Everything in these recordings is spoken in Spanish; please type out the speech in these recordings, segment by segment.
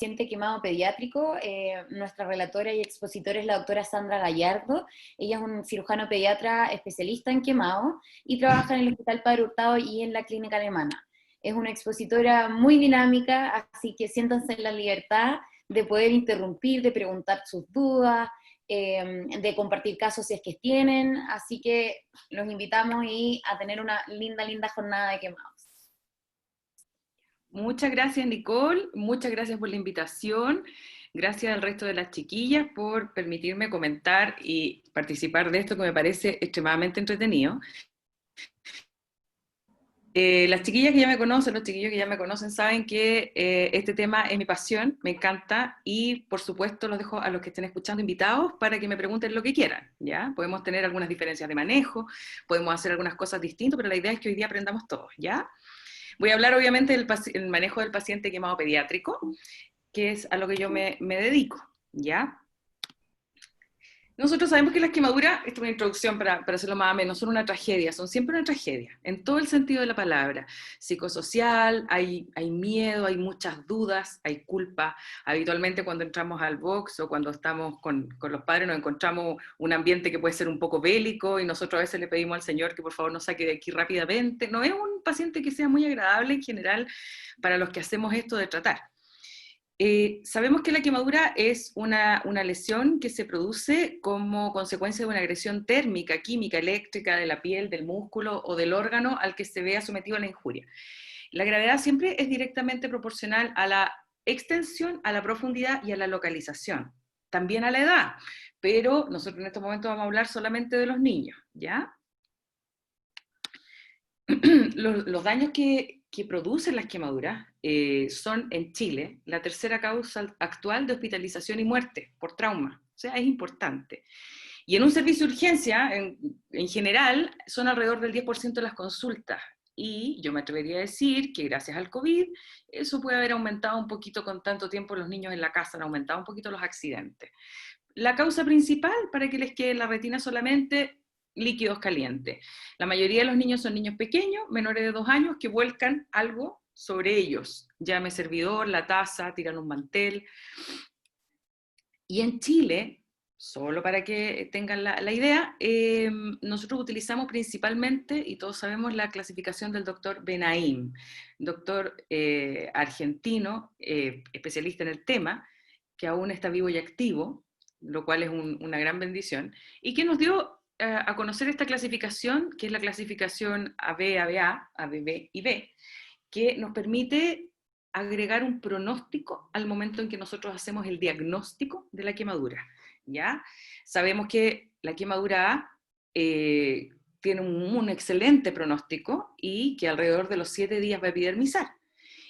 paciente quemado pediátrico. Nuestra relatora y expositora es la doctora Sandra Gallardo. Ella es un cirujano pediatra especialista en quemado y trabaja en el Hospital Padre Hurtado y en la clínica alemana. Es una expositora muy dinámica, así que siéntanse en la libertad de poder interrumpir, de preguntar sus dudas, de compartir casos si es que tienen, así que los invitamos a tener una linda jornada de quemados. Muchas gracias, Nicole, muchas gracias por la invitación, gracias al resto de las chiquillas por permitirme comentar y participar de esto que me parece extremadamente entretenido. Las chiquillas que ya me conocen, los chiquillos que ya me conocen saben que este tema es mi pasión, me encanta, y por supuesto los dejo a los que estén escuchando invitados para que me pregunten lo que quieran, ¿ya? Podemos tener algunas diferencias de manejo, podemos hacer algunas cosas distintas, pero la idea es que hoy día aprendamos todos, ¿ya? Voy a hablar obviamente del manejo del paciente quemado pediátrico, que es a lo que yo me dedico, ¿ya? Nosotros sabemos que las quemaduras, esta es una introducción para hacerlo más o menos, son una tragedia, son siempre una tragedia, en todo el sentido de la palabra. Psicosocial, hay miedo, hay muchas dudas, hay culpa. Habitualmente cuando entramos al box o cuando estamos con los padres nos encontramos un ambiente que puede ser un poco bélico y nosotros a veces le pedimos al Señor que por favor nos saque de aquí rápidamente. No es un paciente que sea muy agradable en general para los que hacemos esto de tratar. Sabemos que la quemadura es una lesión que se produce como consecuencia de una agresión térmica, química, eléctrica de la piel, del músculo o del órgano al que se vea sometido a la injuria. La gravedad siempre es directamente proporcional a la extensión, a la profundidad y a la localización. También a la edad, pero nosotros en este momento vamos a hablar solamente de los niños, ¿ya? Los daños que producen las quemaduras son en Chile la tercera causa actual de hospitalización y muerte por trauma. O sea, es importante. Y en un servicio de urgencia, en general, son alrededor del 10% de las consultas. Y yo me atrevería a decir que gracias al COVID, eso puede haber aumentado un poquito con tanto tiempo los niños en la casa, han aumentado un poquito los accidentes. La causa principal, para que les quede en la retina solamente, líquidos calientes. La mayoría de los niños son niños pequeños, menores de 2 años, que vuelcan algo sobre ellos. Llame servidor, la taza, tiran un mantel. Y en Chile, solo para que tengan la idea, nosotros utilizamos principalmente, y todos sabemos, la clasificación del doctor Benaim, doctor argentino, especialista en el tema, que aún está vivo y activo, lo cual es una gran bendición, y que nos dio a conocer esta clasificación, que es la clasificación AB, ABA, ABB y B, que nos permite agregar un pronóstico al momento en que nosotros hacemos el diagnóstico de la quemadura, ¿ya? Sabemos que la quemadura A tiene un excelente pronóstico y que alrededor de los 7 días va a epidermizar.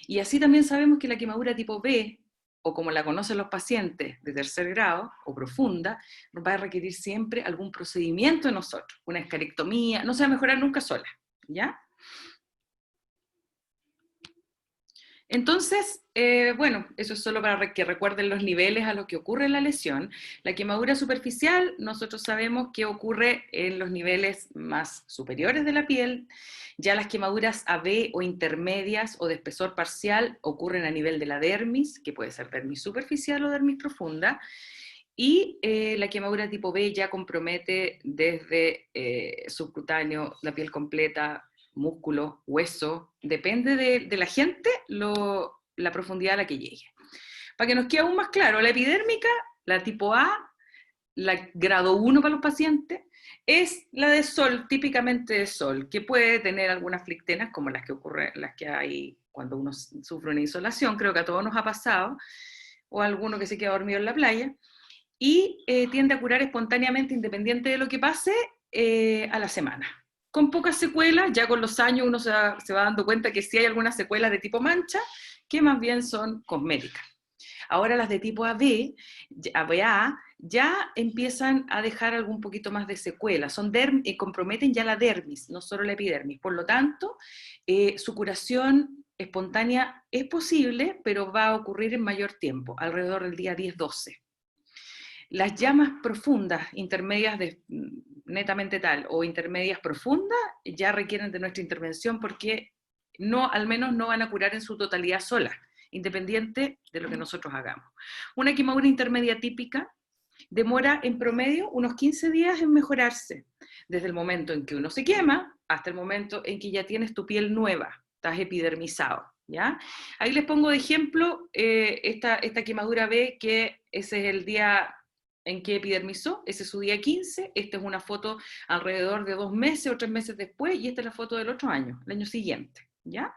Y así también sabemos que la quemadura tipo B, o como la conocen los pacientes de tercer grado o profunda, va a requerir siempre algún procedimiento de nosotros, una escarectomía, no se va a mejorar nunca sola, ¿ya? Entonces, bueno, eso es solo para que recuerden los niveles a los que ocurre la lesión. La quemadura superficial, nosotros sabemos que ocurre en los niveles más superiores de la piel. Ya las quemaduras AB o intermedias o de espesor parcial ocurren a nivel de la dermis, que puede ser dermis superficial o dermis profunda. Y la quemadura tipo B ya compromete desde subcutáneo, la piel completa, músculo, hueso, depende de la gente la profundidad a la que llegue. Para que nos quede aún más claro, la epidérmica, la tipo A, la grado 1 para los pacientes, es la de sol, típicamente de sol, que puede tener algunas flictenas como las que hay cuando uno sufre una insolación, creo que a todos nos ha pasado, o alguno que se queda dormido en la playa, y tiende a curar espontáneamente, independiente de lo que pase, a la semana. Con pocas secuelas, ya con los años uno se va dando cuenta que sí hay algunas secuelas de tipo mancha, que más bien son cosméticas. Ahora las de tipo AB, ABA, ya empiezan a dejar algún poquito más de secuelas, comprometen ya la dermis, no solo la epidermis. Por lo tanto, su curación espontánea es posible, pero va a ocurrir en mayor tiempo, alrededor del día 10-12. Las llamas profundas, intermedias netamente tal, o intermedias profundas, ya requieren de nuestra intervención porque al menos no van a curar en su totalidad sola. independiente de lo que nosotros hagamos. Una quemadura intermedia típica demora en promedio unos 15 días en mejorarse, desde el momento en que uno se quema hasta el momento en que ya tienes tu piel nueva, estás epidermizado, ¿ya? Ahí les pongo de ejemplo esta quemadura B, que ese es el día en que epidermizó, ese es su día 15, esta es una foto alrededor de 2 meses o 3 meses después, y esta es la foto del otro año, el año siguiente, ¿ya?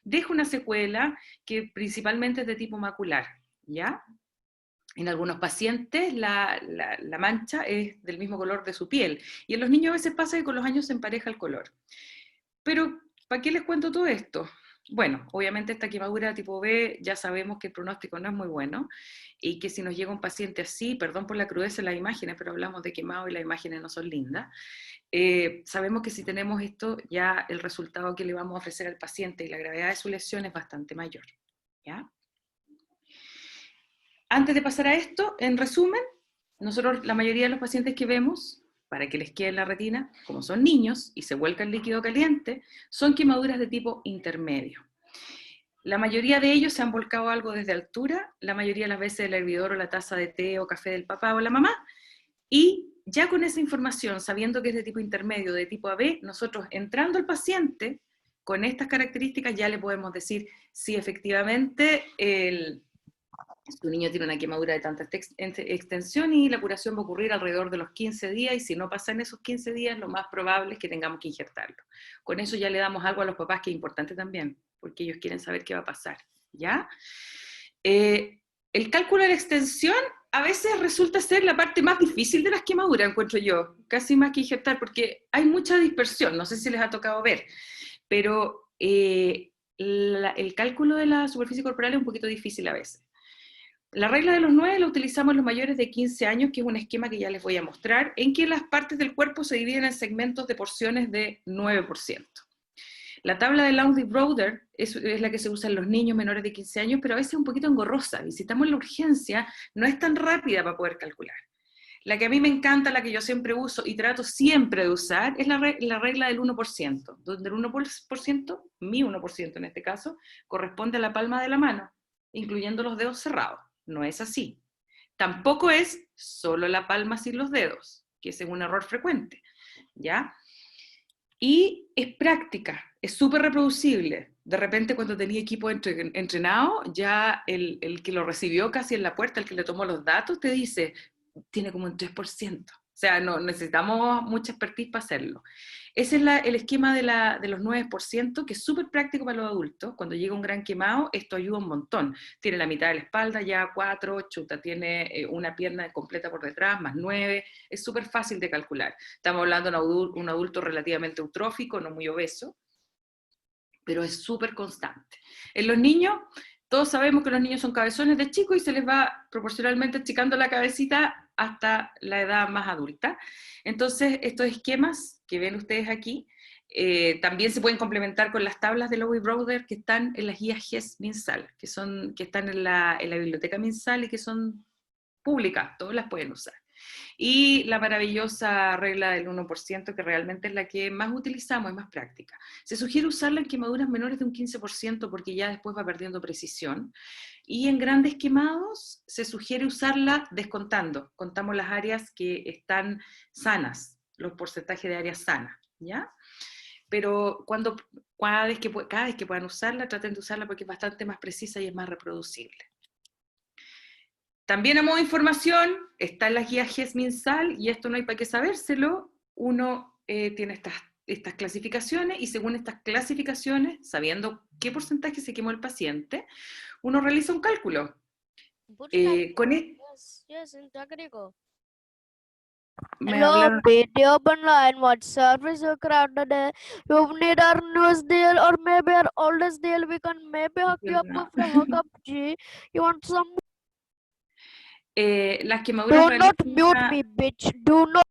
Deja una secuela que principalmente es de tipo macular, ¿ya? En algunos pacientes la mancha es del mismo color de su piel, y en los niños a veces pasa que con los años se empareja el color. Pero, ¿para qué les cuento todo esto? Bueno, obviamente esta quemadura tipo B ya sabemos que el pronóstico no es muy bueno, y que si nos llega un paciente así, perdón por la crudeza de las imágenes, pero hablamos de quemado y las imágenes no son lindas, sabemos que si tenemos esto, ya el resultado que le vamos a ofrecer al paciente y la gravedad de su lesión es bastante mayor, ¿ya? Antes de pasar a esto, en resumen, nosotros la mayoría de los pacientes que vemos, para que les quede en la retina, como son niños y se vuelca el líquido caliente, son quemaduras de tipo intermedio. La mayoría de ellos se han volcado algo desde altura, la mayoría de las veces el hervidor o la taza de té o café del papá o la mamá, y ya con esa información, sabiendo que es de tipo intermedio, de tipo AB, nosotros entrando al paciente con estas características ya le podemos decir si efectivamente tu niño tiene una quemadura de tanta extensión y la curación va a ocurrir alrededor de los 15 días, y si no pasa en esos 15 días, lo más probable es que tengamos que injertarlo. Con eso ya le damos algo a los papás que es importante también, porque ellos quieren saber qué va a pasar, ¿ya? El cálculo de la extensión a veces resulta ser la parte más difícil de las quemaduras, encuentro yo, casi más que injertar, porque hay mucha dispersión, no sé si les ha tocado ver, pero el cálculo de la superficie corporal es un poquito difícil a veces. La regla de los 9 la utilizamos los mayores de 15 años, que es un esquema que ya les voy a mostrar, en que las partes del cuerpo se dividen en segmentos de porciones de 9%. La tabla de Lowndes-Broder es la que se usa en los niños menores de 15 años, pero a veces es un poquito engorrosa, y si estamos en la urgencia, no es tan rápida para poder calcular. La que a mí me encanta, la que yo siempre uso y trato siempre de usar, es la regla del 1%, donde el 1%, mi 1% en este caso, corresponde a la palma de la mano, incluyendo los dedos cerrados. No es así. Tampoco es solo la palma sin los dedos, que ese es un error frecuente, ¿ya? Y es práctica, es súper reproducible. De repente cuando tenía equipo entrenado, ya el que lo recibió casi en la puerta, el que le tomó los datos, te dice, tiene como un 3%. O sea, no necesitamos mucha expertise para hacerlo. Ese es el esquema de los 9%, que es súper práctico para los adultos. Cuando llega un gran quemado, esto ayuda un montón. Tiene la mitad de la espalda, ya 4, chuta, tiene una pierna completa por detrás, más 9. Es súper fácil de calcular. Estamos hablando de un adulto relativamente eutrófico, no muy obeso, pero es súper constante. En los niños, todos sabemos que los niños son cabezones de chicos y se les va proporcionalmente achicando la cabecita hasta la edad más adulta. Entonces, estos esquemas que ven ustedes aquí, también se pueden complementar con las tablas de Lowy-Broder que están en las guías GES MinSal, que están en la biblioteca MinSal y que son públicas, todos las pueden usar. Y la maravillosa regla del 1%, que realmente es la que más utilizamos, es más práctica. Se sugiere usarla en quemaduras menores de un 15% porque ya después va perdiendo precisión. Y en grandes quemados se sugiere usarla descontando. Contamos las áreas que están sanas, los porcentajes de áreas sanas, ¿ya? Pero cada vez que puedan usarla, traten de usarla porque es bastante más precisa y es más reproducible. También a modo de información, están las guías GES MinSal, y esto no hay para qué sabérselo. Uno tiene estas clasificaciones, y según estas clasificaciones, sabiendo qué porcentaje se quemó el paciente, uno realiza un cálculo. Yes, in Tagariko. Me Hello, hablaron. BT Open Line. What service you crowded? You need our newest deal or maybe our oldest deal. We can maybe hook you up with a hookup G. You want some? Las quemaduras Do not mute me, bitch. Do not.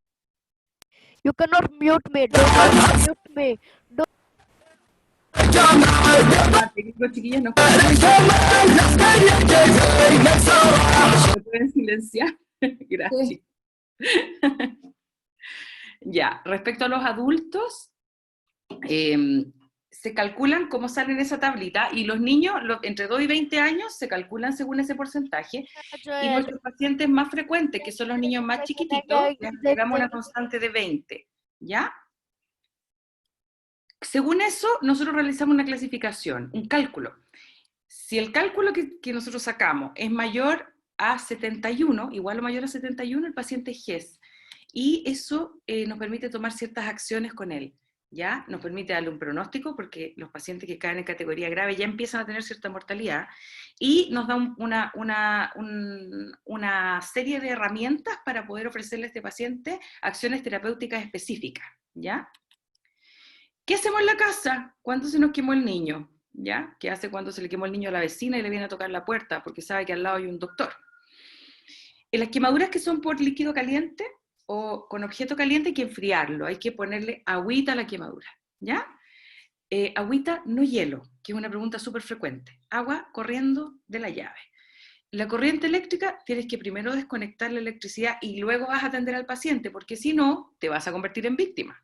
You cannot mute me. Do not mute me. Chiquillas, no pueden silenciar. Gracias. Sí. Ya, respecto a los adultos, se calculan como sale en esa tablita, y los niños entre 2 y 20 años se calculan según ese porcentaje, y nuestros pacientes más frecuentes, que son los niños más chiquititos, les agregamos una constante de 20, ¿ya? Según eso, nosotros realizamos una clasificación, un cálculo. Si el cálculo que nosotros sacamos es mayor a 71, igual o mayor a 71, el paciente es GES, y eso nos permite tomar ciertas acciones con él. ¿Ya? Nos permite darle un pronóstico, porque los pacientes que caen en categoría grave ya empiezan a tener cierta mortalidad, y nos da una serie de herramientas para poder ofrecerle a este paciente acciones terapéuticas específicas. ¿Ya? ¿Qué hacemos en la casa cuando se nos quemó el niño? ¿Ya? ¿Qué hace cuando se le quemó el niño a la vecina y le viene a tocar la puerta porque sabe que al lado hay un doctor? En las quemaduras que son por líquido caliente o con objeto caliente hay que enfriarlo, hay que ponerle agüita a la quemadura, ¿ya? Agüita, no hielo, que es una pregunta súper frecuente. Agua corriendo de la llave. La corriente eléctrica tienes que primero desconectar la electricidad y luego vas a atender al paciente, porque si no, te vas a convertir en víctima.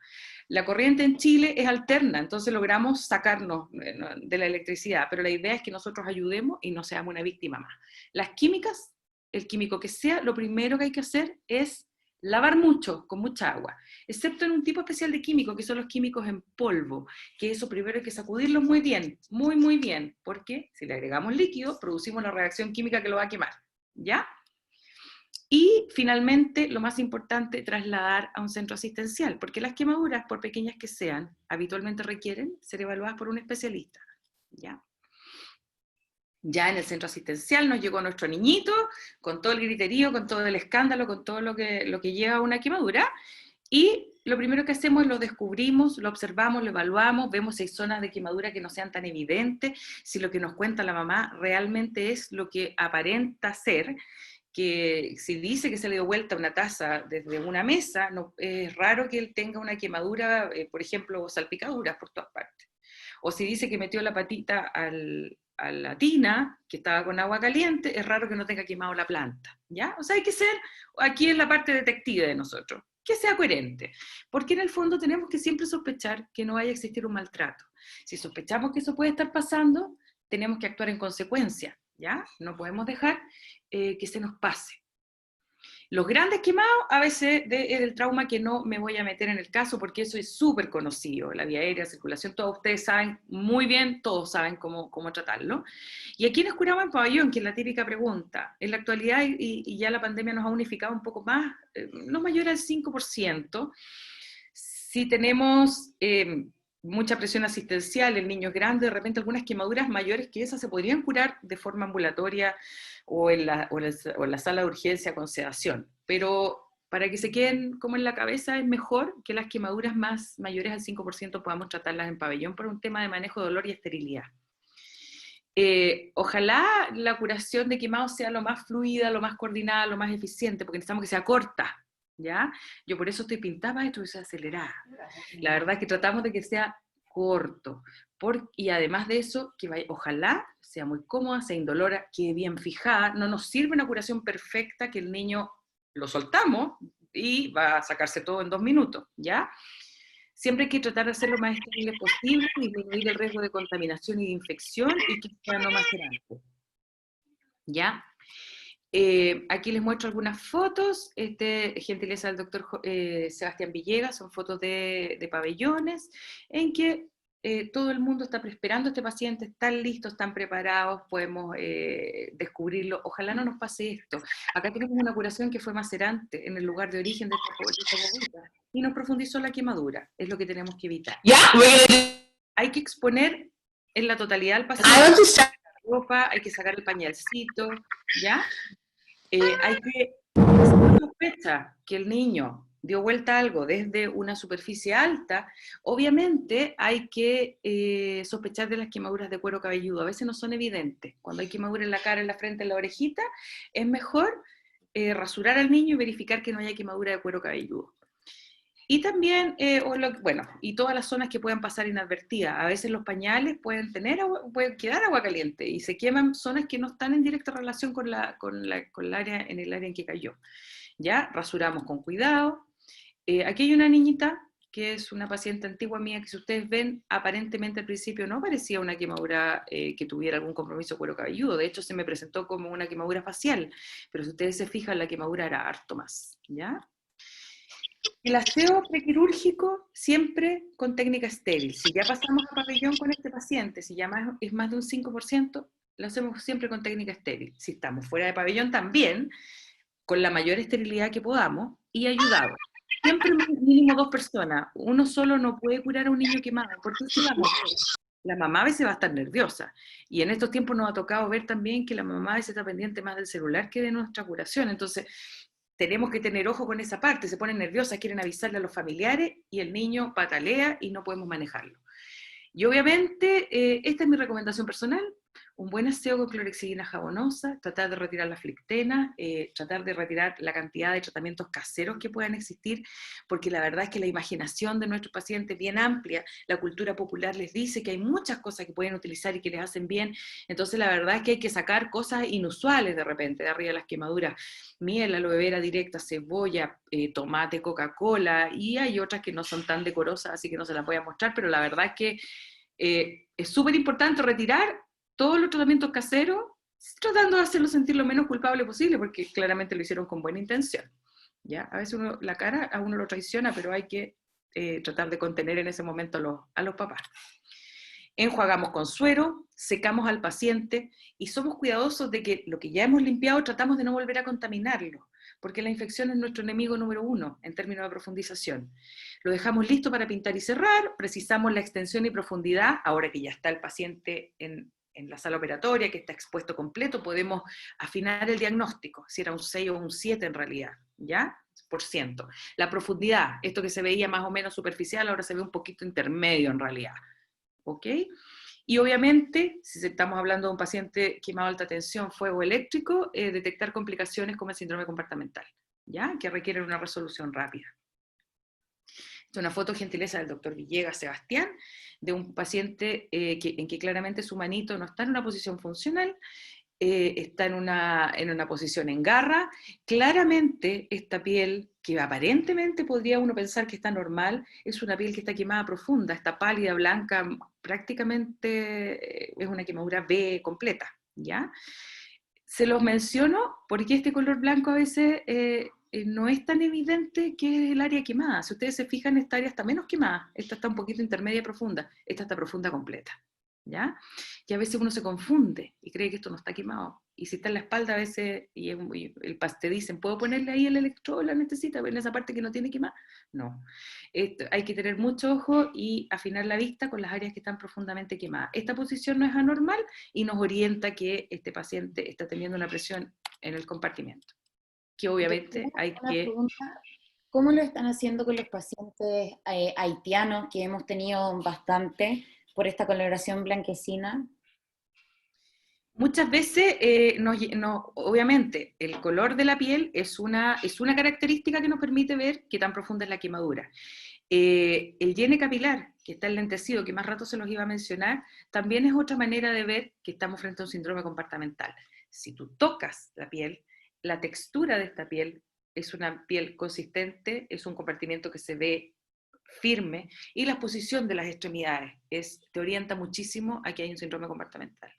La corriente en Chile es alterna, entonces logramos sacarnos de la electricidad, pero la idea es que nosotros ayudemos y no seamos una víctima más. Las químicas, el químico que sea, lo primero que hay que hacer es lavar mucho, con mucha agua, excepto en un tipo especial de químico, que son los químicos en polvo, que eso primero hay que sacudirlos muy bien, muy bien, porque si le agregamos líquido, producimos una reacción química que lo va a quemar, ¿ya? Y finalmente, lo más importante, trasladar a un centro asistencial, porque las quemaduras, por pequeñas que sean, habitualmente requieren ser evaluadas por un especialista, ¿ya? Ya en el centro asistencial nos llegó nuestro niñito, con todo el griterío, con todo el escándalo, con todo lo que lleva a una quemadura, y lo primero que hacemos es lo descubrimos, lo observamos, lo evaluamos, vemos si hay zonas de quemadura que no sean tan evidentes, si lo que nos cuenta la mamá realmente es lo que aparenta ser, que si dice que se le dio vuelta una taza desde una mesa, no, es raro que él tenga una quemadura, por ejemplo, salpicaduras por todas partes. O si dice que metió la patita a la tina, que estaba con agua caliente, es raro que no tenga quemado la planta, ¿ya? O sea, hay que ser, aquí en la parte detective de nosotros, que sea coherente, porque en el fondo tenemos que siempre sospechar que no vaya a existir un maltrato. Si sospechamos que eso puede estar pasando, tenemos que actuar en consecuencia, ¿ya? No podemos dejar que se nos pase. Los grandes quemados, a veces es el trauma que no me voy a meter en el caso, porque eso es súper conocido, la vía aérea, circulación, todos ustedes saben muy bien, todos saben cómo tratarlo. Y aquí nos curamos en pabellón, que es la típica pregunta. En la actualidad, y ya la pandemia nos ha unificado un poco más, no mayor al 5%, si tenemos mucha presión asistencial, el niño es grande, de repente algunas quemaduras mayores que esas se podrían curar de forma ambulatoria o en la sala de urgencia con sedación, pero para que se queden como en la cabeza es mejor que las quemaduras más mayores al 5% podamos tratarlas en pabellón por un tema de manejo de dolor y esterilidad. Ojalá la curación de quemados sea lo más fluida, lo más coordinada, lo más eficiente, porque necesitamos que sea corta, ¿ya? Yo por eso estoy pintada para esto, que sea acelerada. La verdad es que tratamos de que sea corto, y además de eso, que ojalá sea muy cómoda, sea indolora, quede bien fijada. No nos sirve una curación perfecta que el niño lo soltamos y va a sacarse todo en 2 minutos, ¿ya? Siempre hay que tratar de hacer lo más estable posible, disminuir el riesgo de contaminación y de infección, y que sea no macerante, ¿ya? Aquí les muestro algunas fotos, gentileza del doctor Sebastián Villegas, son fotos de pabellones, en que todo el mundo está esperando a este paciente, están listos, están preparados, podemos descubrirlo. Ojalá no nos pase esto. Acá tenemos una curación que fue macerante en el lugar de origen de esta bobita, y nos profundizó la quemadura, es lo que tenemos que evitar. Hay que exponer en la totalidad al paciente la ropa, hay que sacar el pañalcito, ¿ya? Hay que, si uno sospecha que el niño dio vuelta a algo desde una superficie alta, obviamente hay que sospechar de las quemaduras de cuero cabelludo. A veces no son evidentes. Cuando hay quemadura en la cara, en la frente, en la orejita, es mejor rasurar al niño y verificar que no haya quemadura de cuero cabelludo. Y también, y todas las zonas que puedan pasar inadvertidas. A veces los pañales pueden quedar agua caliente y se queman zonas que no están en directa relación con el área en que cayó. ¿Ya? Rasuramos con cuidado. Aquí hay una niñita que es una paciente antigua mía, que si ustedes ven, aparentemente al principio no parecía una quemadura que tuviera algún compromiso cuero cabelludo, de hecho se me presentó como una quemadura facial, pero si ustedes se fijan, la quemadura era harto más, ¿ya? El aseo prequirúrgico siempre con técnica estéril. Si ya pasamos a pabellón con este paciente, si ya es más de un 5%, lo hacemos siempre con técnica estéril. Si estamos fuera de pabellón también, con la mayor esterilidad que podamos y ayudado. Siempre mínimo 2 personas. Uno solo no puede curar a un niño quemado, porque si la mamá a veces va a estar nerviosa. Y en estos tiempos nos ha tocado ver también que la mamá a veces está pendiente más del celular que de nuestra curación. Entonces, tenemos que tener ojo con esa parte. Se ponen nerviosas, quieren avisarle a los familiares y el niño patalea y no podemos manejarlo. Y obviamente, esta es mi recomendación personal, un buen aseo con clorhexidina jabonosa, tratar de retirar la flictena, tratar de retirar la cantidad de tratamientos caseros que puedan existir, porque la verdad es que la imaginación de nuestros pacientes es bien amplia, la cultura popular les dice que hay muchas cosas que pueden utilizar y que les hacen bien, entonces la verdad es que hay que sacar cosas inusuales de repente de arriba de las quemaduras, miel, aloe vera directa, cebolla, tomate, Coca-Cola, y hay otras que no son tan decorosas, así que no se las voy a mostrar, pero la verdad es que es súper importante retirar todos los tratamientos caseros, tratando de hacerlo sentir lo menos culpable posible, porque claramente lo hicieron con buena intención. ¿Ya? A veces la cara a uno lo traiciona, pero hay que tratar de contener en ese momento a los papás. Enjuagamos con suero, secamos al paciente y somos cuidadosos de que lo que ya hemos limpiado tratamos de no volver a contaminarlo, porque la infección es nuestro enemigo número 1 en términos de profundización. Lo dejamos listo para pintar y cerrar, precisamos la extensión y profundidad, ahora que ya está el paciente en la sala operatoria, que está expuesto completo, podemos afinar el diagnóstico, si era un 6 o un 7 en realidad, ¿ya? Por ciento. La profundidad, esto que se veía más o menos superficial, ahora se ve un poquito intermedio en realidad, ¿ok? Y obviamente, si estamos hablando de un paciente quemado de alta tensión, fuego eléctrico, detectar complicaciones como el síndrome compartimental, ¿ya? Que requieren una resolución rápida. Esta es una foto gentileza del doctor Villegas Sebastián, de un paciente en que claramente su manito no está en una posición funcional, está en una posición en garra. Claramente esta piel, que aparentemente podría uno pensar que está normal, es una piel que está quemada profunda, está pálida, blanca, prácticamente es una quemadura B completa, ¿ya? Se los menciono porque este color blanco a veces no es tan evidente que es el área quemada. Si ustedes se fijan, esta área está menos quemada, esta está un poquito intermedia y profunda, esta está profunda completa, ¿ya? Y a veces uno se confunde y cree que esto no está quemado. Y si está en la espalda a veces, y te dicen, ¿puedo ponerle ahí el electrodo, la anestesita, en esa parte que no tiene quemada? No. Hay que tener mucho ojo y afinar la vista con las áreas que están profundamente quemadas. Esta posición no es anormal y nos orienta que este paciente está teniendo una presión en el compartimento, que obviamente hay Una que... pregunta, ¿cómo lo están haciendo con los pacientes haitianos que hemos tenido bastante por esta coloración blanquecina? Muchas veces, obviamente, el color de la piel es una característica que nos permite ver qué tan profunda es la quemadura. El llene capilar, que está enlentecido, que más rato se los iba a mencionar, también es otra manera de ver que estamos frente a un síndrome compartimental. Si tú tocas la piel, la textura de esta piel es una piel consistente, es un compartimiento que se ve firme, y la posición de las extremidades te orienta muchísimo a que hay un síndrome compartimental.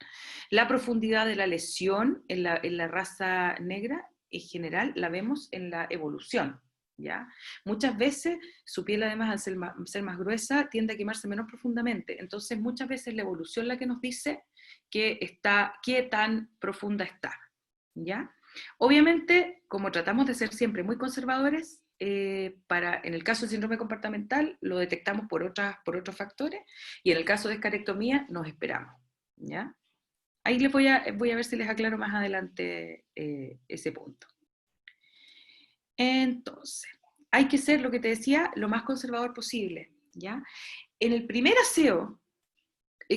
La profundidad de la lesión en la raza negra, en general, la vemos en la evolución, ¿ya? Muchas veces su piel, además, al ser más gruesa, tiende a quemarse menos profundamente, entonces muchas veces la evolución la que nos dice qué tan profunda está, ¿ya? Obviamente, como tratamos de ser siempre muy conservadores, en el caso del síndrome compartimental lo detectamos por otros factores, y en el caso de escarectomía nos esperamos, ¿ya? Ahí voy a ver si les aclaro más adelante ese punto. Entonces, hay que ser, lo que te decía, lo más conservador posible, ¿ya? En el primer aseo,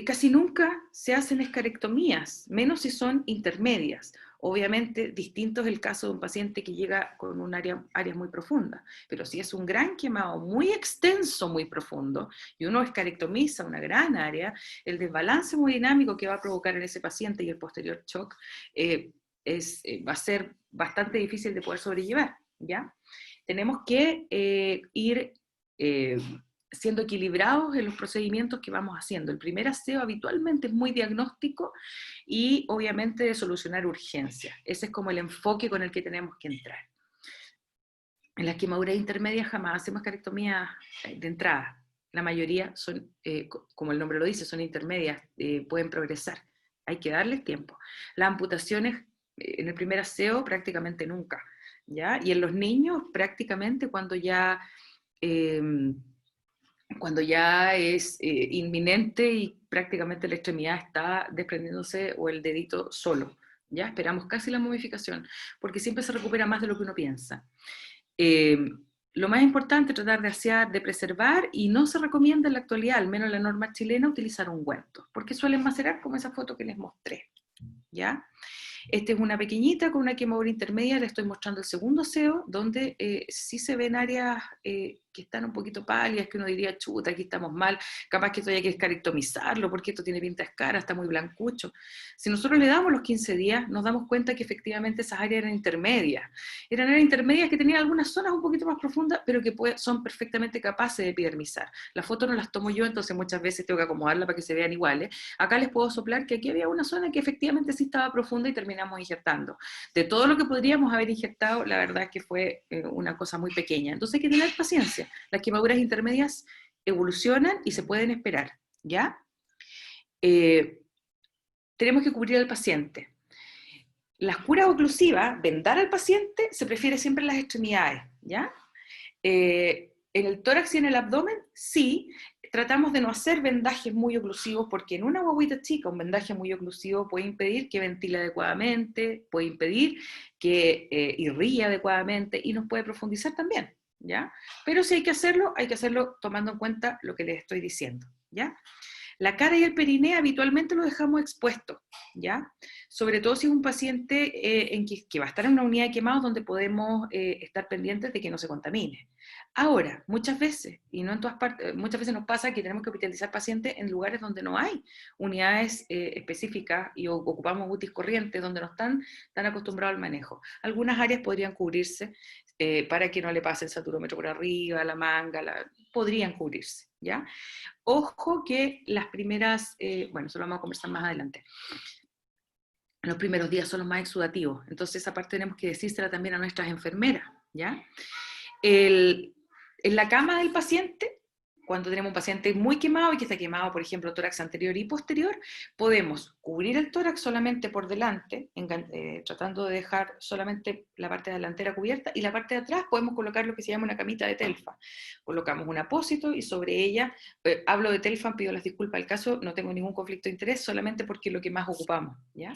casi nunca se hacen escarectomías, menos si son intermedias. Obviamente, distinto es el caso de un paciente que llega con un área muy profunda, pero si es un gran quemado muy extenso, muy profundo, y uno escarectomiza una gran área, el desbalance hemodinámico que va a provocar en ese paciente y el posterior shock va a ser bastante difícil de poder sobrellevar, ¿ya? Tenemos que ir siendo equilibrados en los procedimientos que vamos haciendo. El primer aseo habitualmente es muy diagnóstico y obviamente de solucionar urgencias. Ese es como el enfoque con el que tenemos que entrar. En las quemaduras intermedias jamás hacemos esterectomía de entrada. La mayoría son, como el nombre lo dice, son intermedias, pueden progresar. Hay que darles tiempo. Las amputaciones en el primer aseo prácticamente nunca, ¿ya? Y en los niños prácticamente cuando ya es inminente y prácticamente la extremidad está desprendiéndose o el dedito solo, ¿ya? Esperamos casi la momificación, porque siempre se recupera más de lo que uno piensa. Lo más importante es tratar de asear, de preservar, y no se recomienda en la actualidad, al menos en la norma chilena, utilizar ungüentos, porque suelen macerar como esa foto que les mostré, ¿ya? Esta es una pequeñita con una quemadura intermedia, le estoy mostrando el segundo aseo, donde sí se ven áreas que están un poquito pálidas, que uno diría, chuta, aquí estamos mal, capaz que esto hay que escarectomizarlo, porque esto tiene pinta escara, está muy blancucho. Si nosotros le damos los 15 días, nos damos cuenta que efectivamente esas áreas eran intermedias que tenían algunas zonas un poquito más profundas, pero que son perfectamente capaces de epidermizar. La foto no las tomo yo, entonces muchas veces tengo que acomodarla para que se vean iguales. Acá les puedo soplar que aquí había una zona que efectivamente sí estaba profunda y terminamos injertando. De todo lo que podríamos haber injertado, la verdad es que fue una cosa muy pequeña. Entonces hay que tener paciencia. Las quemaduras intermedias evolucionan y se pueden esperar, ¿ya? Tenemos que cubrir al paciente. Las curas oclusivas, vendar al paciente, se prefiere siempre en las extremidades, ¿ya? En el tórax y en el abdomen, sí, tratamos de no hacer vendajes muy oclusivos, porque en una guaguita chica un vendaje muy oclusivo puede impedir que ventile adecuadamente, puede impedir que irríe adecuadamente y nos puede profundizar también, ¿ya? Pero si hay que hacerlo tomando en cuenta lo que les estoy diciendo, ¿ya? La cara y el periné habitualmente lo dejamos expuesto, ¿ya? Sobre todo si es un paciente que va a estar en una unidad de quemados donde podemos estar pendientes de que no se contamine. Ahora, muchas veces, y no en todas partes, muchas veces nos pasa que tenemos que hospitalizar pacientes en lugares donde no hay unidades específicas y ocupamos UTIs corrientes donde no están tan acostumbrados al manejo. Algunas áreas podrían cubrirse para que no le pase el saturómetro por arriba, la manga, podrían cubrirse, ¿ya? Ojo que las primeras, bueno, eso lo vamos a conversar más adelante, los primeros días son los más exudativos, entonces esa parte tenemos que decírsela también a nuestras enfermeras, ¿ya? En la cama del paciente, cuando tenemos un paciente muy quemado y que está quemado, por ejemplo, tórax anterior y posterior, podemos cubrir el tórax solamente por delante, tratando de dejar solamente la parte delantera cubierta, y la parte de atrás podemos colocar lo que se llama una camita de telfa. Colocamos un apósito y sobre ella, hablo de telfa, pido las disculpas al caso, no tengo ningún conflicto de interés, solamente porque es lo que más ocupamos, ¿ya?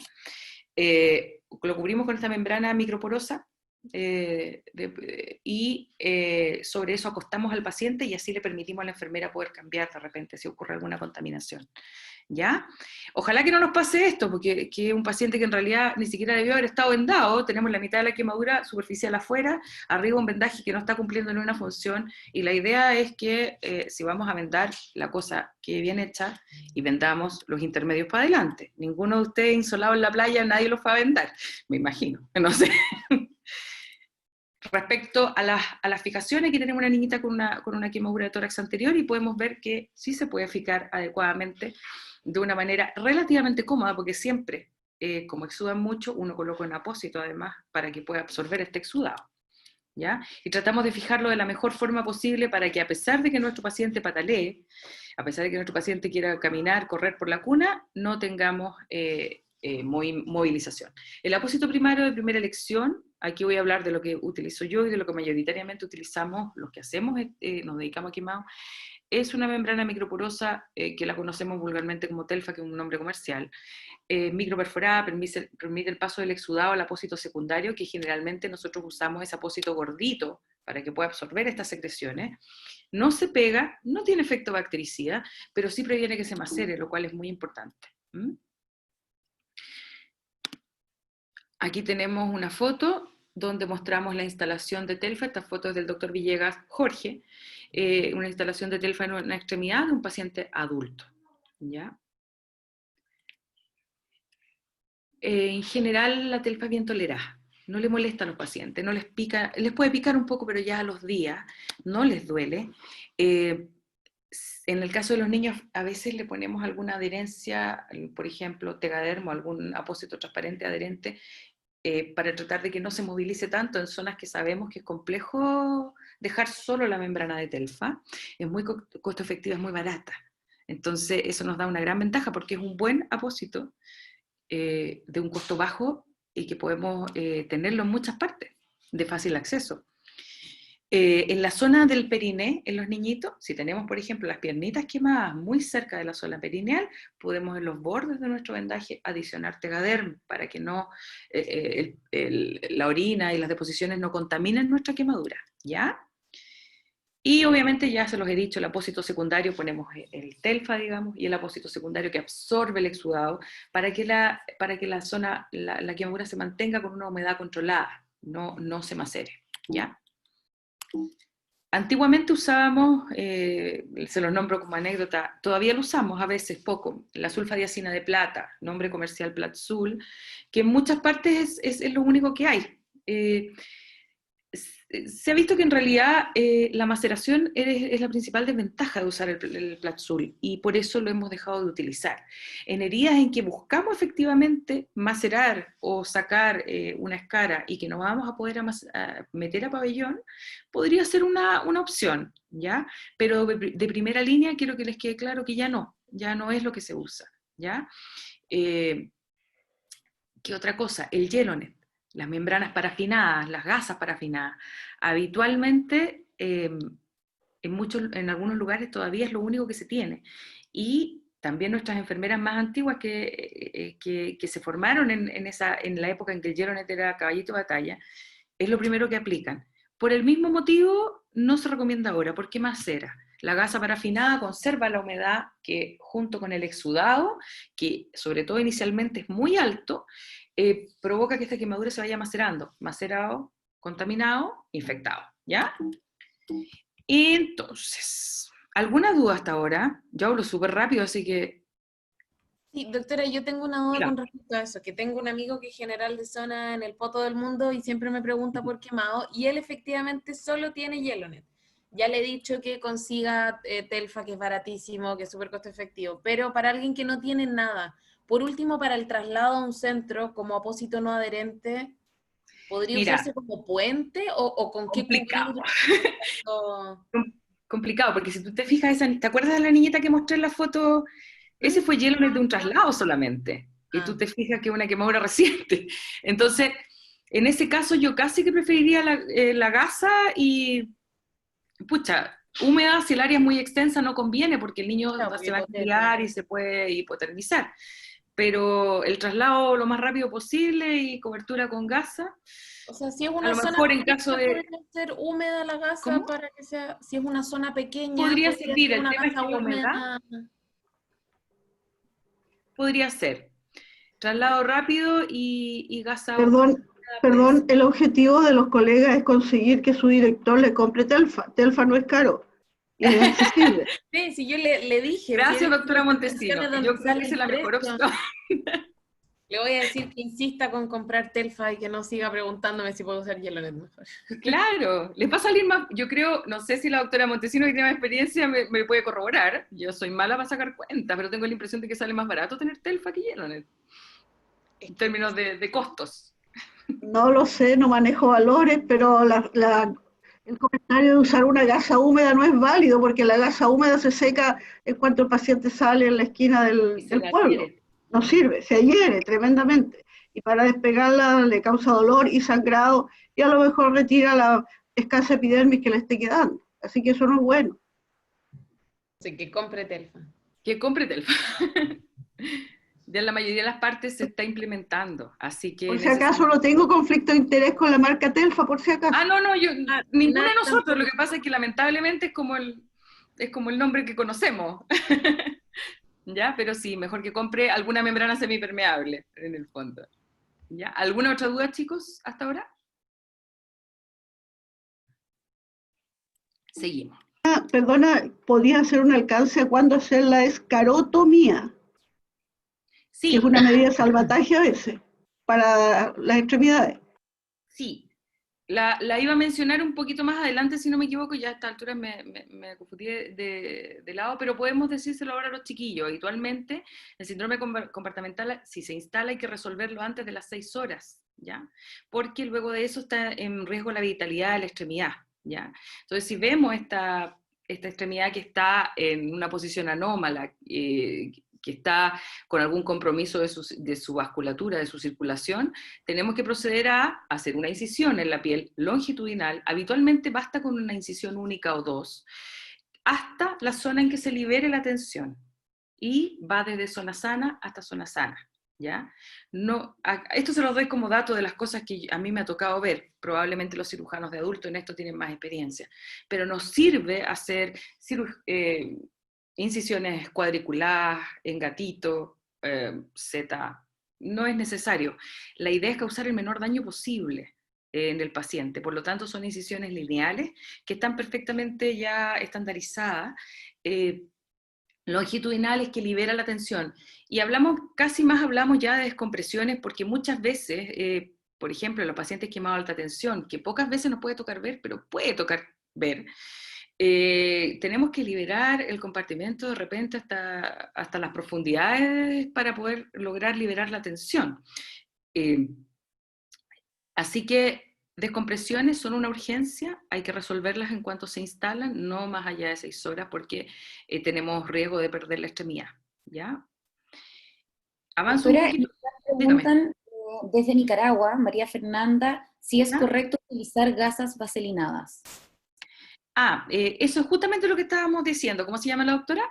Lo cubrimos con esta membrana microporosa, y sobre eso acostamos al paciente y así le permitimos a la enfermera poder cambiar de repente si ocurre alguna contaminación, ¿ya? Ojalá que no nos pase esto, porque que un paciente que en realidad ni siquiera debió haber estado vendado, tenemos la mitad de la quemadura superficial afuera, arriba un vendaje que no está cumpliendo ninguna función, y la idea es que si vamos a vendar, la cosa quede bien hecha y vendamos los intermedios para adelante. Ninguno de ustedes insolado en la playa, nadie los va a vendar, me imagino, no sé. Respecto a las fijaciones, aquí tenemos una niñita con una quemadura de tórax anterior y podemos ver que sí se puede fijar adecuadamente de una manera relativamente cómoda, porque siempre, como exudan mucho, uno coloca un apósito además para que pueda absorber este exudado, ¿ya? Y tratamos de fijarlo de la mejor forma posible para que, a pesar de que nuestro paciente patalee, a pesar de que nuestro paciente quiera caminar, correr por la cuna, no tengamos movilización. El apósito primario de primera elección, aquí voy a hablar de lo que utilizo yo y de lo que mayoritariamente utilizamos, los que hacemos, nos dedicamos a quemado, es una membrana microporosa que la conocemos vulgarmente como telfa, que es un nombre comercial, microperforada, permite el paso del exudado al apósito secundario, que generalmente nosotros usamos ese apósito gordito para que pueda absorber estas secreciones. No se pega, no tiene efecto bactericida, pero sí previene que se macere, lo cual es muy importante. Aquí tenemos una foto donde mostramos la instalación de telfa. Esta foto es del doctor Villegas Jorge, una instalación de telfa en una extremidad de un paciente adulto, ¿ya? En general la telfa es bien tolerada, no le molesta a los pacientes, no les pica, les puede picar un poco, pero ya a los días no les duele. En el caso de los niños, a veces le ponemos alguna adherencia, por ejemplo, Tegadermo, algún apósito transparente adherente, para tratar de que no se movilice tanto en zonas que sabemos que es complejo dejar solo la membrana de telfa. Es muy costo efectiva, es muy barata. Entonces eso nos da una gran ventaja porque es un buen apósito de un costo bajo y que podemos tenerlo en muchas partes, de fácil acceso. En la zona del periné, en los niñitos, si tenemos, por ejemplo, las piernitas quemadas muy cerca de la zona perineal, podemos en los bordes de nuestro vendaje adicionar Tegaderm para que no, la orina y las deposiciones no contaminen nuestra quemadura, ¿ya? Y obviamente ya se los he dicho, el apósito secundario ponemos el telfa, digamos, y el apósito secundario que absorbe el exudado para que la zona, la quemadura se mantenga con una humedad controlada, no se macere, ¿ya? Antiguamente usábamos, se los nombro como anécdota, todavía lo usamos a veces poco, la sulfadiacina de plata, nombre comercial Platzul, que en muchas partes es lo único que hay. Se ha visto que en realidad la maceración es la principal desventaja de usar el Platzul y por eso lo hemos dejado de utilizar. En heridas en que buscamos efectivamente macerar o sacar una escara y que no vamos a poder meter a pabellón, podría ser una opción, ¿ya? Pero de primera línea quiero que les quede claro que ya no es lo que se usa, ¿ya? ¿Qué otra cosa? El Yelonet. Las membranas parafinadas, las gasas parafinadas. Habitualmente, en algunos lugares todavía es lo único que se tiene. Y también nuestras enfermeras más antiguas que se formaron en la época en que el Yelonet era caballito de batalla, es lo primero que aplican. Por el mismo motivo, no se recomienda ahora, porque macera. La gasa parafinada conserva la humedad que junto con el exudado, que sobre todo inicialmente es muy alto, provoca que esta quemadura se vaya macerado, contaminado, infectado, ¿ya? Entonces, ¿alguna duda hasta ahora? Yo hablo súper rápido, así que... Sí, doctora, yo tengo una duda Claro. con respecto a eso, que tengo un amigo que es general de zona en el poto del mundo y siempre me pregunta por quemado, y él efectivamente solo tiene Yelonet. Ya le he dicho que consiga Telfa, que es baratísimo, que es súper costo efectivo, pero para alguien que no tiene nada, por último, para el traslado a un centro como apósito no adherente, ¿podría Mira, usarse como puente o con qué complicado. cubrir? O- Complicado, porque si tú te fijas, ¿te acuerdas de la niñita que mostré en la foto? Ese fue Yelonet de un traslado solamente, y tú te fijas que es una quemadura reciente. Entonces, en ese caso yo casi que preferiría la gasa y, pucha, húmeda, si el área es muy extensa no conviene porque el niño Claro, se va a hipotermia. enfriar y se puede hipotermizar. Pero el traslado lo más rápido posible y cobertura con gasa, O sea, si es a una lo zona mejor en pequeña, caso de... podría ser húmeda la gasa ¿Cómo? para que sea, si es una zona pequeña, Podría podría servir, ser el una tema es gasa que la humedad húmeda. podría ser. Traslado rápido y gasa Perdón, puede ser. perdón, el objetivo de los colegas es conseguir que su director le compre Telfa. Telfa no es caro y es accesible. Sí, si yo le dije, si he Gracias, visto doctora Montesino. publicaciones donde Yo creo sale que esa el es la mejor precio, opción. le voy a decir que insista con comprar Telfa y que no siga preguntándome si puedo usar Yelonet mejor. Claro, les va a salir más, yo creo, no sé si la doctora Montesino que tiene más experiencia me puede corroborar, yo soy mala para sacar cuenta, pero tengo la impresión de que sale más barato tener Telfa que Yelonet, en términos de costos. No lo sé, no manejo valores, pero el comentario de usar una gasa húmeda no es válido porque la gasa húmeda se seca en cuanto el paciente sale en la esquina Y se del la pueblo. adhiere. No sirve, se adhiere tremendamente. Y para despegarla le causa dolor y sangrado y a lo mejor retira la escasa epidermis que le esté quedando. Así que eso no es bueno. Así que compre Telfa. Que compre Telfa. Ya en la mayoría de las partes se está implementando, así que Por en si ese acaso no sentido... tengo conflicto de interés con la marca Telfa, por si acaso. Ah, no, ninguna nada de nosotros, tampoco. lo que pasa es que lamentablemente es como el nombre que conocemos. ¿Ya? Pero sí, mejor que compre alguna membrana semipermeable, en el fondo. ¿Ya? ¿Alguna otra duda, chicos, hasta ahora? Seguimos. Perdona, ¿podías hacer un alcance a cuándo hacer la escarotomía? Que es Sí, una medida de salvataje a veces para las extremidades. sí. La iba a mencionar un poquito más adelante, si no me equivoco, ya a esta altura me confundí de lado, pero podemos decírselo ahora a los chiquillos. Habitualmente, el síndrome comportamental, si se instala, hay que resolverlo antes de las 6 horas, ¿ya? Porque luego de eso está en riesgo la vitalidad de la extremidad, ¿ya? Entonces, si vemos esta extremidad que está en una posición anómala, que está con algún compromiso de su vasculatura, de su circulación, tenemos que proceder a hacer una incisión en la piel longitudinal. Habitualmente basta con una incisión única o 2, hasta la zona en que se libere la tensión. Y va desde zona sana hasta zona sana, ¿ya? No, esto se los doy como dato de las cosas que a mí me ha tocado ver. Probablemente los cirujanos de adultos en esto tienen más experiencia. Pero nos sirve hacer incisiones cuadriculadas, en gatito, Z, no es necesario. La idea es causar el menor daño posible en el paciente, por lo tanto son incisiones lineales que están perfectamente ya estandarizadas, longitudinales que liberan la tensión. Y hablamos ya de descompresiones porque muchas veces, por ejemplo, los pacientes quemados de alta tensión, que pocas veces nos puede tocar ver, pero puede tocar ver, tenemos que liberar el compartimento de repente hasta las profundidades para poder lograr liberar la tensión. Así que descompresiones son una urgencia, hay que resolverlas en cuanto se instalan, no más allá de 6 horas, porque tenemos riesgo de perder la extremidad, ¿ya? Avanzo un poquito. Preguntan desde Nicaragua, María Fernanda, si es correcto utilizar gasas vaselinadas. Eso es justamente lo que estábamos diciendo. ¿Cómo se llama la doctora?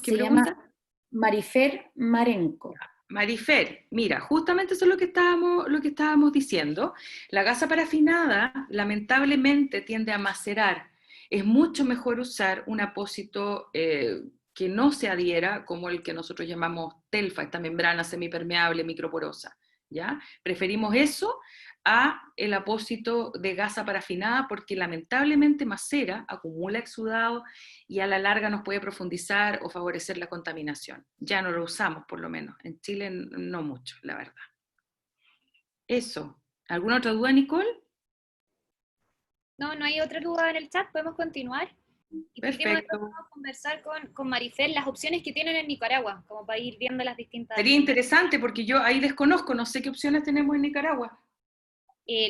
Se llama Marifer Marenco. Marifer, mira, justamente eso es lo que estábamos diciendo. La gasa parafinada lamentablemente tiende a macerar. Es mucho mejor usar un apósito que no se adhiera, como el que nosotros llamamos telfa, esta membrana semipermeable microporosa, ¿ya? Preferimos eso a el apósito de gasa parafinada porque lamentablemente macera, acumula exudado y a la larga nos puede profundizar o favorecer la contaminación. Ya no lo usamos, por lo menos. En Chile no mucho, la verdad. Eso. ¿Alguna otra duda, Nicole? No hay otra duda en el chat, podemos continuar. Y perfecto. Vamos a conversar con Marifer las opciones que tienen en Nicaragua, como para ir viendo las distintas. Sería interesante porque yo ahí desconozco, no sé qué opciones tenemos en Nicaragua.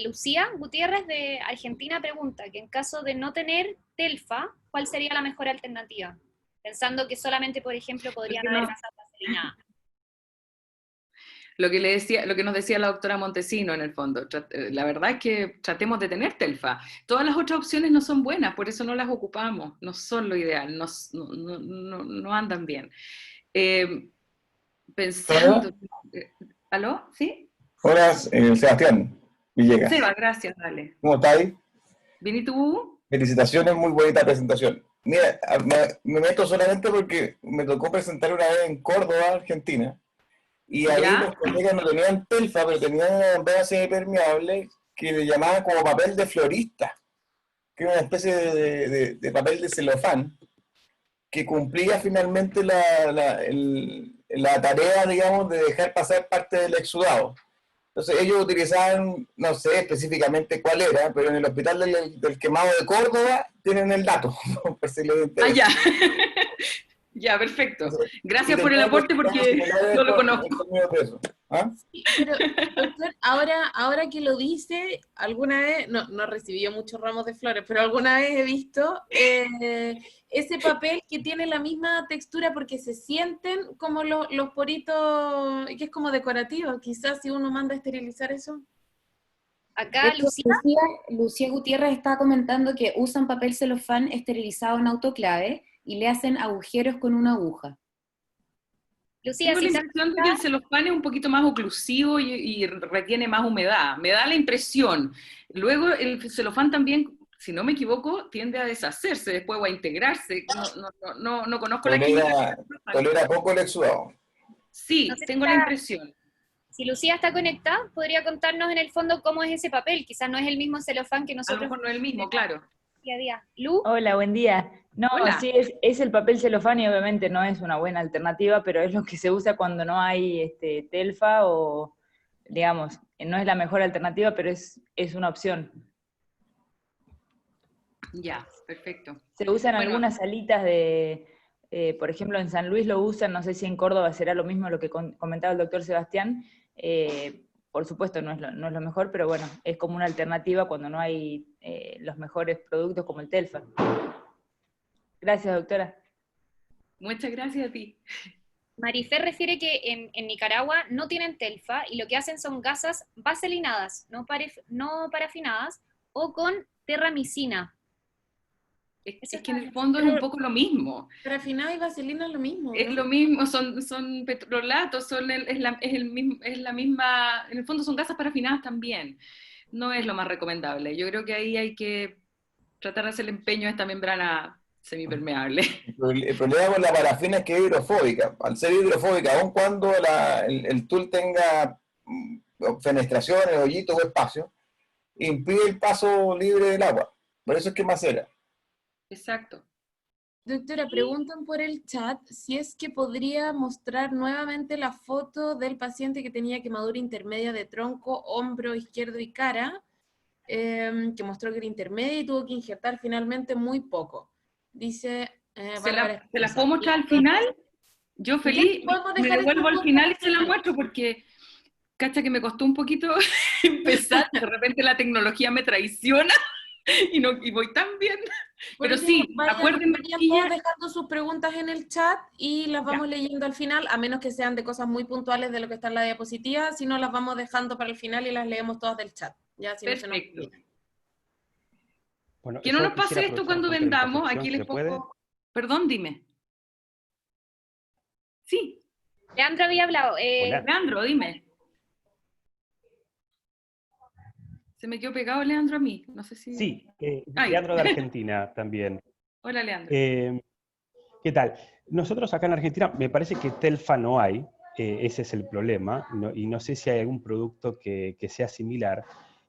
Lucía Gutiérrez de Argentina pregunta que en caso de no tener telfa, ¿cuál sería la mejor alternativa? Pensando que solamente, por ejemplo, podrían haber gasas vaselinadas. Lo que nos decía la doctora Montesino en el fondo, la verdad es que tratemos de tener telfa. Todas las otras opciones no son buenas, por eso no las ocupamos, no son lo ideal, no andan bien. Pensando... ¿Aló? ¿Sí? Hola, Sebastián Villegas. Seba, gracias, dale. ¿Cómo estáis? ¿Bien y tú? Felicitaciones, muy bonita presentación. Mira, me meto solamente porque me tocó presentar una vez en Córdoba, Argentina, y ahí los colegas no tenían telfa, pero tenían una membrana semipermeable que le llamaban como papel de florista, que era una especie de papel de celofán, que cumplía finalmente la tarea, digamos, de dejar pasar parte del exudado. Entonces ellos utilizaban, no sé específicamente cuál era, pero en el hospital del quemado de Córdoba tienen el dato. Por si les interesa. Ya. Ya, perfecto. Gracias por el aporte porque no lo conozco. ¿Ah? Sí, pero, doctor, ahora que lo dice, alguna vez, no recibí yo muchos ramos de flores, pero alguna vez he visto ese papel que tiene la misma textura porque se sienten como los poritos, que es como decorativo. Quizás si uno manda a esterilizar eso. Acá Lucía Gutiérrez estaba comentando que usan papel celofán esterilizado en autoclave y le hacen agujeros con una aguja. Lucía, tengo la impresión de que el celofán es un poquito más oclusivo y retiene más humedad. Me da la impresión. Luego el celofán también, si no me equivoco, tiende a deshacerse después o a integrarse. No conozco la química. Tolera poco el exudado. Sí, tengo la impresión. Si Lucía está conectada, podría contarnos en el fondo cómo es ese papel. Quizás no es el mismo celofán que nosotros... A lo mejor no es el mismo, claro. Día a día. ¿Lu? Hola, buen día. No, Hola. sí, es el papel celofán y obviamente no es una buena alternativa, pero es lo que se usa cuando no hay telfa o digamos, no es la mejor alternativa, pero es una opción. Ya, perfecto. Se usan Bueno, algunas salitas de, por ejemplo, en San Luis lo usan, no sé si en Córdoba será lo mismo lo que comentaba el doctor Sebastián. Por supuesto no es lo mejor, pero bueno, es como una alternativa cuando no hay los mejores productos como el Telfa. Gracias, doctora. muchas gracias a ti. Marifer refiere que en Nicaragua no tienen telfa y lo que hacen son gasas vaselinadas, no parafinadas, o con terramicina. Es que en el fondo es un poco lo mismo. Parafinado y vaselina es lo mismo, ¿no? Es lo mismo, son petrolatos, es la misma, en el fondo son gasas parafinadas también. No es lo más recomendable. Yo creo que ahí hay que tratar de hacer el empeño a esta membrana semipermeable. El problema con la parafina es que es hidrofóbica. Al ser hidrofóbica, aun cuando el tul tenga fenestraciones, hoyitos o espacios, impide el paso libre del agua. Por eso es que es macera. Exacto. Doctora, preguntan por el chat si es que podría mostrar nuevamente la foto del paciente que tenía quemadura intermedia de tronco, hombro izquierdo y cara, que mostró que era intermedia y tuvo que injertar finalmente muy poco. Dice ¿Se la Espinosa. puedo mostrar al final? Yo feliz, podemos me dejar devuelvo esta al final y foto se la al final. muestro porque, cacha que me costó un poquito empezar, de repente la tecnología me traiciona y voy tan bien. Pero Porque sí, vayan acuérdenme, todos chiquillas, dejando sus preguntas en el chat y las vamos leyendo al final, a menos que sean de cosas muy puntuales de lo que está en la diapositiva, si no las vamos dejando para el final y las leemos todas del chat. Ya, si no se nos perfecto. olvida. Bueno, Que no yo nos pase quisiera esto aprovechar cuando un punto de la vendamos, intervención, aquí si les se puede. pongo... Perdón, dime. Sí, Leandro había hablado. Hola. Leandro, dime. Se me quedó pegado Leandro a mí, no sé si... Sí, Ay. Leandro de Argentina también. Hola, Leandro. ¿Qué tal? Nosotros acá en Argentina, me parece que telfa no hay, ese es el problema, y no sé si hay algún producto que sea similar.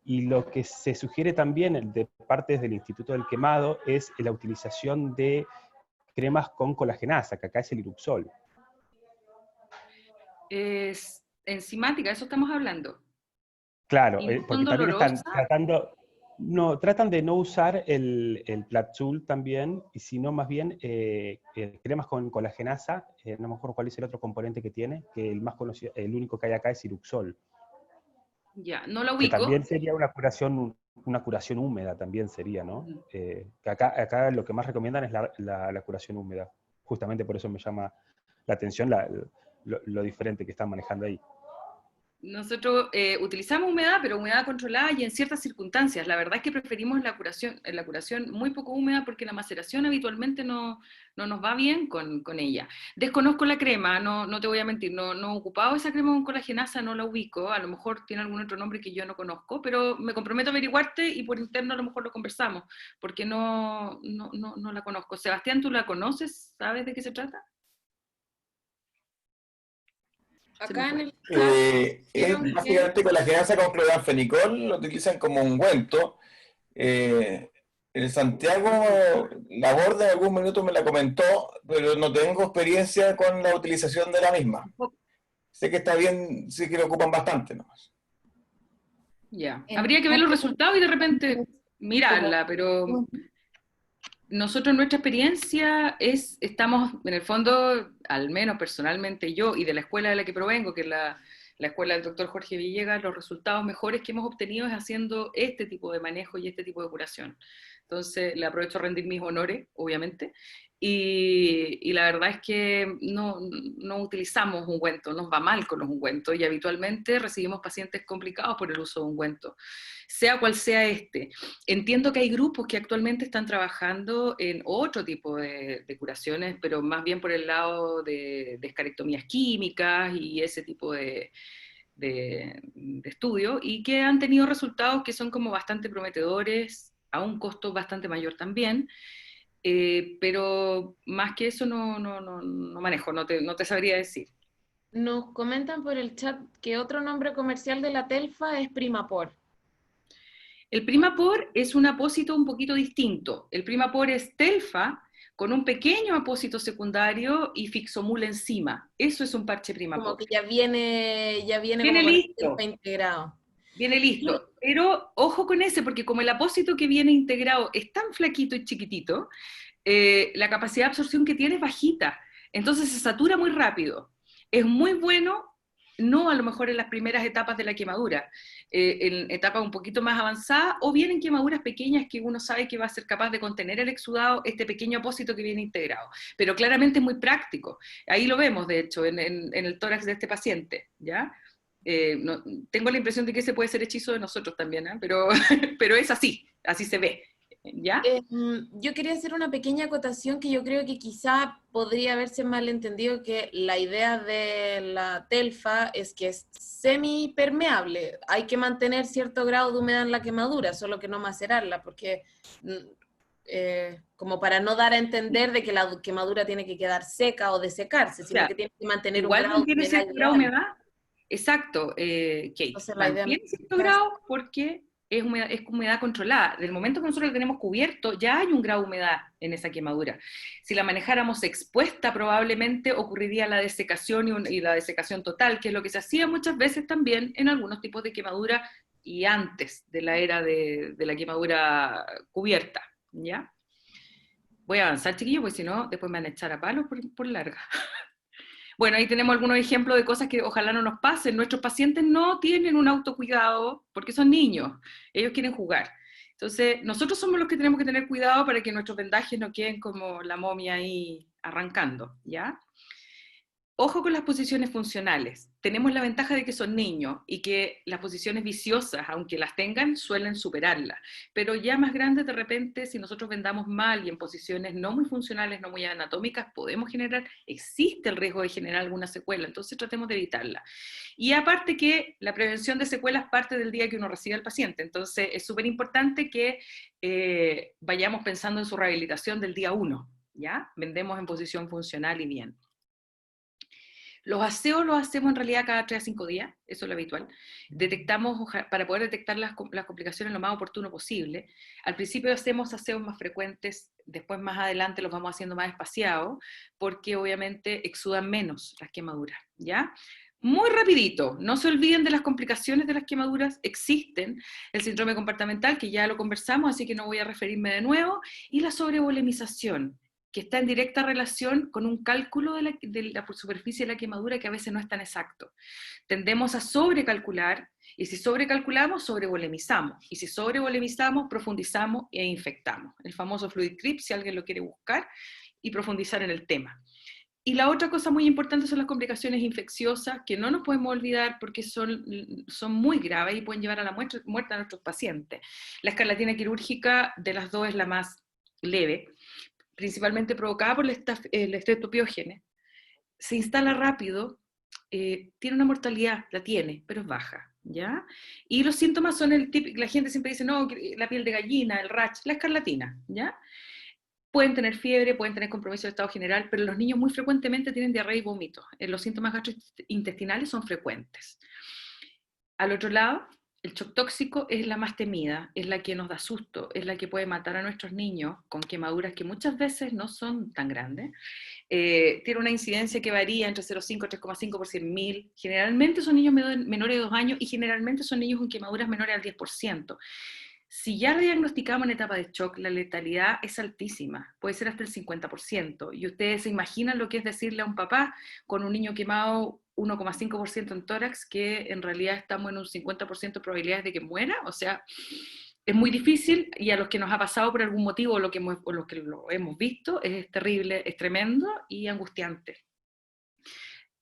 Y lo que se sugiere también de parte del Instituto del Quemado es la utilización de cremas con colagenasa, que acá es el Iruxol. Es enzimática, eso estamos hablando. Claro, ¿Y no porque son también están dolorosas? tratan de no usar el Platzul también, y sino más bien cremas con colagenasa, no me acuerdo cuál es el otro componente que tiene, que el más conocido, el único que hay acá es Iruxol. Ya, no lo Que ubico. también sería una curación húmeda, también sería, ¿no? Que acá lo que más recomiendan es la curación húmeda. Justamente por eso me llama la atención lo diferente que están manejando ahí. Nosotros utilizamos humedad, pero humedad controlada y en ciertas circunstancias. La verdad es que preferimos la curación muy poco húmeda porque la maceración habitualmente no nos va bien con ella. Desconozco la crema, no te voy a mentir, no he ocupado esa crema con colagenasa, no la ubico, a lo mejor tiene algún otro nombre que yo no conozco, pero me comprometo a averiguarte y por interno a lo mejor lo conversamos, porque no la conozco. Sebastián, ¿tú la conoces? ¿Sabes de qué se trata? Acá en el Es básicamente colagenasa con cloranfenicol, lo utilizan como ungüento. En Santiago, la Borda en algún minuto me la comentó, pero no tengo experiencia con la utilización de la misma. Sé que está bien, sí que lo ocupan bastante nomás. Ya, habría que ver los resultados y de repente mirarla, pero nosotros nuestra experiencia estamos en el fondo, al menos personalmente yo y de la escuela de la que provengo, que es la escuela del doctor Jorge Villegas, los resultados mejores que hemos obtenido es haciendo este tipo de manejo y este tipo de curación. Entonces le aprovecho a rendir mis honores, obviamente, y la verdad es que no utilizamos ungüentos, nos va mal con los ungüentos y habitualmente recibimos pacientes complicados por el uso de ungüentos, sea cual sea este. Entiendo que hay grupos que actualmente están trabajando en otro tipo de curaciones, pero más bien por el lado de escarectomías químicas y ese tipo de estudio, y que han tenido resultados que son como bastante prometedores, a un costo bastante mayor también, pero más que eso no manejo, no te sabría decir. Nos comentan por el chat que otro nombre comercial de la telfa es Primapor. El Primapor es un apósito un poquito distinto. El Primapor es telfa, con un pequeño apósito secundario y Fixomul encima. Eso es un parche Primapor. Como que ya viene Viene como listo. integrado. Viene listo. Pero ojo con ese, porque como el apósito que viene integrado es tan flaquito y chiquitito, la capacidad de absorción que tiene es bajita. Entonces se satura muy rápido. Es muy bueno, no a lo mejor en las primeras etapas de la quemadura, en etapas un poquito más avanzadas, o bien en quemaduras pequeñas que uno sabe que va a ser capaz de contener el exudado, este pequeño apósito que viene integrado. Pero claramente es muy práctico. Ahí lo vemos, de hecho, en el tórax de este paciente, ¿ya? No, tengo la impresión de que ese puede ser hechizo de nosotros también, ¿eh? Pero es así se ve. ¿Ya? Yo quería hacer una pequeña acotación que yo creo que quizá podría haberse malentendido, que la idea de la telfa es que es semipermeable. Hay que mantener cierto grado de humedad en la quemadura, solo que no macerarla, porque como para no dar a entender de que la quemadura tiene que quedar seca o desecarse, sino que tiene que mantener un grado de humedad. Igual grado de humedad. Exacto, Kate. Mantiene cierto grado porque es humedad controlada. Del momento que nosotros la tenemos cubierto, ya hay un grado de humedad en esa quemadura. Si la manejáramos expuesta, probablemente ocurriría la desecación y la desecación total, que es lo que se hacía muchas veces también en algunos tipos de quemadura y antes de la era de la quemadura cubierta, ¿ya? Voy a avanzar, chiquillos, porque si no, después me van a echar a palos por larga. Bueno, ahí tenemos algunos ejemplos de cosas que ojalá no nos pasen. Nuestros pacientes no tienen un autocuidado porque son niños, ellos quieren jugar. Entonces, nosotros somos los que tenemos que tener cuidado para que nuestros vendajes no queden como la momia ahí arrancando, ¿ya? Ojo con las posiciones funcionales. Tenemos la ventaja de que son niños y que las posiciones viciosas, aunque las tengan, suelen superarlas. Pero ya más grandes, de repente, si nosotros vendamos mal y en posiciones no muy funcionales, no muy anatómicas, existe el riesgo de generar alguna secuela. Entonces tratemos de evitarla. Y aparte que la prevención de secuelas parte del día que uno recibe al paciente. Entonces es súper importante que vayamos pensando en su rehabilitación del día 1, ¿ya? Vendemos en posición funcional y bien. Los aseos los hacemos en realidad cada 3 a 5 días, eso es lo habitual. Detectamos, para poder detectar las complicaciones lo más oportuno posible. Al principio hacemos aseos más frecuentes, después más adelante los vamos haciendo más espaciados, porque obviamente exudan menos las quemaduras, ¿ya? Muy rapidito, no se olviden de las complicaciones de las quemaduras, existen, el síndrome compartimental, que ya lo conversamos, así que no voy a referirme de nuevo, y la sobrevolemización, que está en directa relación con un cálculo de la superficie de la quemadura que a veces no es tan exacto. Tendemos a sobrecalcular, y si sobrecalculamos, sobrevolemizamos, y si sobrevolemizamos, profundizamos e infectamos. El famoso fluid creep, si alguien lo quiere buscar, y profundizar en el tema. Y la otra cosa muy importante son las complicaciones infecciosas, que no nos podemos olvidar porque son muy graves y pueden llevar a la muerte a nuestros pacientes. La escarlatina quirúrgica de las dos es la más leve, principalmente provocada por el estreptopiógene, se instala rápido, tiene una mortalidad, la tiene, pero es baja, ¿ya? Y los síntomas son el típico, la gente siempre dice, no, la piel de gallina, el rash, la escarlatina, ¿ya? Pueden tener fiebre, pueden tener compromiso del estado general, pero los niños muy frecuentemente tienen diarrea y vómito. Los síntomas gastrointestinales son frecuentes. Al otro lado, el shock tóxico es la más temida, es la que nos da susto, es la que puede matar a nuestros niños con quemaduras que muchas veces no son tan grandes. Tiene una incidencia que varía entre 0,5 y 3,5 por 100.000. Generalmente son niños menores de 2 años y generalmente son niños con quemaduras menores al 10%. Si ya lo diagnosticamos en etapa de shock, la letalidad es altísima, puede ser hasta el 50%. Y ustedes se imaginan lo que es decirle a un papá con un niño quemado 1,5% en tórax, que en realidad estamos en un 50% de probabilidades de que muera. O sea, es muy difícil, y a los que nos ha pasado por algún motivo o los que lo hemos visto, es terrible, es tremendo y angustiante.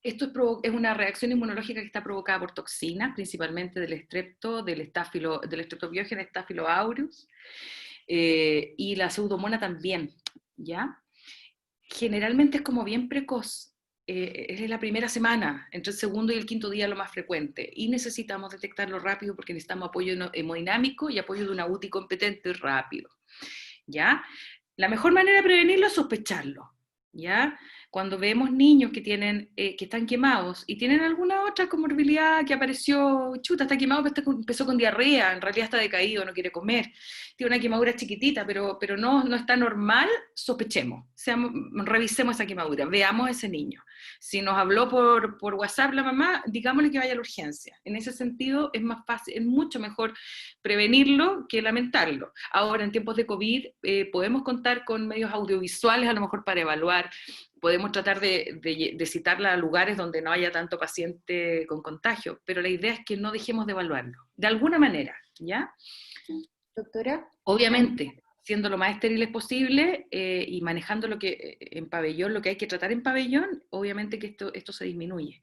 Esto es una reacción inmunológica que está provocada por toxinas, principalmente del estreptopiógeno Staphylo aureus, y la pseudomonas también, ¿ya? Generalmente es como bien precoz, es la primera semana, entre el segundo y el quinto día lo más frecuente, y necesitamos detectarlo rápido porque necesitamos apoyo hemodinámico y apoyo de una UTI competente rápido, ¿ya? La mejor manera de prevenirlo es sospecharlo, ¿ya? cuando vemos niños que que están quemados y tienen alguna otra comorbilidad que apareció, chuta, está quemado, pero empezó con diarrea, en realidad está decaído, no quiere comer, tiene una quemadura chiquitita, pero no está normal, sospechemos, revisemos esa quemadura, veamos a ese niño. Si nos habló por WhatsApp la mamá, digámosle que vaya a la urgencia. En ese sentido es más fácil, es mucho mejor prevenirlo que lamentarlo. Ahora, en tiempos de COVID, podemos contar con medios audiovisuales a lo mejor para evaluar. Podemos tratar de citarla a lugares donde no haya tanto paciente con contagio, pero la idea es que no dejemos de evaluarlo, de alguna manera, ¿ya? Doctora. Obviamente, siendo lo más estériles posible y manejando en pabellón, lo que hay que tratar en pabellón, obviamente que esto se disminuye.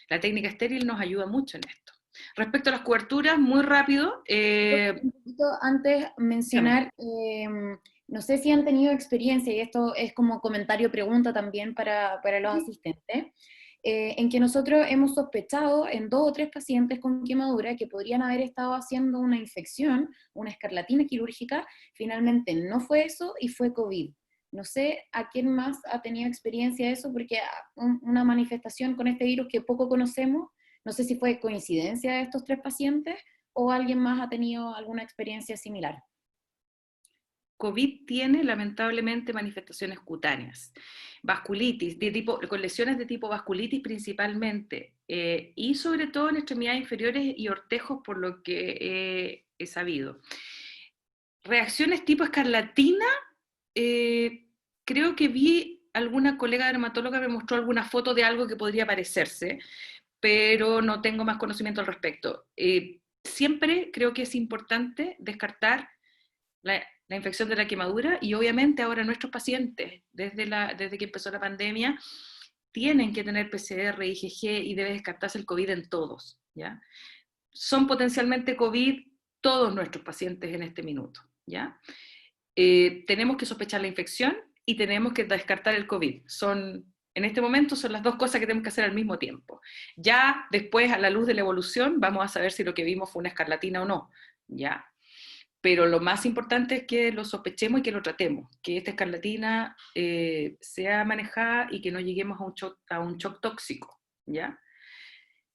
La técnica estéril nos ayuda mucho en esto. Respecto a las coberturas, muy rápido. Un poquito antes mencionar, no sé si han tenido experiencia, y esto es como comentario pregunta también para los asistentes, en que nosotros hemos sospechado en 2 o 3 pacientes con quemadura que podrían haber estado haciendo una infección, una escarlatina quirúrgica, finalmente no fue eso y fue COVID. No sé a quién más ha tenido experiencia de eso, porque una manifestación con este virus que poco conocemos, no sé si fue coincidencia de estos 3 pacientes o alguien más ha tenido alguna experiencia similar. COVID tiene lamentablemente manifestaciones cutáneas, vasculitis, con lesiones de tipo vasculitis principalmente, y sobre todo en extremidades inferiores y ortejos, por lo que he sabido. Reacciones tipo escarlatina, creo que vi alguna colega dermatóloga me mostró alguna foto de algo que podría parecerse, pero no tengo más conocimiento al respecto. Siempre creo que es importante descartar la infección de la quemadura, y obviamente ahora nuestros pacientes, desde que empezó la pandemia, tienen que tener PCR, IgG, y debe descartarse el COVID en todos, ¿ya? Son potencialmente COVID todos nuestros pacientes en este minuto, ¿ya? Tenemos que sospechar la infección y tenemos que descartar el COVID. En este momento son las 2 cosas que tenemos que hacer al mismo tiempo. Ya después, a la luz de la evolución, vamos a saber si lo que vimos fue una escarlatina o no, ¿ya? Pero lo más importante es que lo sospechemos y que lo tratemos, que esta escarlatina sea manejada y que no lleguemos a un shock tóxico, ¿ya?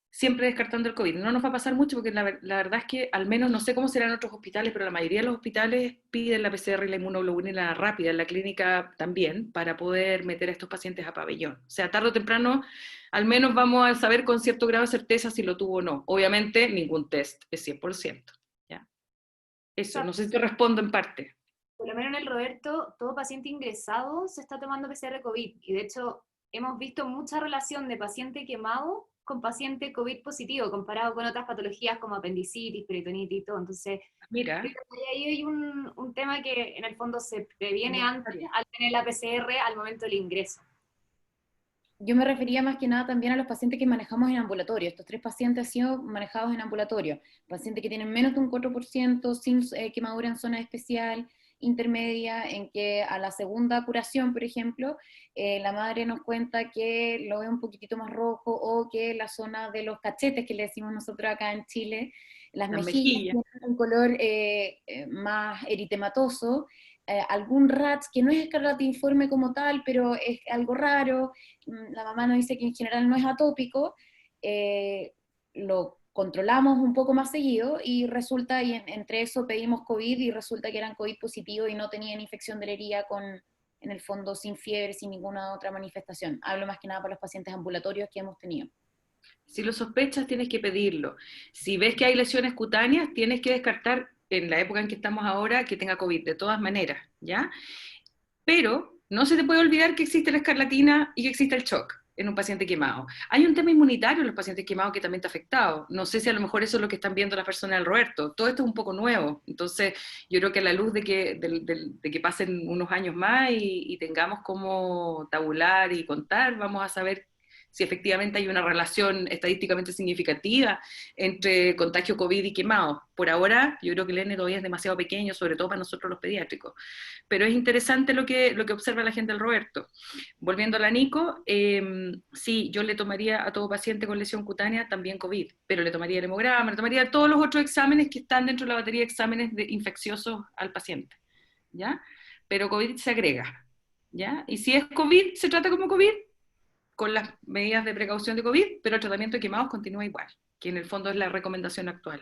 Siempre descartando el COVID. No nos va a pasar mucho porque la verdad es que, al menos no sé cómo será en otros hospitales, pero la mayoría de los hospitales piden la PCR y la inmunoglobulina rápida, en la clínica también, para poder meter a estos pacientes a pabellón. O sea, tarde o temprano, al menos vamos a saber con cierto grado de certeza si lo tuvo o no. Obviamente, ningún test es 100%. Eso, no sé si te respondo en parte. Por lo menos en el Roberto, todo paciente ingresado se está tomando PCR COVID, y de hecho hemos visto mucha relación de paciente quemado con paciente COVID positivo, comparado con otras patologías como apendicitis, peritonitis y todo. Entonces, mira, ahí hay un tema que en el fondo se previene antes al tener la PCR al momento del ingreso. Yo me refería más que nada también a los pacientes que manejamos en ambulatorio. Estos 3 pacientes han sido manejados en ambulatorio. Pacientes que tienen menos de un 4%, sin quemadura en zona especial, intermedia, en que a la segunda curación, por ejemplo, la madre nos cuenta que lo ve un poquitito más rojo, o que la zona de los cachetes, que le decimos nosotros acá en Chile, las mejillas tienen un color más eritematoso, algún RATS que no es escarlatinforme como tal, pero es algo raro. La mamá nos dice que en general no es atópico, lo controlamos un poco más seguido y resulta, y entre eso pedimos COVID y resulta que eran COVID positivo y no tenían infección de la herida, en el fondo sin fiebre, sin ninguna otra manifestación. Hablo más que nada para los pacientes ambulatorios que hemos tenido. Si lo sospechas, tienes que pedirlo. Si ves que hay lesiones cutáneas, tienes que descartar, en la época en que estamos ahora, que tenga COVID, de todas maneras, ¿ya? Pero no se te puede olvidar que existe la escarlatina y que existe el shock en un paciente quemado. Hay un tema inmunitario en los pacientes quemados que también está afectado. No sé si a lo mejor eso es lo que están viendo las personas del Roberto. Todo esto es un poco nuevo. Entonces, yo creo que a la luz de que pasen unos años más y tengamos como tabular y contar, vamos a saber si efectivamente hay una relación estadísticamente significativa entre contagio COVID y quemado. Por ahora, yo creo que el N todavía es demasiado pequeño, sobre todo para nosotros los pediátricos. Pero es interesante lo que observa la gente del Roberto. Volviendo a la Nico, sí, yo le tomaría a todo paciente con lesión cutánea también COVID, pero le tomaría el hemograma, le tomaría todos los otros exámenes que están dentro de la batería de exámenes infecciosos al paciente, ¿ya? Pero COVID se agrega, ¿ya? Y si es COVID, se trata como COVID, con las medidas de precaución de COVID, pero el tratamiento de quemados continúa igual, que en el fondo es la recomendación actual.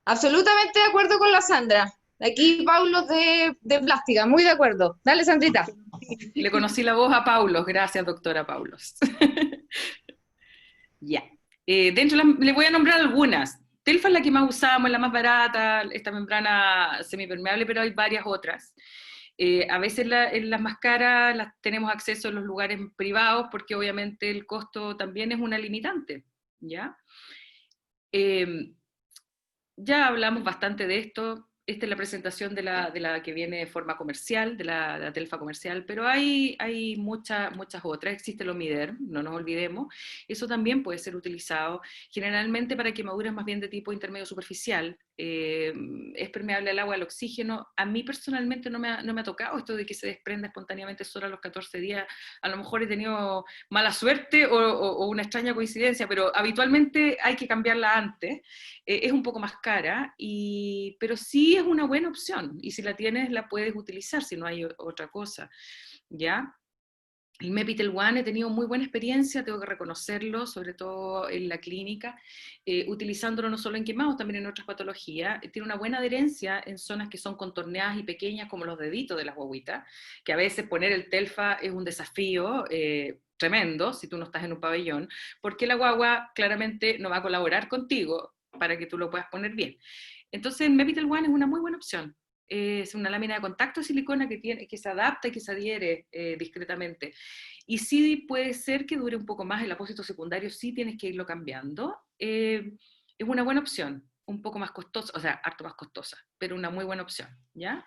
Absolutamente de acuerdo con la Sandra. Aquí Paulo de plástica, muy de acuerdo. Dale, Sandrita. Le conocí la voz a Paulos, gracias doctora Paulos. Ya. Le voy a nombrar algunas. Telfa es la que más usamos, la más barata, esta membrana semipermeable, pero hay varias otras. A veces en las más caras las tenemos acceso en los lugares privados porque obviamente el costo también es una limitante, ¿ya? Ya hablamos bastante de esto. Esta es la presentación de la que viene de forma comercial, de la Telfa comercial, pero hay muchas otras. Existe el Omiderm, no nos olvidemos. Eso también puede ser utilizado generalmente para quemaduras más bien de tipo intermedio superficial. Es permeable al agua, al oxígeno. A mí personalmente no me ha tocado esto de que se desprenda espontáneamente solo a los 14 días. A lo mejor he tenido mala suerte o una extraña coincidencia, pero habitualmente hay que cambiarla antes. Es un poco más cara, pero sí es una buena opción, y si la tienes la puedes utilizar si no hay otra cosa, ¿ya? El Mepitel One he tenido muy buena experiencia, tengo que reconocerlo, sobre todo en la clínica, utilizándolo no solo en quemados, también en otras patologías. Tiene una buena adherencia en zonas que son contorneadas y pequeñas, como los deditos de las guaguitas, que a veces poner el Telfa es un desafío tremendo si tú no estás en un pabellón, porque la guagua claramente no va a colaborar contigo para que tú lo puedas poner bien. Entonces el Mepitel One es una muy buena opción. Es una lámina de contacto de silicona que se adapta y que se adhiere discretamente. Y sí puede ser que dure un poco más, el apósito secundario sí tienes que irlo cambiando. Es una buena opción, un poco más costosa, o sea, harto más costosa, pero una muy buena opción, ¿ya?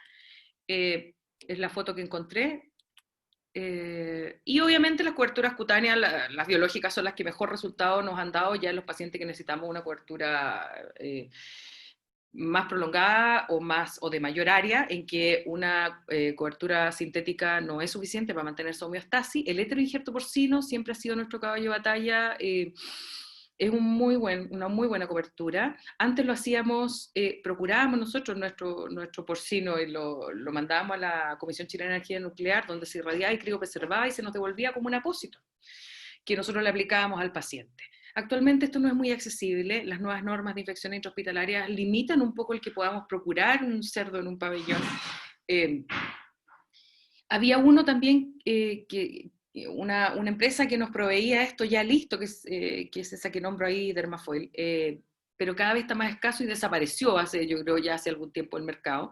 Es la foto que encontré. Y obviamente las coberturas cutáneas, las biológicas, son las que mejor resultado nos han dado ya en los pacientes que necesitamos una cobertura más prolongada o de mayor área, en que una cobertura sintética no es suficiente para mantener su homeostasis. El heteroinjerto porcino siempre ha sido nuestro caballo de batalla. Es una muy buena cobertura. Antes lo hacíamos, procurábamos nosotros nuestro porcino y lo mandábamos a la Comisión Chilena de Energía Nuclear, donde se irradiaba y criopreservaba y se nos devolvía como un apósito, que nosotros le aplicábamos al paciente. Actualmente esto no es muy accesible. Las nuevas normas de infección intrahospitalarias limitan un poco el que podamos procurar un cerdo en un pabellón. Había uno también una empresa que nos proveía esto ya listo, que es esa que nombro ahí, Dermafoil, pero cada vez está más escaso y desapareció yo creo ya hace algún tiempo el mercado.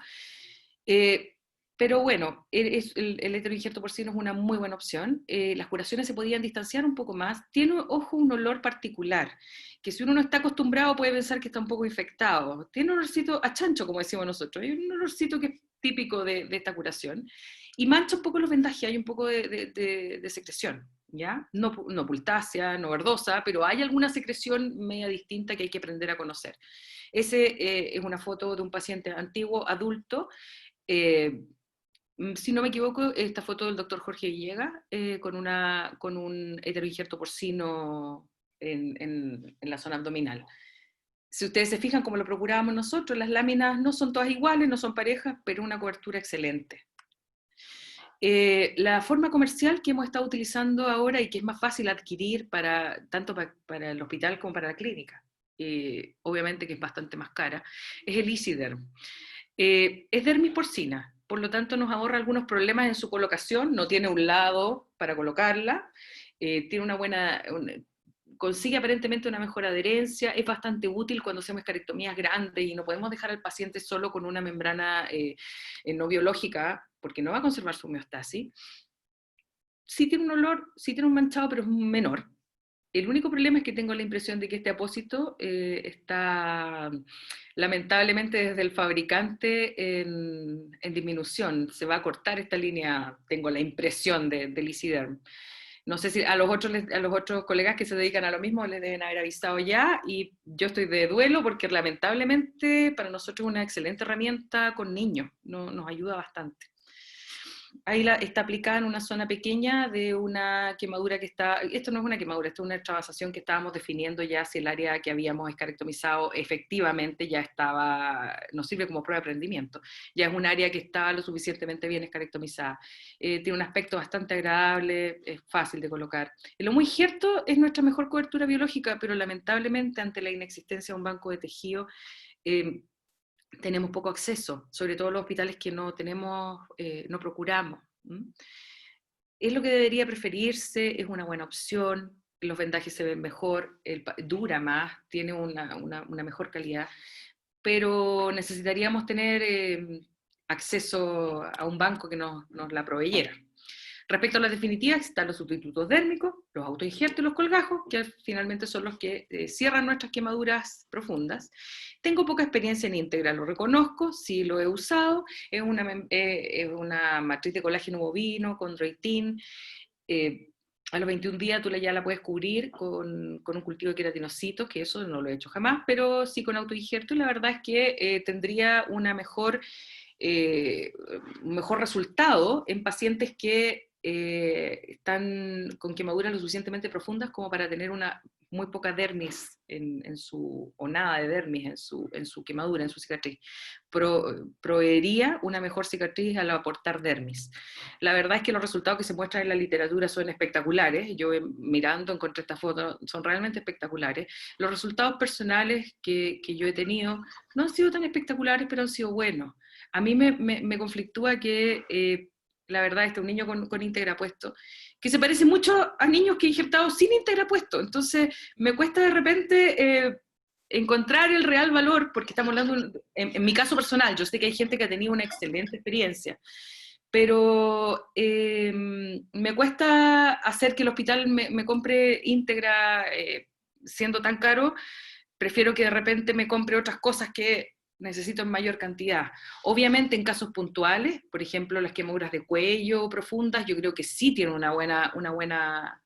Pero bueno, el heteroinjerto porcino es una muy buena opción. Las curaciones se podían distanciar un poco más. Tiene, ojo, un olor particular, que si uno no está acostumbrado puede pensar que está un poco infectado. Tiene un olorcito a chancho, como decimos nosotros. Hay un olorcito que es típico de esta curación. Y mancha un poco los vendajes, hay un poco de secreción, ¿ya? No pultácea, no verdosa, pero hay alguna secreción media distinta que hay que aprender a conocer. Es una foto de un paciente antiguo, adulto. Si no me equivoco, esta foto del doctor Jorge Villegas, con un heteroinjerto porcino en la zona abdominal. Si ustedes se fijan como lo procurábamos nosotros, las láminas no son todas iguales, no son parejas, pero una cobertura excelente. La forma comercial que hemos estado utilizando ahora y que es más fácil adquirir tanto para el hospital como para la clínica, obviamente que es bastante más cara, es el EasyDerm. Es dermis porcina, por lo tanto nos ahorra algunos problemas en su colocación, no tiene un lado para colocarla, consigue aparentemente una mejor adherencia, es bastante útil cuando hacemos esterectomías grandes y no podemos dejar al paciente solo con una membrana no biológica, porque no va a conservar su homeostasis. Sí tiene un olor, sí tiene un manchado, pero es menor. El único problema es que tengo la impresión de que este apósito está lamentablemente desde el fabricante en disminución. Se va a cortar esta línea, tengo la impresión del EasyDerm. No sé si a los otros colegas que se dedican a lo mismo les deben haber avisado ya, y yo estoy de duelo porque lamentablemente para nosotros es una excelente herramienta con niños, nos ayuda bastante. Ahí está aplicada en una zona pequeña de una quemadura que está, esto no es una quemadura, esto es una extravasación que estábamos definiendo ya si el área que habíamos escarectomizado efectivamente ya estaba, nos sirve como prueba de prendimiento, ya es un área que está lo suficientemente bien escarectomizada. Tiene un aspecto bastante agradable, es fácil de colocar. El lomo injerto es nuestra mejor cobertura biológica, pero lamentablemente ante la inexistencia de un banco de tejido, tenemos poco acceso, sobre todo los hospitales que no tenemos, no procuramos. Es lo que debería preferirse, es una buena opción, los vendajes se ven mejor, dura más, tiene una mejor calidad, pero necesitaríamos tener acceso a un banco que nos la proveyera. Respecto a las definitivas, están los sustitutos dérmicos, los autoinjertos y los colgajos, que finalmente son los que cierran nuestras quemaduras profundas. Tengo poca experiencia en íntegra, lo reconozco, sí lo he usado, es una matriz de colágeno bovino, chondroitin, a los 21 días tú ya la puedes cubrir con un cultivo de queratinocitos, que eso no lo he hecho jamás, pero sí con autoinjerto, y la verdad es que tendría un mejor resultado en pacientes que están con quemaduras lo suficientemente profundas como para tener una muy poca dermis o nada de dermis en su quemadura, en su cicatriz. Proveería una mejor cicatriz al aportar dermis. La verdad es que los resultados que se muestran en la literatura son espectaculares. Yo mirando encontré esta foto, son realmente espectaculares. Los resultados personales que yo he tenido no han sido tan espectaculares, pero han sido buenos. A mí me conflictúa que la verdad, un niño con íntegra puesto, que se parece mucho a niños que he injertado sin íntegra puesto. Entonces, me cuesta de repente encontrar el real valor, porque estamos hablando, en mi caso personal, yo sé que hay gente que ha tenido una excelente experiencia, pero me cuesta hacer que el hospital me compre íntegra siendo tan caro. Prefiero que de repente me compre otras cosas que necesito en mayor cantidad. Obviamente en casos puntuales, por ejemplo las quemaduras de cuello profundas, yo creo que sí tienen una buena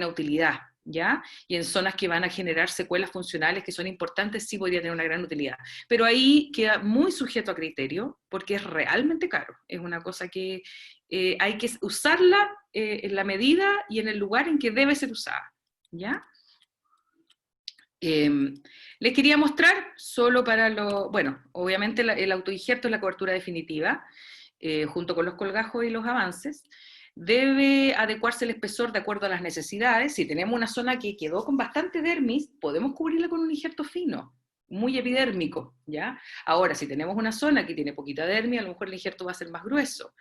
utilidad, ¿ya? Y en zonas que van a generar secuelas funcionales que son importantes, sí podría tener una gran utilidad. Pero ahí queda muy sujeto a criterio, porque es realmente caro. Es una cosa que hay que usarla en la medida y en el lugar en que debe ser usada, ¿ya? Les quería mostrar solo para bueno, obviamente el autoinjerto es la cobertura definitiva, junto con los colgajos y los avances. Debe adecuarse el espesor de acuerdo a las necesidades. Si tenemos una zona que quedó con bastante dermis, podemos cubrirla con un injerto fino, muy epidérmico, ¿ya? Ahora, si tenemos una zona que tiene poquita dermis, a lo mejor el injerto va a ser más grueso.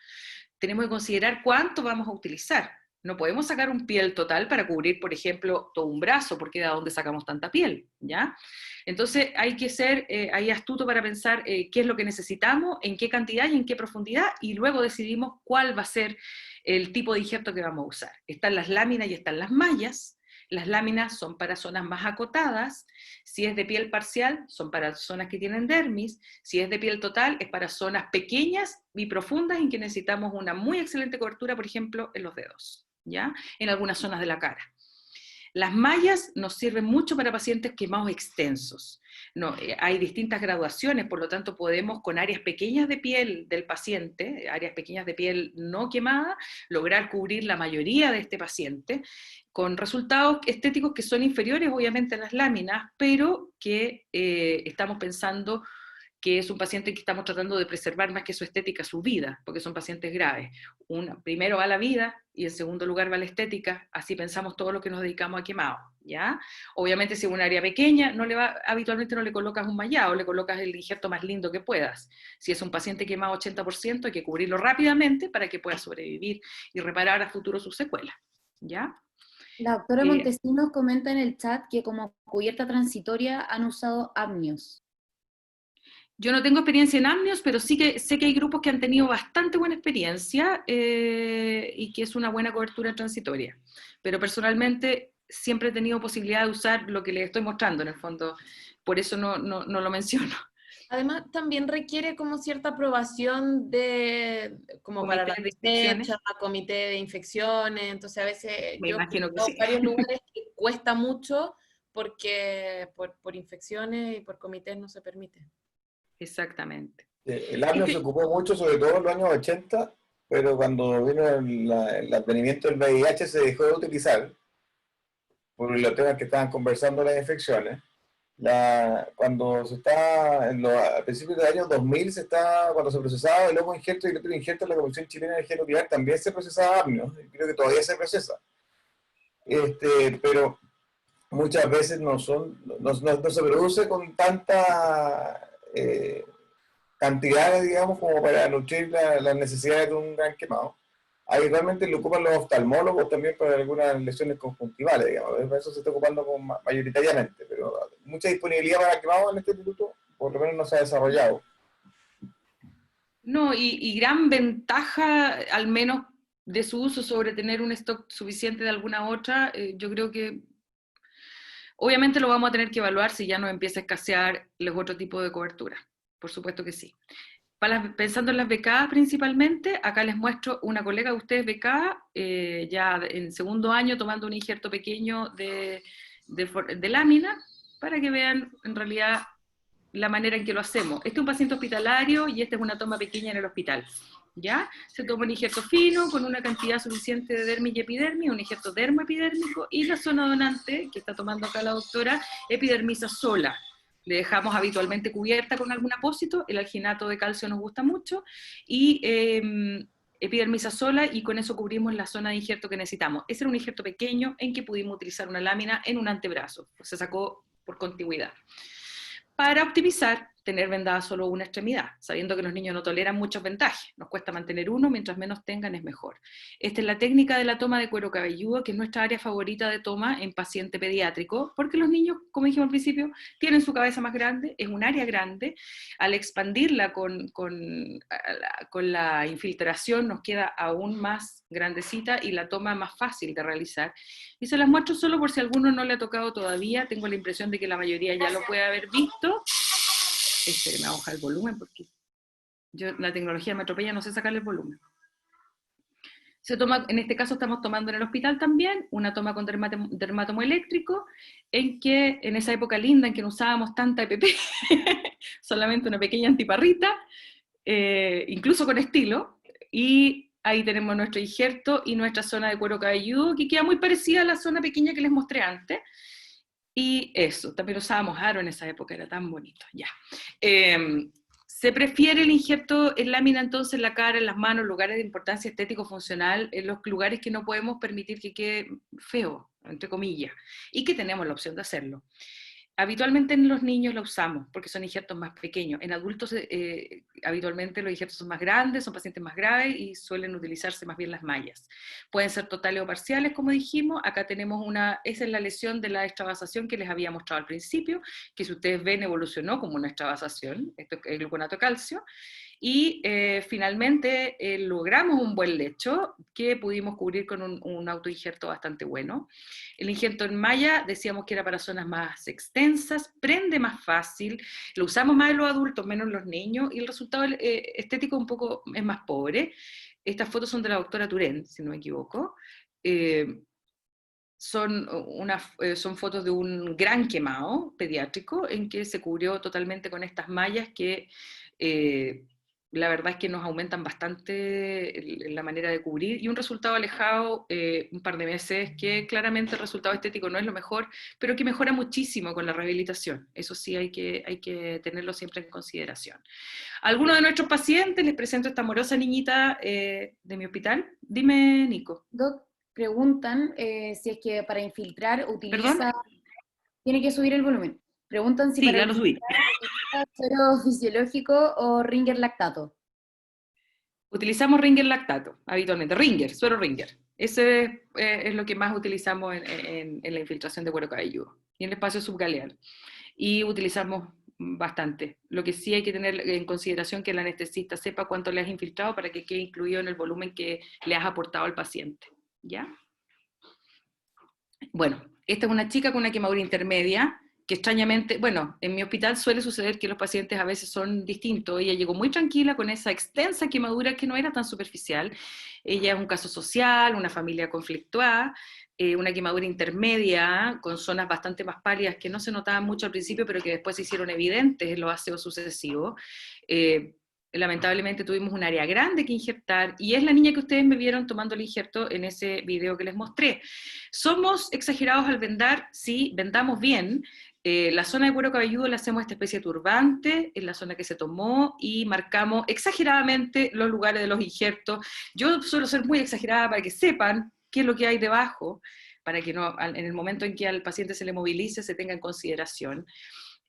Tenemos que considerar cuánto vamos a utilizar. No podemos sacar un piel total para cubrir, por ejemplo, todo un brazo, porque ¿de dónde sacamos tanta piel? ¿Ya? Entonces hay que ser ahí astuto para pensar qué es lo que necesitamos, en qué cantidad y en qué profundidad, y luego decidimos cuál va a ser el tipo de injerto que vamos a usar. Están las láminas y están las mallas. Las láminas son para zonas más acotadas, si es de piel parcial, son para zonas que tienen dermis, si es de piel total, es para zonas pequeñas y profundas en que necesitamos una muy excelente cobertura, por ejemplo, en los dedos, ¿ya? En algunas zonas de la cara. Las mallas nos sirven mucho para pacientes quemados extensos. No, hay distintas graduaciones, por lo tanto podemos con áreas pequeñas de piel del paciente, áreas pequeñas de piel no quemada, lograr cubrir la mayoría de este paciente, con resultados estéticos que son inferiores obviamente a las láminas, pero que estamos pensando que es un paciente que estamos tratando de preservar más que su estética, su vida, porque son pacientes graves. Primero va la vida y en segundo lugar va la estética, así pensamos todo lo que nos dedicamos a quemado, ¿ya? Obviamente si es un área pequeña, habitualmente no le colocas un mallado, le colocas el injerto más lindo que puedas. Si es un paciente quemado 80%, hay que cubrirlo rápidamente para que pueda sobrevivir y reparar a futuro sus secuelas, ¿ya? La doctora Montesinos comenta en el chat que como cubierta transitoria han usado amnios. Yo no tengo experiencia en amnios, pero sí que sé que hay grupos que han tenido bastante buena experiencia y que es una buena cobertura transitoria. Pero personalmente siempre he tenido posibilidad de usar lo que les estoy mostrando, en el fondo, por eso no lo menciono. Además, también requiere como cierta aprobación como para la comité de infecciones, entonces a veces yo imagino que he sí. varios lugares que cuesta mucho porque por infecciones y por comités no se permite. Exactamente. El amnio se ocupó mucho, sobre todo en los años 80, pero cuando vino el advenimiento del VIH se dejó de utilizar, por los temas que estaban conversando las infecciones. Cuando se está, a principios del año 2000, cuando se procesaba el homo injerto y el otro injerto en la Comisión Chilena de Energía Nuclear, también se procesaba amnio, creo que todavía se procesa. Pero muchas veces no se produce con tanta cantidades, digamos, como para nutrir las necesidades de un gran quemado. Habitualmente lo ocupan los oftalmólogos también para algunas lesiones conjuntivales, digamos. Para eso se está ocupando mayoritariamente, pero mucha disponibilidad para quemado en este instituto, por lo menos no se ha desarrollado. No, y gran ventaja, al menos de su uso sobre tener un stock suficiente de alguna otra, yo creo que obviamente lo vamos a tener que evaluar si ya nos empieza a escasear los otros tipos de cobertura. Por supuesto que sí. Pensando en las becadas principalmente, acá les muestro una colega de ustedes becada, ya en segundo año tomando un injerto pequeño de lámina, para que vean en realidad la manera en que lo hacemos. Este es un paciente hospitalario y esta es una toma pequeña en el hospital. ¿Ya? Se toma un injerto fino con una cantidad suficiente de dermis y epidermis, un injerto dermoepidérmico, y la zona donante, que está tomando acá la doctora, epidermisa sola. Le dejamos habitualmente cubierta con algún apósito, el alginato de calcio nos gusta mucho, y epidermisa sola, y con eso cubrimos la zona de injerto que necesitamos. Ese era un injerto pequeño en que pudimos utilizar una lámina en un antebrazo, se sacó por contigüidad. Para optimizar, tener vendada solo una extremidad, sabiendo que los niños no toleran muchos vendajes, nos cuesta mantener uno, mientras menos tengan es mejor. Esta es la técnica de la toma de cuero cabelludo, que es nuestra área favorita de toma en paciente pediátrico, porque los niños, como dijimos al principio, tienen su cabeza más grande, es un área grande, al expandirla con la infiltración nos queda aún más grandecita y la toma más fácil de realizar. Y se las muestro solo por si a alguno no le ha tocado todavía, tengo la impresión de que la mayoría ya lo puede haber visto. Me baja el volumen porque la tecnología me atropella, no sé sacarle el volumen. Se toma, en este caso estamos tomando en el hospital también, una toma con dermátomo eléctrico, en esa época linda en que no usábamos tanta EPP, solamente una pequeña antiparrita, incluso con estilo, y ahí tenemos nuestro injerto y nuestra zona de cuero cabelludo, que queda muy parecida a la zona pequeña que les mostré antes. Y eso, también usábamos aro en esa época, era tan bonito, ya. Se prefiere el injerto en lámina entonces en la cara, en las manos, lugares de importancia estético-funcional, en los lugares que no podemos permitir que quede feo, entre comillas, y que tenemos la opción de hacerlo. Habitualmente en los niños la usamos, porque son injertos más pequeños. En adultos habitualmente los injertos son más grandes, son pacientes más graves y suelen utilizarse más bien las mallas. Pueden ser totales o parciales, como dijimos. Acá tenemos esa es la lesión de la extravasación que les había mostrado al principio, que si ustedes ven evolucionó como una extravasación, esto es el gluconato de calcio. Y finalmente logramos un buen lecho que pudimos cubrir con un autoinjerto bastante bueno. El injerto en malla decíamos que era para zonas más extensas, prende más fácil, lo usamos más en los adultos, menos en los niños, y el resultado estético un poco es más pobre. Estas fotos son de la doctora Turén, si no me equivoco. Son fotos de un gran quemado pediátrico en que se cubrió totalmente con estas mallas que la verdad es que nos aumentan bastante la manera de cubrir, y un resultado alejado un par de meses, que claramente el resultado estético no es lo mejor, pero que mejora muchísimo con la rehabilitación. Eso sí hay que tenerlo siempre en consideración. ¿Alguno de nuestros pacientes? Les presento a esta amorosa niñita de mi hospital. Dime, Nico. Doc, preguntan si es que para infiltrar utiliza... ¿Perdón? Tiene que subir el volumen. Preguntan si Sí, para ya lo subí. suero fisiológico o Ringer lactato. Utilizamos Ringer lactato, habitualmente. Suero Ringer. Ese es lo que más utilizamos en la infiltración de cuero cabelludo y en el espacio subgaleal. Y utilizamos bastante. Lo que sí hay que tener en consideración que el anestesista sepa cuánto le has infiltrado para que quede incluido en el volumen que le has aportado al paciente. ¿Ya? Bueno, esta es una chica con una quemadura intermedia, que extrañamente, bueno, en mi hospital suele suceder que los pacientes a veces son distintos. Ella llegó muy tranquila con esa extensa quemadura que no era tan superficial. Ella es un caso social, una familia conflictuada, una quemadura intermedia con zonas bastante más pálidas que no se notaban mucho al principio, pero que después se hicieron evidentes en los aseos sucesivos. lamentablemente tuvimos un área grande que injertar, y es la niña que ustedes me vieron tomando el injerto en ese video que les mostré. ¿Somos exagerados al vendar? Sí, vendamos bien. La zona de cuero cabelludo le hacemos esta especie de turbante, en la zona que se tomó, y marcamos exageradamente los lugares de los injertos. Yo suelo ser muy exagerada para que sepan qué es lo que hay debajo, para que no, en el momento en que al paciente se le movilice, se tenga en consideración.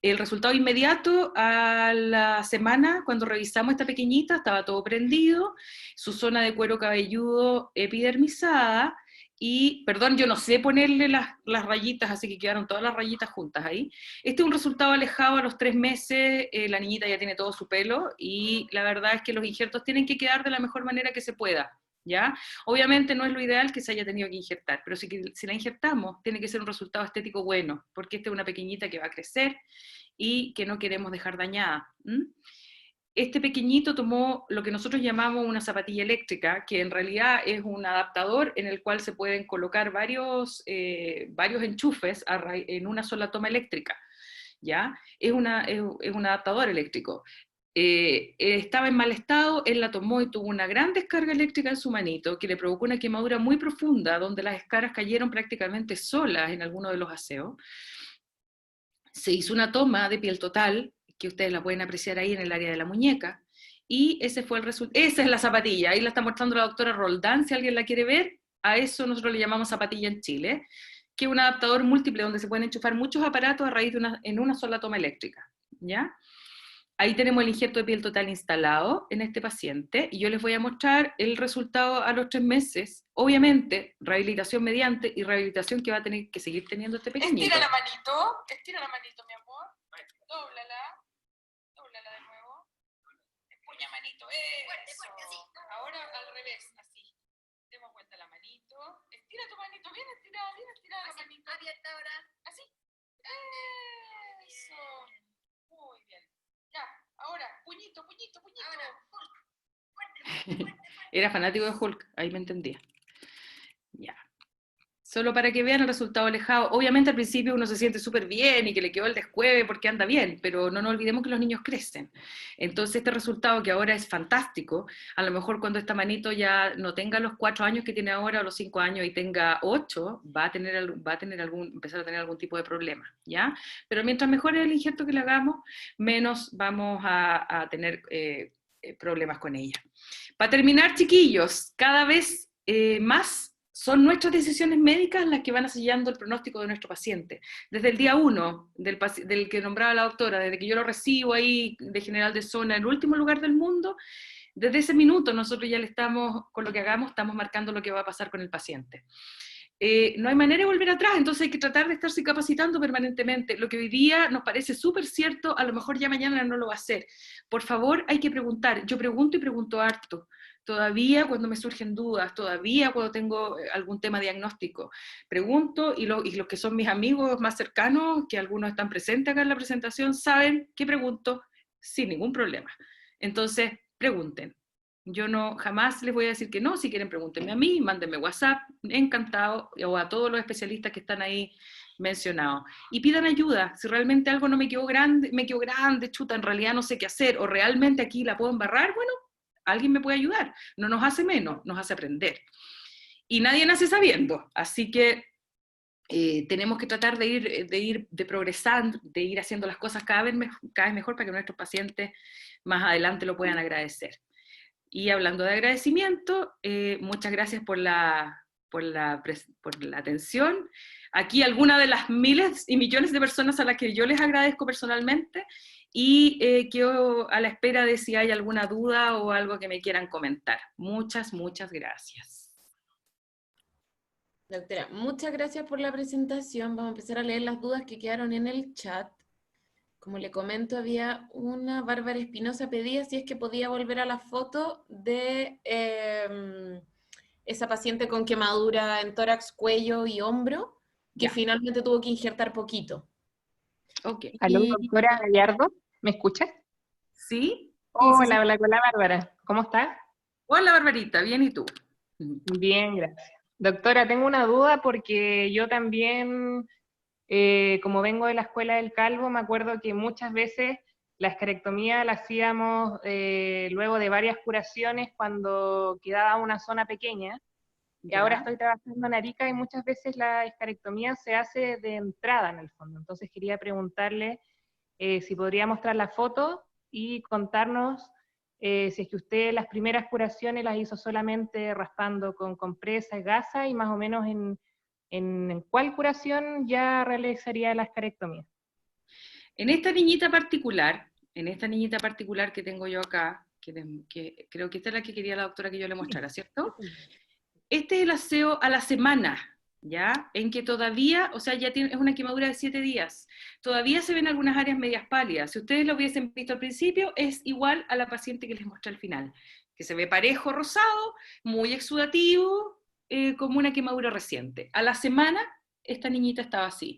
El resultado inmediato a la semana, cuando revisamos esta pequeñita, estaba todo prendido, su zona de cuero cabelludo epidermizada, y, perdón, yo no sé ponerle las rayitas, así que quedaron todas las rayitas juntas ahí. Este es un resultado alejado a los 3 meses, la niñita ya tiene todo su pelo, y la verdad es que los injertos tienen que quedar de la mejor manera que se pueda, ¿ya? Obviamente no es lo ideal que se haya tenido que injertar, pero si la injertamos, tiene que ser un resultado estético bueno, porque esta es una pequeñita que va a crecer y que no queremos dejar dañada. Este pequeñito tomó lo que nosotros llamamos una zapatilla eléctrica, que en realidad es un adaptador en el cual se pueden colocar varios enchufes en una sola toma eléctrica, ¿ya? Es un adaptador eléctrico. Estaba en mal estado, él la tomó y tuvo una gran descarga eléctrica en su manito, que le provocó una quemadura muy profunda, donde las escaras cayeron prácticamente solas en alguno de los aseos. Se hizo una toma de piel total, que ustedes la pueden apreciar ahí en el área de la muñeca, y ese fue el resultado. Esa es la zapatilla, ahí la está mostrando la doctora Roldán, si alguien la quiere ver. A eso nosotros le llamamos zapatilla en Chile, que es un adaptador múltiple donde se pueden enchufar muchos aparatos a raíz en una sola toma eléctrica, ¿ya? Ahí tenemos el injerto de piel total instalado en este paciente, y yo les voy a mostrar el resultado a los 3 meses. Obviamente, rehabilitación mediante, y rehabilitación que va a tener que seguir teniendo este pequeñito. Estira la manito, mi amor. Dóblala de nuevo. Empuña manito, eso. Ahora al revés, así. Demos vuelta la manito. Estira tu manito, bien estirada la manito. Abierta ahora. Así. Eso. Muy bien. Ya, ahora, puñito. Ahora, Hulk. Fuerte. Era fanático de Hulk, ahí me entendía. Ya. Solo para que vean el resultado alejado. Obviamente al principio uno se siente súper bien y que le quedó el descueve porque anda bien, pero no nos olvidemos que los niños crecen. Entonces este resultado, que ahora es fantástico, a lo mejor cuando esta manito ya no tenga los 4 años que tiene ahora o los 5 años y tenga 8, va a empezar a tener algún tipo de problema, ¿ya? Pero mientras mejor es el injerto que le hagamos, menos vamos a tener problemas con ella. Para terminar, chiquillos, cada vez más son nuestras decisiones médicas las que van sellando el pronóstico de nuestro paciente. Desde el día 1 del que nombraba la doctora, desde que yo lo recibo ahí de general de zona, en el último lugar del mundo, desde ese minuto nosotros ya le estamos, con lo que hagamos, estamos marcando lo que va a pasar con el paciente. No hay manera de volver atrás, entonces hay que tratar de estarse capacitando permanentemente. Lo que hoy día nos parece súper cierto, a lo mejor ya mañana no lo va a hacer. Por favor, hay que preguntar. Yo pregunto y pregunto harto. Todavía cuando me surgen dudas, todavía cuando tengo algún tema diagnóstico, pregunto, y los que son mis amigos más cercanos, que algunos están presentes acá en la presentación, saben que pregunto sin ningún problema. Entonces, pregunten. Yo jamás les voy a decir que no. Si quieren, pregúntenme a mí, mándenme WhatsApp, encantado, o a todos los especialistas que están ahí mencionados. Y pidan ayuda. Si realmente algo no me quedó grande, chuta, en realidad no sé qué hacer, o realmente aquí la puedo embarrar, bueno, alguien me puede ayudar. No nos hace menos, nos hace aprender. Y nadie nace sabiendo, así que tenemos que tratar de ir progresando, de ir haciendo las cosas cada vez mejor para que nuestros pacientes más adelante lo puedan agradecer. Y hablando de agradecimiento, muchas gracias por la atención. Aquí algunas de las miles y millones de personas a las que yo les agradezco personalmente, y quedo a la espera de si hay alguna duda o algo que me quieran comentar. Muchas gracias. Doctora, muchas gracias por la presentación. Vamos a empezar a leer las dudas que quedaron en el chat. Como le comento, había una Bárbara Espinosa pedía si es que podía volver a la foto de esa paciente con quemadura en tórax, cuello y hombro, que finalmente tuvo que injertar poquito. Ok. ¿Aló, doctora Gallardo? ¿Me escuchas? ¿Sí? Hola, Bárbara. ¿Cómo estás? Hola, Barbarita. Bien, ¿y tú? Bien, gracias. Doctora, tengo una duda porque yo también, como vengo de la Escuela del Calvo, me acuerdo que muchas veces la escarectomía la hacíamos luego de varias curaciones cuando quedaba una zona pequeña. Y ahora estoy trabajando en Arica y muchas veces la escarectomía se hace de entrada en el fondo. Entonces quería preguntarle si podría mostrar la foto y contarnos si es que usted las primeras curaciones las hizo solamente raspando con compresa y gasa, y más o menos en cuál curación ya realizaría la escarectomía. En esta niñita particular que tengo yo acá, que creo que esta es la que quería la doctora que yo le mostrara, ¿cierto? Este es el aseo a la semana, ¿ya? En que todavía, o sea, ya es una quemadura de 7 días. Todavía se ven algunas áreas medias pálidas. Si ustedes lo hubiesen visto al principio, es igual a la paciente que les mostré al final, que se ve parejo rosado, muy exudativo, como una quemadura reciente. A la semana, esta niñita estaba así.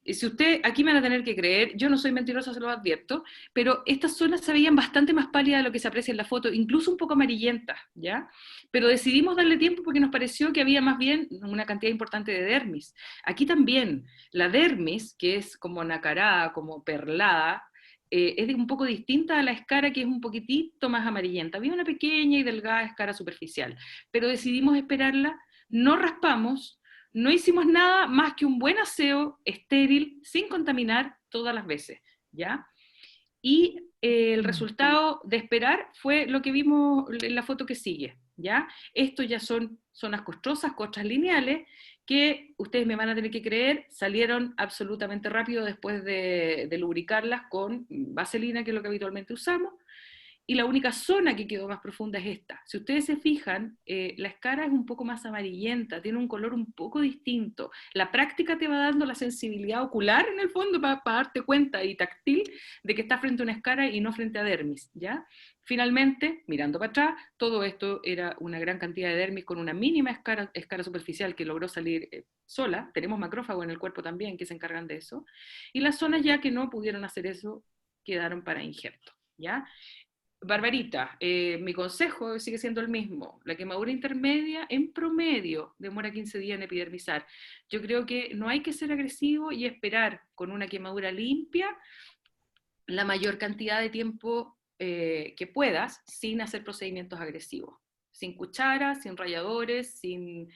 Si usted, aquí me van a tener que creer, yo no soy mentirosa, se lo advierto, pero estas zonas se veían bastante más pálidas de lo que se aprecia en la foto, incluso un poco amarillentas, ¿ya? Pero decidimos darle tiempo porque nos pareció que había más bien una cantidad importante de dermis. Aquí también, la dermis, que es como nacarada, como perlada, es un poco distinta a la escara, que es un poquitito más amarillenta. Había una pequeña y delgada escara superficial, pero decidimos esperarla, no raspamos, no hicimos nada más que un buen aseo estéril, sin contaminar todas las veces, ¿ya? Y el resultado de esperar fue lo que vimos en la foto que sigue, ¿ya? Estos ya son zonas costrosas, costras lineales, que ustedes me van a tener que creer, salieron absolutamente rápido después de lubricarlas con vaselina, que es lo que habitualmente usamos. Y la única zona que quedó más profunda es esta. Si ustedes se fijan, la escara es un poco más amarillenta, tiene un color un poco distinto. La práctica te va dando la sensibilidad ocular, en el fondo, para darte cuenta, y táctil, de que estás frente a una escara y no frente a dermis, ¿ya? Finalmente, mirando para atrás, todo esto era una gran cantidad de dermis con una mínima escara superficial que logró salir sola. Tenemos macrófagos en el cuerpo también que se encargan de eso. Y las zonas ya que no pudieron hacer eso, quedaron para injerto, ¿ya? Barbarita, mi consejo sigue siendo el mismo. La quemadura intermedia, en promedio, demora 15 días en epidermizar. Yo creo que no hay que ser agresivo y esperar con una quemadura limpia la mayor cantidad de tiempo que puedas, sin hacer procedimientos agresivos. Sin cuchara, sin ralladores, sin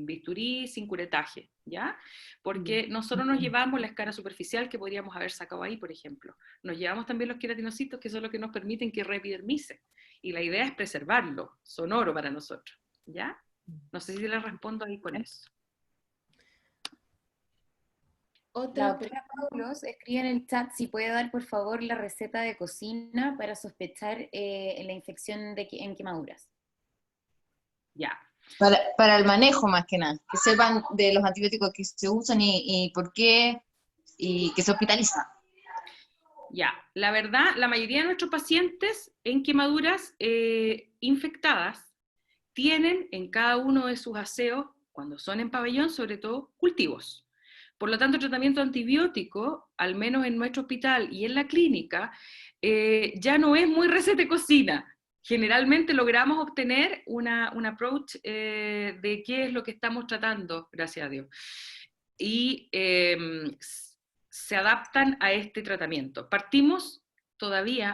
bisturí, sin curetaje, ¿ya? Porque nosotros nos llevamos la escara superficial que podríamos haber sacado ahí, por ejemplo. Nos llevamos también los queratinocitos, que son los que nos permiten que reepidermice. Y la idea es preservarlo, son oro para nosotros, ¿ya? No sé si les respondo ahí con eso. La doctora Paulos escribe en el chat si puede dar, por favor, la receta de cocina para sospechar la infección en quemaduras. Ya. Para el manejo, más que nada, que sepan de los antibióticos que se usan y por qué, y que se hospitalizan. Ya, la verdad, la mayoría de nuestros pacientes en quemaduras infectadas tienen en cada uno de sus aseos, cuando son en pabellón, sobre todo, cultivos. Por lo tanto, el tratamiento antibiótico, al menos en nuestro hospital y en la clínica, ya no es muy receta de cocina. Generalmente logramos obtener un approach de qué es lo que estamos tratando, gracias a Dios. Y se adaptan a este tratamiento.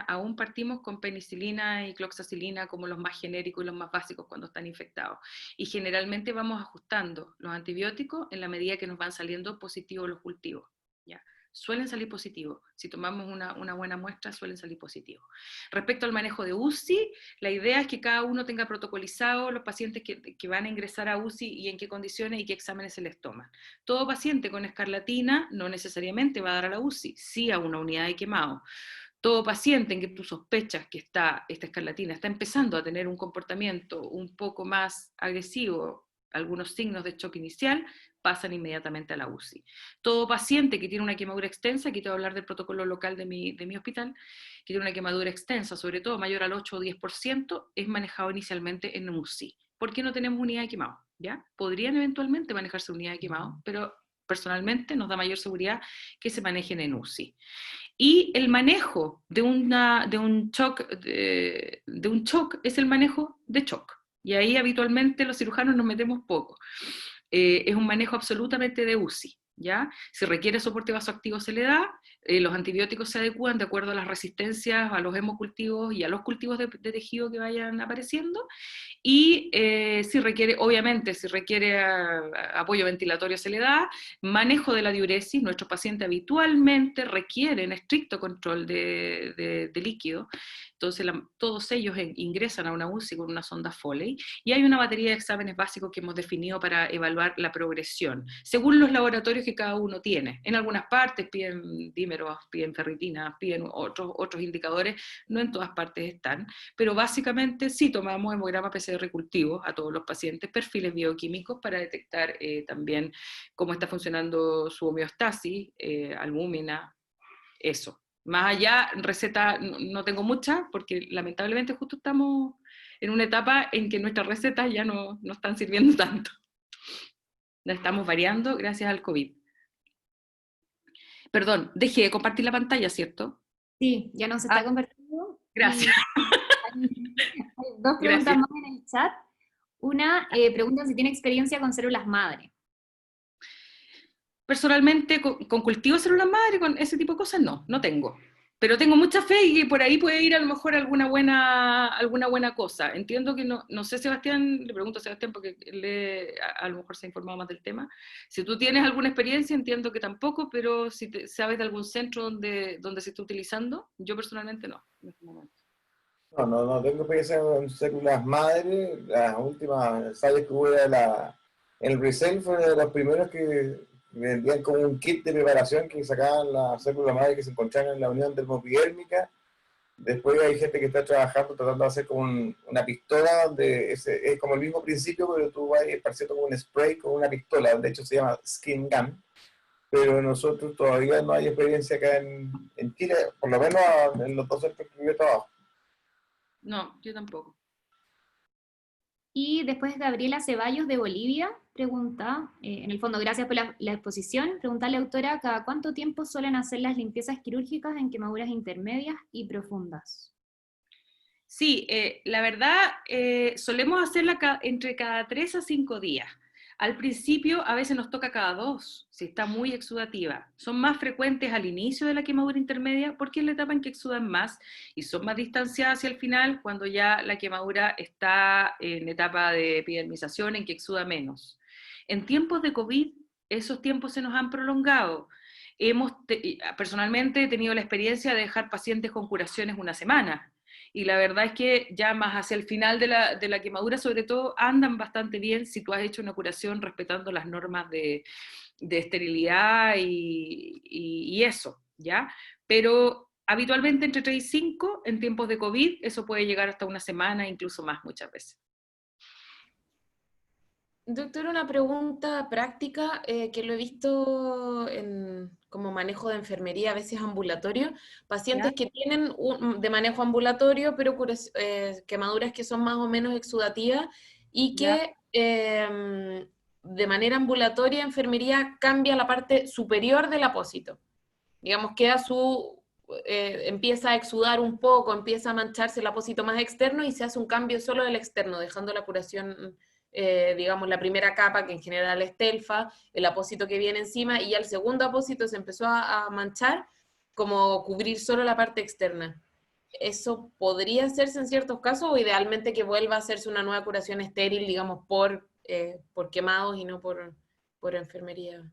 Aún partimos con penicilina y cloxacilina como los más genéricos y los más básicos cuando están infectados. Y generalmente vamos ajustando los antibióticos en la medida que nos van saliendo positivos los cultivos, ¿ya? Suelen salir positivos. Si tomamos una buena muestra, suelen salir positivos. Respecto al manejo de UCI, la idea es que cada uno tenga protocolizado los pacientes que van a ingresar a UCI y en qué condiciones y qué exámenes se les toman. Todo paciente con escarlatina no necesariamente va a dar a la UCI, sí a una unidad de quemado. Todo paciente en que tú sospechas que esta escarlatina está empezando a tener un comportamiento un poco más agresivo, algunos signos de shock inicial, pasan inmediatamente a la UCI. Todo paciente que tiene una quemadura extensa, aquí te voy a hablar del protocolo local de mi hospital, que tiene una quemadura extensa, sobre todo mayor al 8 o 10%, es manejado inicialmente en UCI. ¿Por qué no tenemos unidad de quemado? ¿Ya? Podrían eventualmente manejarse unidad de quemado, pero personalmente nos da mayor seguridad que se manejen en UCI. Y el manejo de un shock es el manejo de shock. Y ahí habitualmente los cirujanos nos metemos poco. Es un manejo absolutamente de UCI, ¿ya? Si requiere soporte vasoactivo se le da, los antibióticos se adecúan de acuerdo a las resistencias, a los hemocultivos y a los cultivos de tejido que vayan apareciendo, y si requiere, obviamente, si requiere apoyo ventilatorio se le da, manejo de la diuresis. Nuestros pacientes habitualmente requieren estricto control de líquido, entonces todos ellos ingresan a una UCI con una sonda Foley, y hay una batería de exámenes básicos que hemos definido para evaluar la progresión, según los laboratorios que cada uno tiene. En algunas partes piden dímeros, piden ferritina, piden otros indicadores, no en todas partes están, pero básicamente sí tomamos hemograma PCR cultivos a todos los pacientes, perfiles bioquímicos para detectar también cómo está funcionando su homeostasis, albúmina, eso. Más allá, receta no tengo mucha, porque lamentablemente justo estamos en una etapa en que nuestras recetas ya no están sirviendo tanto. La estamos variando gracias al COVID. Perdón, dejé de compartir la pantalla, ¿cierto? Sí, ya no se está compartiendo. Gracias. Hay dos preguntas más en el chat. Una, pregunta si tiene experiencia con células madre. Personalmente, con cultivo de células madre, con ese tipo de cosas, no tengo. Pero tengo mucha fe y por ahí puede ir a lo mejor alguna buena cosa. Entiendo que no sé, Sebastián, le pregunto a Sebastián porque a lo mejor se ha informado más del tema. Si tú tienes alguna experiencia, entiendo que tampoco, pero si sabes de algún centro donde se está utilizando, yo personalmente no, en este momento. No tengo experiencia en células madre. Las últimas ensayos que hubo en el RECEL fue de los primeros que vendían como un kit de preparación que sacaban las células madre que se encontraban en la unión dermopidérmica. Después hay gente que está trabajando tratando de hacer como una pistola, donde es como el mismo principio, pero tú vas esparciendo como un spray con una pistola, de hecho se llama Skin Gun, pero nosotros todavía no hay experiencia acá en Chile, por lo menos en los dos centros que yo trabajo. No, yo tampoco. Y después Gabriela Ceballos de Bolivia pregunta, en el fondo, gracias por la exposición, preguntarle, autora, ¿cada cuánto tiempo suelen hacer las limpiezas quirúrgicas en quemaduras intermedias y profundas? Sí, la verdad, solemos hacerla entre cada 3 a 5 días. Al principio a veces nos toca cada 2, si está muy exudativa. Son más frecuentes al inicio de la quemadura intermedia porque es la etapa en que exudan más y son más distanciadas hacia el final cuando ya la quemadura está en etapa de epidermización en que exuda menos. En tiempos de COVID, esos tiempos se nos han prolongado. Personalmente he tenido la experiencia de dejar pacientes con curaciones una semana. Y la verdad es que ya más hacia el final de la quemadura, sobre todo, andan bastante bien si tú has hecho una curación respetando las normas de esterilidad y eso, ¿ya? Pero habitualmente entre 3 y 5, en tiempos de COVID, eso puede llegar hasta una semana, incluso más muchas veces. Doctor, una pregunta práctica que lo he visto como manejo de enfermería, a veces ambulatorio, pacientes que tienen de manejo ambulatorio, pero quemaduras que son más o menos exudativas y que de manera ambulatoria enfermería cambia la parte superior del apósito. Digamos, empieza a exudar un poco, empieza a mancharse el apósito más externo y se hace un cambio solo del externo, dejando la curación... digamos, la primera capa, que en general es telfa, el apósito que viene encima, y ya el segundo apósito se empezó a manchar, como cubrir solo la parte externa. ¿Eso podría hacerse en ciertos casos o idealmente que vuelva a hacerse una nueva curación estéril, digamos, por quemados y no por enfermería?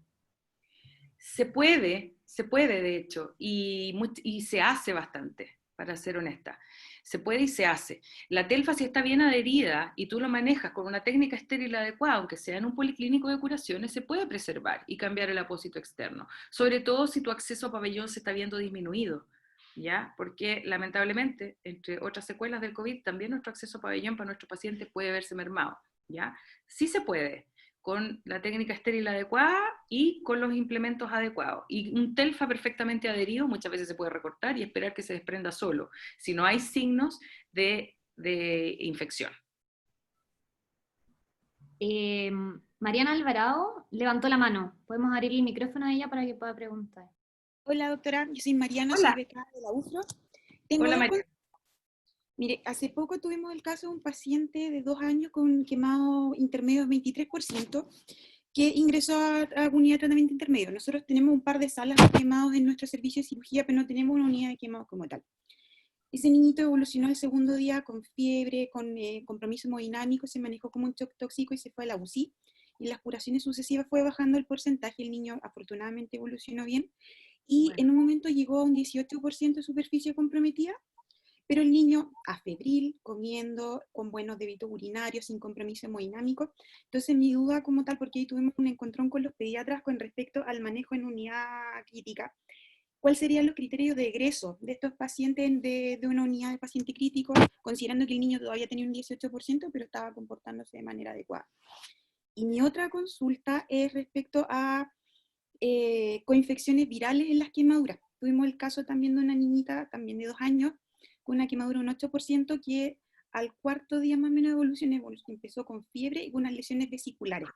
Se puede de hecho, y se hace bastante, para ser honesta. Se puede y se hace. La telfa, si está bien adherida y tú lo manejas con una técnica estéril adecuada, aunque sea en un policlínico de curaciones, se puede preservar y cambiar el apósito externo. Sobre todo si tu acceso a pabellón se está viendo disminuido, ¿ya? Porque lamentablemente, entre otras secuelas del COVID, también nuestro acceso a pabellón para nuestros pacientes puede verse mermado, ¿ya? Sí se puede, con la técnica estéril adecuada y con los implementos adecuados. Y un telfa perfectamente adherido muchas veces se puede recortar y esperar que se desprenda solo, si no hay signos de infección. Mariana Alvarado levantó la mano. Podemos abrir el micrófono a ella para que pueda preguntar. Hola, doctora. Yo soy Mariana, Hola. soy becada de la UFRO. Hola, Mariana. Mire, hace poco tuvimos el caso de un paciente de 2 años con quemado intermedio 23%, que ingresó a unidad de tratamiento intermedio. Nosotros tenemos un par de salas de quemados en nuestro servicio de cirugía, pero no tenemos una unidad de quemados como tal. Ese niñito evolucionó el segundo día con fiebre, con compromiso hemodinámico, se manejó como un shock tóxico y se fue a la UCI. Y en las curaciones sucesivas fue bajando el porcentaje, el niño afortunadamente evolucionó bien, y en un momento llegó a un 18% de superficie comprometida, pero el niño afebril, comiendo, con buenos débitos urinarios, sin compromiso hemodinámico. Entonces mi duda como tal, porque ahí tuvimos un encontrón con los pediatras con respecto al manejo en unidad crítica, ¿cuáles serían los criterios de egreso de estos pacientes de una unidad de paciente crítico, considerando que el niño todavía tenía un 18%, pero estaba comportándose de manera adecuada? Y mi otra consulta es respecto a coinfecciones virales en las quemaduras. Tuvimos el caso también de una niñita, también de 2 años, con una quemadura de un 8%, que al cuarto día más o menos de evolución empezó con fiebre y con unas lesiones vesiculares.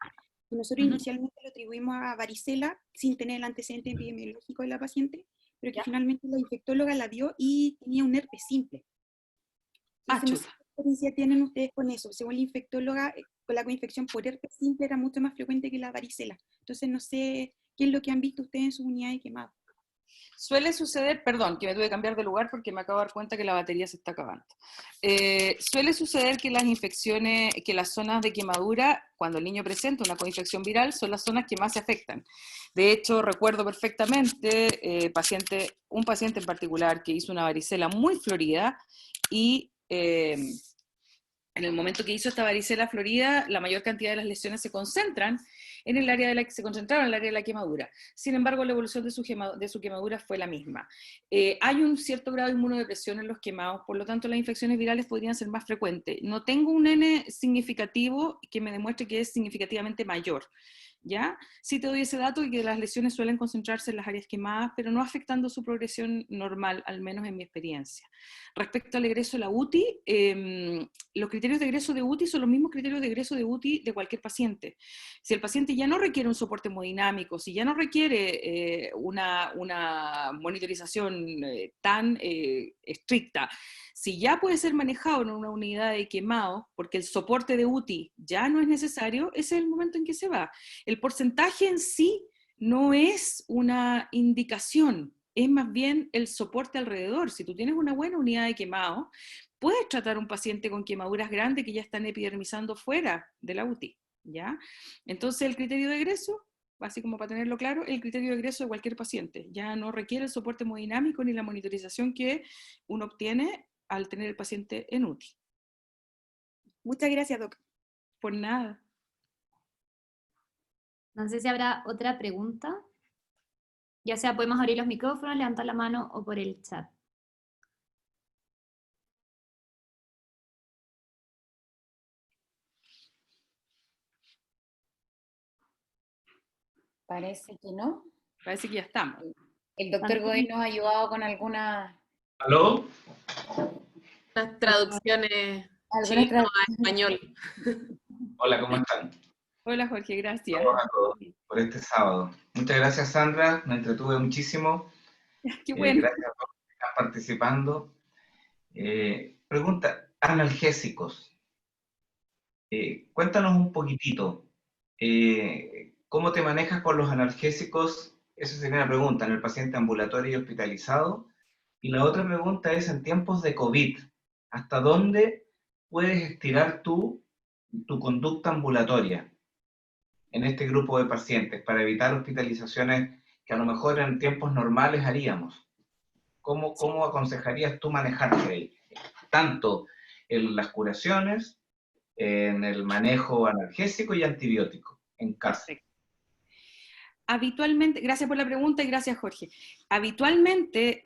Y nosotros inicialmente lo atribuimos a varicela, sin tener el antecedente epidemiológico de la paciente, pero que finalmente la infectóloga la vio y tenía un herpes simple. Entonces, ¿qué experiencia tienen ustedes con eso? Según la infectóloga, con la coinfección por herpes simple era mucho más frecuente que la varicela. Entonces, no sé qué es lo que han visto ustedes en sus unidades de quemado. Suele suceder, perdón, que me tuve que cambiar de lugar porque me acabo de dar cuenta que la batería se está acabando. Suele suceder que las infecciones, que las zonas de quemadura, cuando el niño presenta una coinfección viral, son las zonas que más se afectan. De hecho, recuerdo perfectamente un paciente en particular que hizo una varicela muy florida y en el momento que hizo esta varicela florida, la mayor cantidad de las lesiones se concentran en el área de la que se concentraron, en el área de la quemadura. Sin embargo, la evolución de su quemadura fue la misma. Hay un cierto grado de inmunodepresión en los quemados, por lo tanto las infecciones virales podrían ser más frecuentes. No tengo un N significativo que me demuestre que es significativamente mayor, ¿ya? Sí te doy ese dato y que las lesiones suelen concentrarse en las áreas quemadas, pero no afectando su progresión normal, al menos en mi experiencia. Respecto al egreso de la UTI, los criterios de egreso de UTI son los mismos criterios de egreso de UTI de cualquier paciente. Si el paciente ya no requiere un soporte hemodinámico, si ya no requiere una monitorización tan estricta, si ya puede ser manejado en una unidad de quemado, porque el soporte de UTI ya no es necesario, ese es el momento en que se va. El porcentaje en sí no es una indicación, es más bien el soporte alrededor. Si tú tienes una buena unidad de quemado, puedes tratar a un paciente con quemaduras grandes que ya están epidermizando fuera de la UTI, ¿ya? Entonces el criterio de egreso, así como para tenerlo claro, el criterio de egreso de cualquier paciente. Ya no requiere el soporte hemodinámico ni la monitorización que uno obtiene al tener el paciente en UTI. Muchas gracias, Doc. Por nada. No sé si habrá otra pregunta. Ya sea podemos abrir los micrófonos, levantar la mano o por el chat. Parece que no. Parece que ya estamos. El doctor Godoy nos ha ayudado con algunas... ¿Aló? Las traducciones chino a español. Hola, ¿cómo están? Hola Jorge, gracias. Hola a todos por este sábado. Muchas gracias, Sandra, me entretuve muchísimo. Qué bueno. Gracias a todos que están participando. Pregunta, analgésicos. Cuéntanos un poquitito, ¿cómo te manejas con los analgésicos? Esa sería una pregunta, en el paciente ambulatorio y hospitalizado. Y la otra pregunta es, en tiempos de COVID, ¿hasta dónde puedes estirar tu conducta ambulatoria en este grupo de pacientes para evitar hospitalizaciones que a lo mejor en tiempos normales haríamos? ¿Cómo aconsejarías tú manejarte ahí? Tanto en las curaciones, en el manejo analgésico y antibiótico en casa. Habitualmente, gracias por la pregunta y gracias Jorge. Habitualmente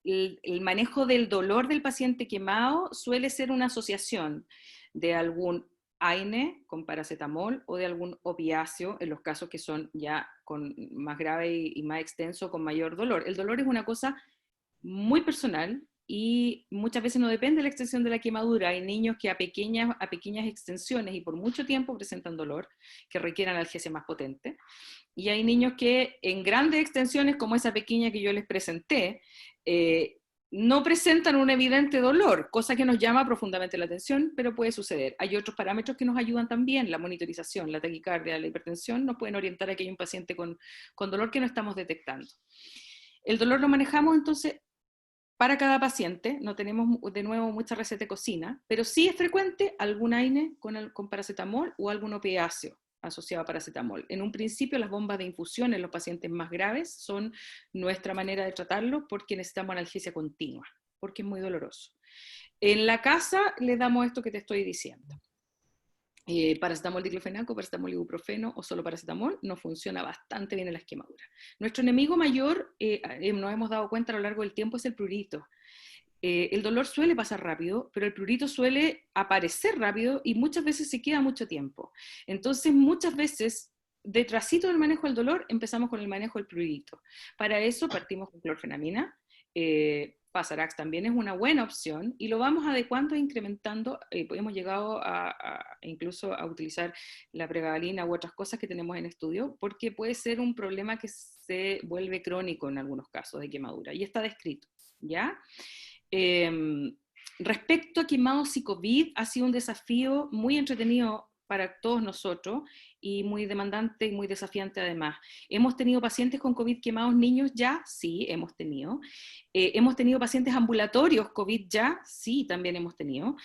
el manejo del dolor del paciente quemado suele ser una asociación de algún AINE con paracetamol o de algún opiáceo en los casos que son ya con más grave y más extenso, con mayor dolor. El dolor es una cosa muy personal y muchas veces no depende de la extensión de la quemadura. Hay niños que a pequeñas extensiones y por mucho tiempo presentan dolor, que requieren analgesia más potente. Y hay niños que en grandes extensiones, como esa pequeña que yo les presenté, no presentan un evidente dolor, cosa que nos llama profundamente la atención, pero puede suceder. Hay otros parámetros que nos ayudan también, la monitorización, la taquicardia, la hipertensión, nos pueden orientar a que hay un paciente con dolor que no estamos detectando. El dolor lo manejamos entonces para cada paciente, no tenemos de nuevo mucha receta de cocina, pero sí es frecuente algún AINE con paracetamol o algún opiáceo asociado a paracetamol. En un principio las bombas de infusión en los pacientes más graves son nuestra manera de tratarlo porque necesitamos analgesia continua, porque es muy doloroso. En la casa le damos esto que te estoy diciendo. Paracetamol diclofenaco, paracetamol ibuprofeno o solo paracetamol, nos funciona bastante bien en las quemaduras. Nuestro enemigo mayor, nos hemos dado cuenta a lo largo del tiempo, es el prurito. El dolor suele pasar rápido, pero el prurito suele aparecer rápido y muchas veces se queda mucho tiempo. Entonces, muchas veces, detrásito del manejo del dolor, empezamos con el manejo del prurito. Para eso partimos con clorfenamina. Pasarax también es una buena opción y lo vamos adecuando e incrementando. Hemos llegado incluso a utilizar la pregabalina u otras cosas que tenemos en estudio, porque puede ser un problema que se vuelve crónico en algunos casos de quemadura, y está descrito, ¿ya? Respecto a quemados y COVID, ha sido un desafío muy entretenido para todos nosotros y muy demandante y muy desafiante además. ¿Hemos tenido pacientes con COVID quemados niños ya? Sí, hemos tenido. ¿Hemos tenido pacientes ambulatorios COVID ya? Sí, también hemos tenido.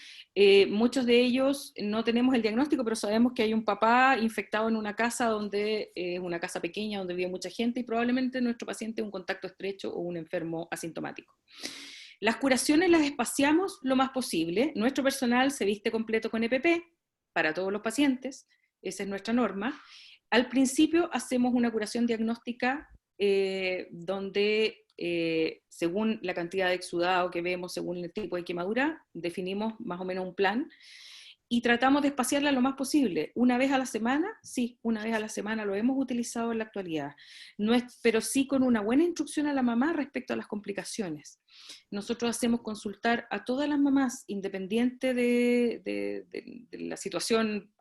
Muchos de ellos no tenemos el diagnóstico, pero sabemos que hay un papá infectado en una casa donde es una casa pequeña donde vive mucha gente y probablemente nuestro paciente es un contacto estrecho o un enfermo asintomático. Las curaciones las espaciamos lo más posible. Nuestro personal se viste completo con EPP para todos los pacientes, esa es nuestra norma. Al principio hacemos una curación diagnóstica donde según la cantidad de exudado que vemos, según el tipo de quemadura, definimos más o menos un plan y tratamos de espaciarla lo más posible. Una vez a la semana, sí, una vez a la semana lo hemos utilizado en la actualidad, no es, pero sí con una buena instrucción a la mamá respecto a las complicaciones. Nosotros hacemos consultar a todas las mamás, independiente de la situación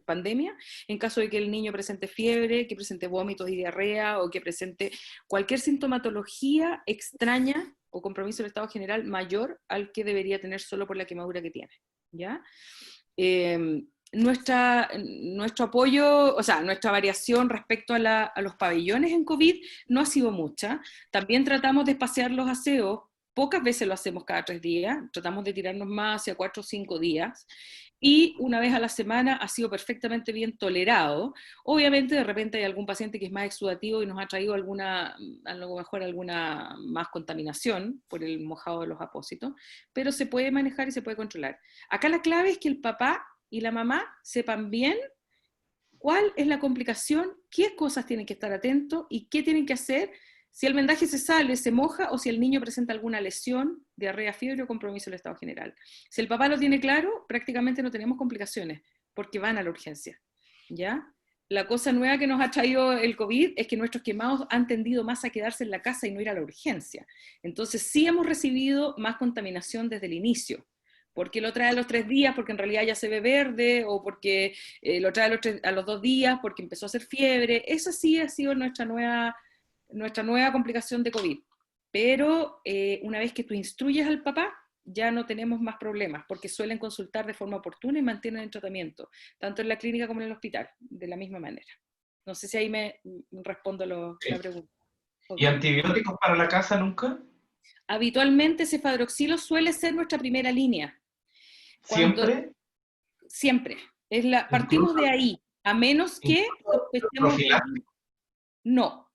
pandemia, en caso de que el niño presente fiebre, que presente vómitos y diarrea, o que presente cualquier sintomatología extraña o compromiso del estado general mayor al que debería tener solo por la quemadura que tiene, ¿ya? Nuestro apoyo, o sea, nuestra variación respecto a los pabellones en COVID no ha sido mucha. También tratamos de espaciar los aseos, pocas veces lo hacemos cada 3 días, tratamos de tirarnos más hacia 4 o 5 días, y una vez a la semana ha sido perfectamente bien tolerado. Obviamente de repente hay algún paciente que es más exudativo y nos ha traído a lo mejor alguna más contaminación por el mojado de los apósitos, pero se puede manejar y se puede controlar. Acá la clave es que el papá y la mamá sepan bien cuál es la complicación, qué cosas tienen que estar atentos y qué tienen que hacer si el vendaje se sale, se moja, o si el niño presenta alguna lesión, diarrea, fiebre o compromiso del estado general. Si el papá lo tiene claro, prácticamente no tenemos complicaciones, porque van a la urgencia, ¿ya? La cosa nueva que nos ha traído el COVID es que nuestros quemados han tendido más a quedarse en la casa y no ir a la urgencia. Entonces sí hemos recibido más contaminación desde el inicio, porque lo trae a los 3 días, porque en realidad ya se ve verde, o porque lo trae a los 2 días, porque empezó a hacer fiebre. Esa sí ha sido nuestra nueva complicación de COVID. Pero una vez que tú instruyes al papá, ya no tenemos más problemas, porque suelen consultar de forma oportuna y mantienen el tratamiento, tanto en la clínica como en el hospital, de la misma manera. No sé si ahí me respondo la pregunta. ¿Y antibióticos para la casa nunca? Habitualmente cefadroxilo suele ser nuestra primera línea. ¿Siempre? Siempre. Partimos de ahí, a menos que sospechemos... No.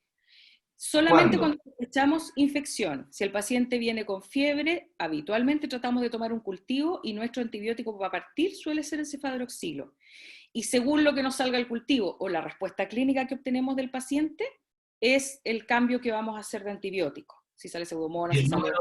Solamente cuando sospechamos infección. Si el paciente viene con fiebre, habitualmente tratamos de tomar un cultivo y nuestro antibiótico para partir suele ser el cefadroxilo. Y según lo que nos salga el cultivo o la respuesta clínica que obtenemos del paciente, es el cambio que vamos a hacer de antibiótico. Si sale Pseudomonas, ¿El número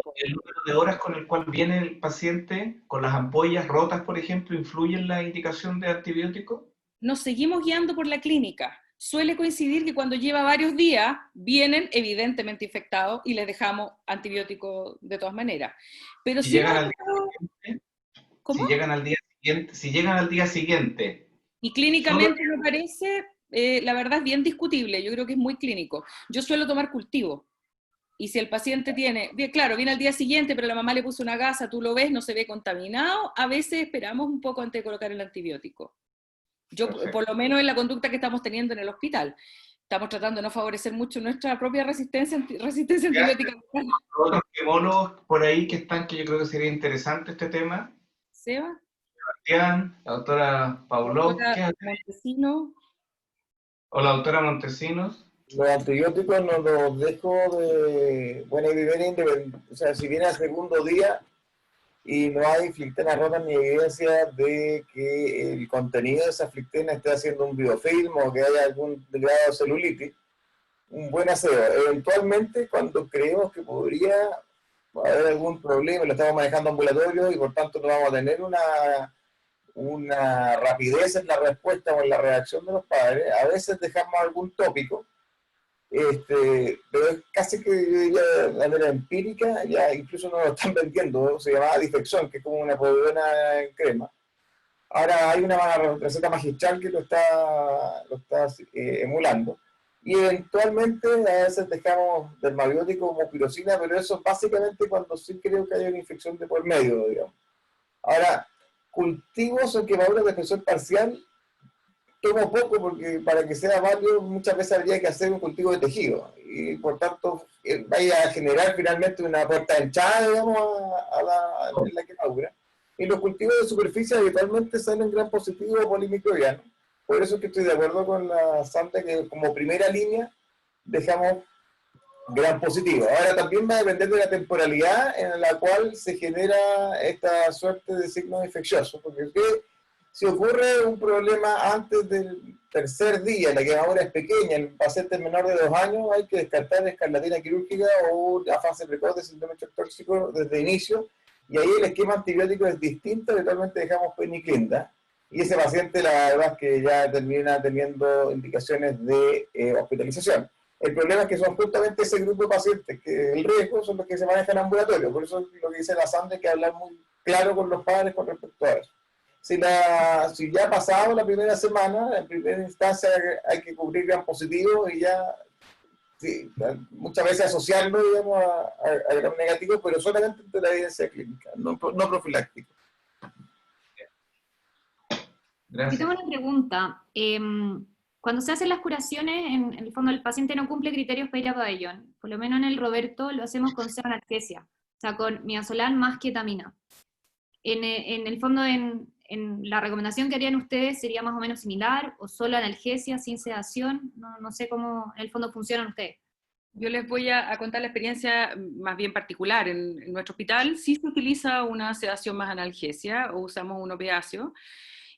de horas con el cual viene el paciente con las ampollas rotas, por ejemplo, influye en la indicación de antibiótico? Nos seguimos guiando por la clínica. Suele coincidir que cuando lleva varios días, vienen evidentemente infectados y les dejamos antibióticos de todas maneras. Pero si llegan al día siguiente. Y clínicamente me parece, la verdad es bien discutible, yo creo que es muy clínico. Yo suelo tomar cultivo. Y si el paciente tiene, claro, viene al día siguiente, pero la mamá le puso una gasa, tú lo ves, no se ve contaminado, a veces esperamos un poco antes de colocar el antibiótico. Yo, por lo menos en la conducta que estamos teniendo en el hospital, estamos tratando de no favorecer mucho nuestra propia resistencia antibiótica. Otros quemólogos por ahí que están, que yo creo que sería interesante este tema. Seba. Sebastián, la doctora Paulov, Montesino. O la doctora Montesinos. Los antibióticos no los dejo de buena y vivir independiente. O sea, si viene al segundo día y no hay flictena rota ni evidencia de que el contenido de esa flictena esté haciendo un biofilm o que haya algún grado de celulitis, un buen aseo. Eventualmente, cuando creemos que podría haber algún problema, lo estamos manejando ambulatorio y por tanto no vamos a tener una rapidez en la respuesta o en la reacción de los padres, a veces dejamos algún tópico, pero es casi que yo diría de manera empírica, ya incluso no lo están vendiendo, se llamaba Difexón, que es como una povidona en crema. Ahora hay una receta magistral que lo está emulando, y eventualmente a veces dejamos dermabiótico como pirocina, pero eso básicamente cuando sí creo que hay una infección de por medio, digamos. Ahora, cultivos o quemaduras de espesor parcial, tomo poco porque para que sea válido muchas veces habría que hacer un cultivo de tejido y por tanto vaya a generar finalmente una puerta hinchada, digamos, en la quemadura. Y los cultivos de superficie habitualmente salen gran positivo polimicrobiano. Por eso es que estoy de acuerdo con la Sandra que como primera línea dejamos gran positivo. Ahora también va a depender de la temporalidad en la cual se genera esta suerte de signos infecciosos, porque si ocurre un problema antes del tercer día, la quemadura es pequeña, el paciente menor de 2 años, hay que descartar escarlatina quirúrgica o la fase precoz de síndrome tóxico desde inicio, y ahí el esquema antibiótico es distinto, habitualmente dejamos peniclinda, y ese paciente la verdad es que ya termina teniendo indicaciones de hospitalización. El problema es que son justamente ese grupo de pacientes que el riesgo son los que se manejan en ambulatorio, por eso lo que dice la Sandra es que hablar muy claro con los padres con respecto a eso. Si ya ha pasado la primera semana, en primera instancia hay que cubrir gran positivo y ya sí, muchas veces asociarlo, digamos, a gran negativo, pero solamente ante la evidencia clínica, no profiláctico. Yo tengo una pregunta. Cuando se hacen las curaciones, en el fondo el paciente no cumple criterios para ir a pabellón. Por lo menos en el Roberto lo hacemos con analgesia, o sea, con midazolam más ketamina. En el fondo, en la recomendación que harían ustedes, ¿sería más o menos similar? ¿O solo analgesia, sin sedación? No sé cómo en el fondo funcionan ustedes. Yo les voy a contar la experiencia más bien particular. En nuestro hospital sí se utiliza una sedación más analgesia, o usamos un opiáceo,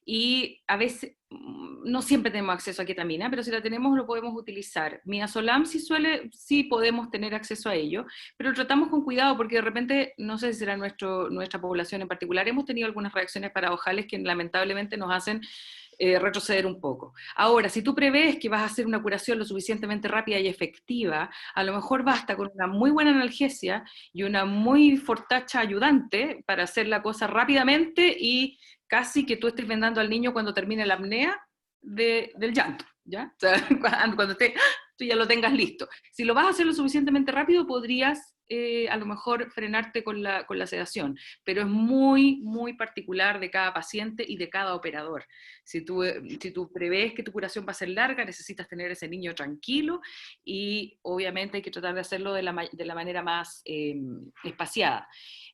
y a veces, no siempre tenemos acceso a ketamina, pero si la tenemos lo podemos utilizar. Midazolam sí podemos tener acceso a ello, pero tratamos con cuidado porque de repente, no sé si será nuestra población en particular, hemos tenido algunas reacciones paradojales que lamentablemente nos hacen retroceder un poco. Ahora, si tú prevés que vas a hacer una curación lo suficientemente rápida y efectiva, a lo mejor basta con una muy buena analgesia y una muy fortacha ayudante para hacer la cosa rápidamente y casi que tú estés vendando al niño cuando termine la apnea del llanto, ¿ya? O sea, cuando tú ya lo tengas listo. Si lo vas a hacer lo suficientemente rápido, podrías a lo mejor frenarte con la sedación, pero es muy, muy particular de cada paciente y de cada operador. Si tú prevés que tu curación va a ser larga, necesitas tener a ese niño tranquilo y obviamente hay que tratar de hacerlo de la manera más espaciada.